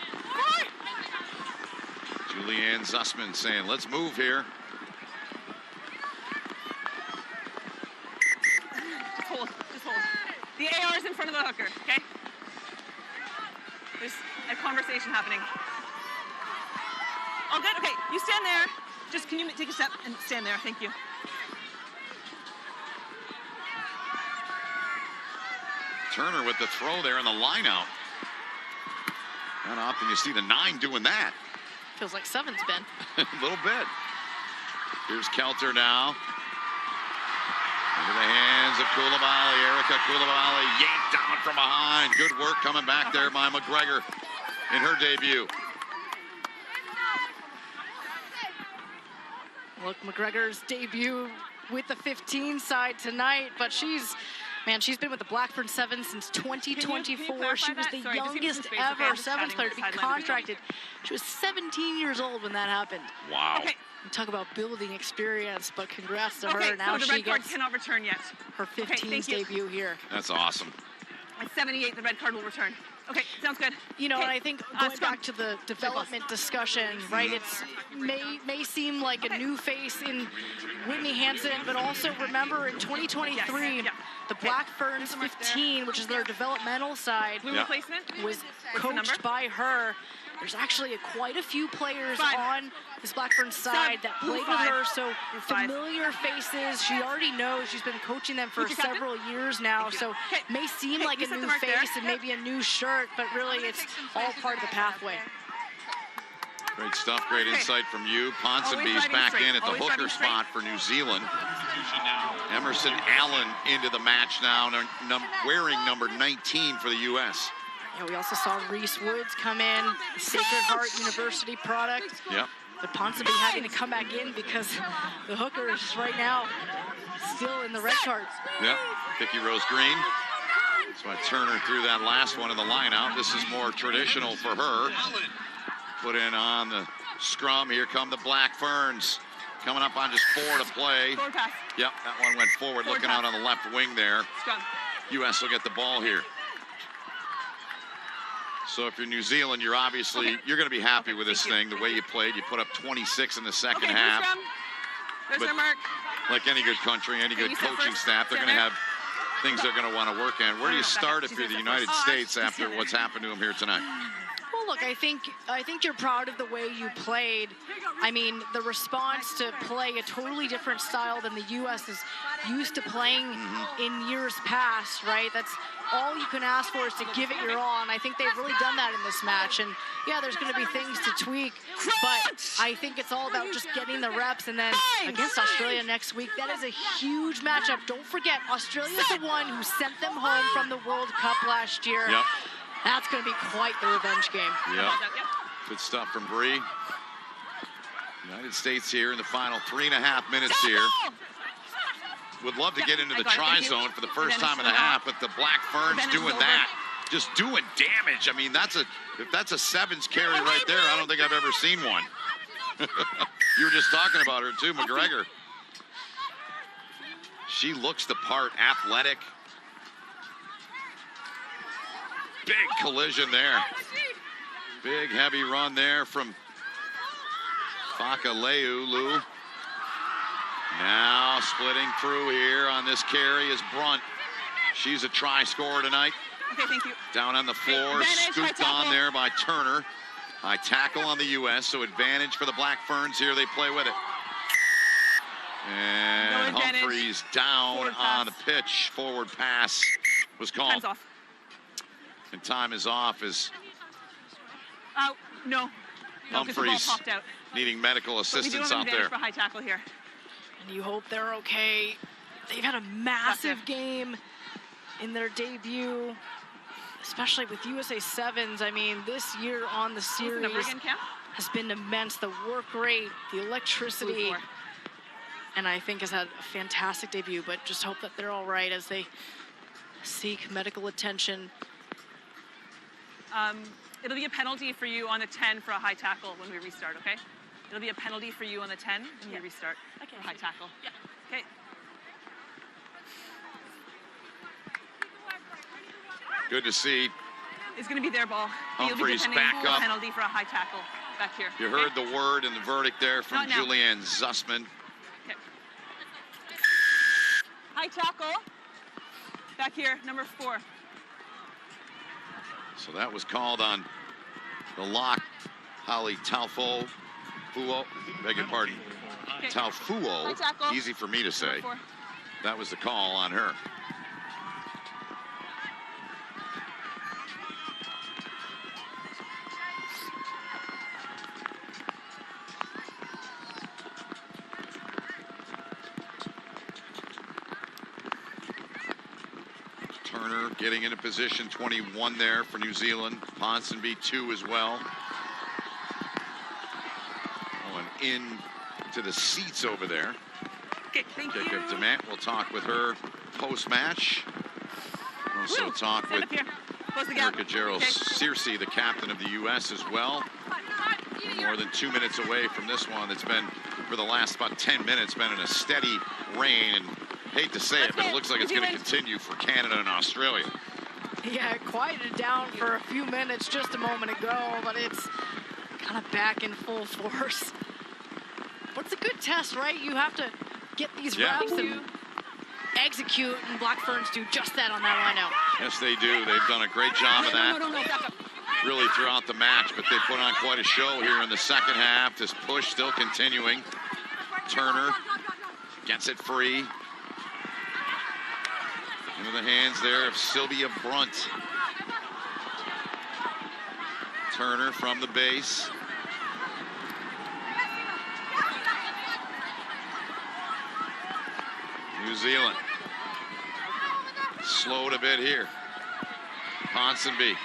Julianne Zussman saying, let's move here. Just hold. Just hold. The AR is in front of the hooker, okay? There's a conversation happening. All good? Okay, you stand there. Just can you take a step and stand there? Thank you. Turner with the throw there in the line out. Not often you see the 9 doing that. Feels like 7's been. A little bit. Here's Kelter now. Into the hands of Koulibaly. Erica Koulibaly yanked down from behind. Good work coming back there by McGregor in her debut. Look, McGregor's debut with the 15 side tonight, but she's been with the Blackburn 7 since 2024. She was the youngest ever 7th player to be contracted. She was 17 years old when that happened. Wow. Okay. We talk about building experience, but congrats to her. Okay, Now so the she red card gets cannot return yet. her 15th debut here. That's awesome. At 78, the red card will return. Okay, sounds good. You know, okay. and I think going back to the development discussion, right? It's may seem like a new face in Whitney Hansen, but also remember in 2023, the Black Ferns 15, which is their developmental side, was coached by her. There's actually quite a few players on this Blackburn side that played with her, so familiar faces. She already knows. She's been coaching them for several years now, so it may seem like a new face and maybe a new shirt, but really it's all part of the pathway. Great stuff, great insight from you. Ponsonby's back in at the hooker spot for New Zealand. Emerson Allen into the match now, wearing number 19 for the U.S. Yeah, we also saw Reese Woods come in, Sacred Heart University product. Yep. But Ponsonby having to come back in because the hooker is right now still in the red cards. Yep, Vicky Rose Green. That's why Turner threw that last one in the line out. This is more traditional for her. Put in on the scrum. Here come the Black Ferns. Coming up on just 4 to play. Forward pass. Yep, that one went forward, looking out on the left wing there. Scrum. U.S. will get the ball here. So if you're New Zealand, you're obviously, you're going to be happy with this thing, the way you played. You put up 26 in the second half. There's our mark. Like any good country, any good coaching staff, they're going to have things they're going to want to work on. Where do you start if you're the United States after what's happened to them here tonight? Well, look, I think you're proud of the way you played. I mean, the response to play a totally different style than the U.S. is used to playing in years past, right? That's all you can ask for is to give it your all, and I think they've really done that in this match. And yeah, there's going to be things to tweak, but I think it's all about just getting the reps. And then against Australia next week, that is a huge matchup. Don't forget, Australia's the one who sent them home from the World Cup last year. Yep. That's going to be quite the revenge game. Yep. Good stuff from Bree. United States here in the final 3.5 minutes here. Would love to get into the try zone for the first time in the half, but the Black Ferns doing that, just doing damage. I mean, if that's a 7s carry right there, I don't think I've ever seen one. You were just talking about her too, McGregor. She looks the part, athletic. Big collision there. Big heavy run there from Fakaleu. Now splitting through here on this carry is Brunt. She's a try scorer tonight. Okay, thank you. Down on the floor, Advantage, scooped high on tackle. there by Turner. High tackle on the U.S., so advantage for the Black Ferns here. They play with it. And No advantage. Humphreys down Forward on pass. the pitch. Forward pass was called. Time's off. And time is off as No. No, because the ball Humphreys popped out. needing medical But we do assistance have an out advantage there. for high tackle here. And you hope they're okay. They've had a massive game in their debut, especially with USA Sevens. I mean, this year on the series has been immense. The work rate, the electricity, and I think has had a fantastic debut, but just hope that they're all right as they seek medical attention. It'll be a penalty for you on the 10 for a high tackle when we restart, okay? It'll be a penalty for you on the 10 when we restart for a high tackle. Yeah. Okay. Good to see. It's going to be their ball. But you'll be Humphreys defending back a up. penalty for a high tackle back here. You heard the word and the verdict there from Not now. Julianne Zussman. Okay. High tackle. Back here, number 4. So that was called on the lock, Holly Talfo. Beg your pardon. Okay. High Talfuo. tackle. Easy for me to say. Number 4. That was the call on her. Turner getting into position, 21 there for New Zealand. Ponsonby 2 as well. Oh, and in to the seats over there. Okay, thank you. Jacob DeMant will talk with her post-match. Also talk Stand with up here. Close the gap. Erica Gerald Okay. Searcy, the captain of the U.S. as well. More than 2 minutes away from this one. It's been, for the last about 10 minutes, been in a steady rain. And hate to say it, but it looks like it's going to continue for Canada and Australia. Yeah, it quieted down for a few minutes just a moment ago, but it's kind of back in full force. But it's a good test, right? You have to get these reps and execute, and Black Ferns do just that on that line out. Yes, they do. They've done a great job of that. No, back up. Really throughout the match, but they put on quite a show here in the second half. This push still continuing. Turner gets it free. Into the hands there of Sylvia Brunt. Turner from the base. New Zealand slowed a bit here. Ponsonby.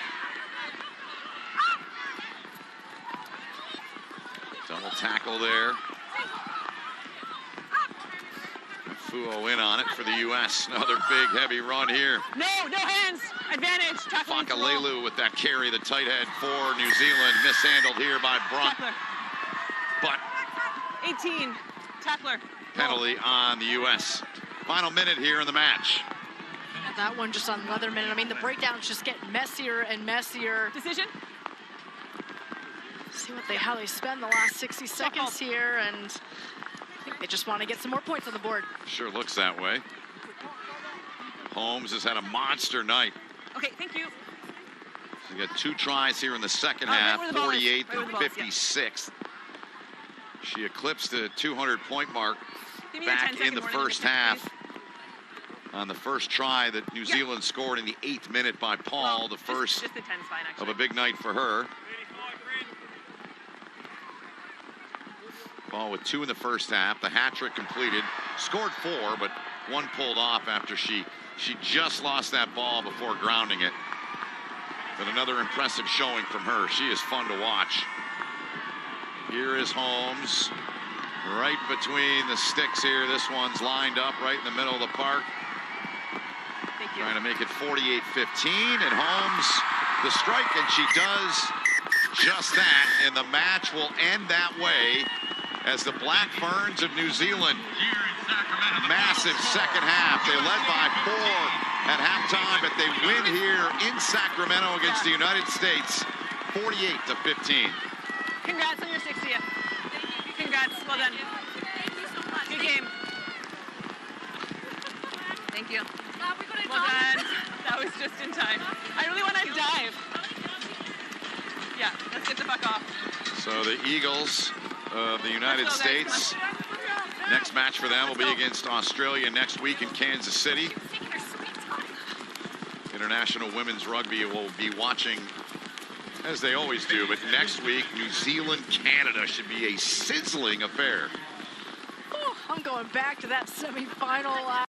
Double tackle there. Fuo in on it for the U.S. Another big, heavy run here. No hands. Advantage. Tackle. Fakaleu with that carry, the tight head for New Zealand. Mishandled here by Brunt. But 18. Tackler. penalty on the U.S. Final minute here in the match. And that one just on another minute. I mean, the breakdowns just get messier and messier. Decision. See how they spend the last 60 seconds here, and I think they just want to get some more points on the board. Sure looks that way. Holmes has had a monster night. Okay, thank you. He got 2 tries here in the second Right half, where the ball is. 48th Right where and the ball is, yeah. 56th. She eclipsed the 200-point mark Give me the back 10-second in the warning first in a second, half. On the first try that New Zealand scored in the 8th minute by Paul, Well, the first just the 10's fine, of actually. a big night for her. Ball with 2 in the first half. The hat trick completed. Scored 4, but 1 pulled off after she just lost that ball before grounding it. But another impressive showing from her. She is fun to watch. Here is Holmes. Right between the sticks here. This one's lined up right in the middle of the park. Trying to make it 48-15, and Holmes the strike, and she does just that, and the match will end that way as the Black Ferns of New Zealand, massive second half. They led by 4 at halftime, but they win here in Sacramento against the United States, 48-15. Congrats on your 60th. Congrats. Well done. Thank you so much. Good game. Thank you. We got it Well done. That was just in time. I really want to dive. Yeah, let's get the fuck off. So the Eagles of the United States, next match for them will be against Australia next week in Kansas City. International Women's Rugby will be watching, as they always do, but next week, New Zealand, Canada should be a sizzling affair. I'm going back to that semifinal.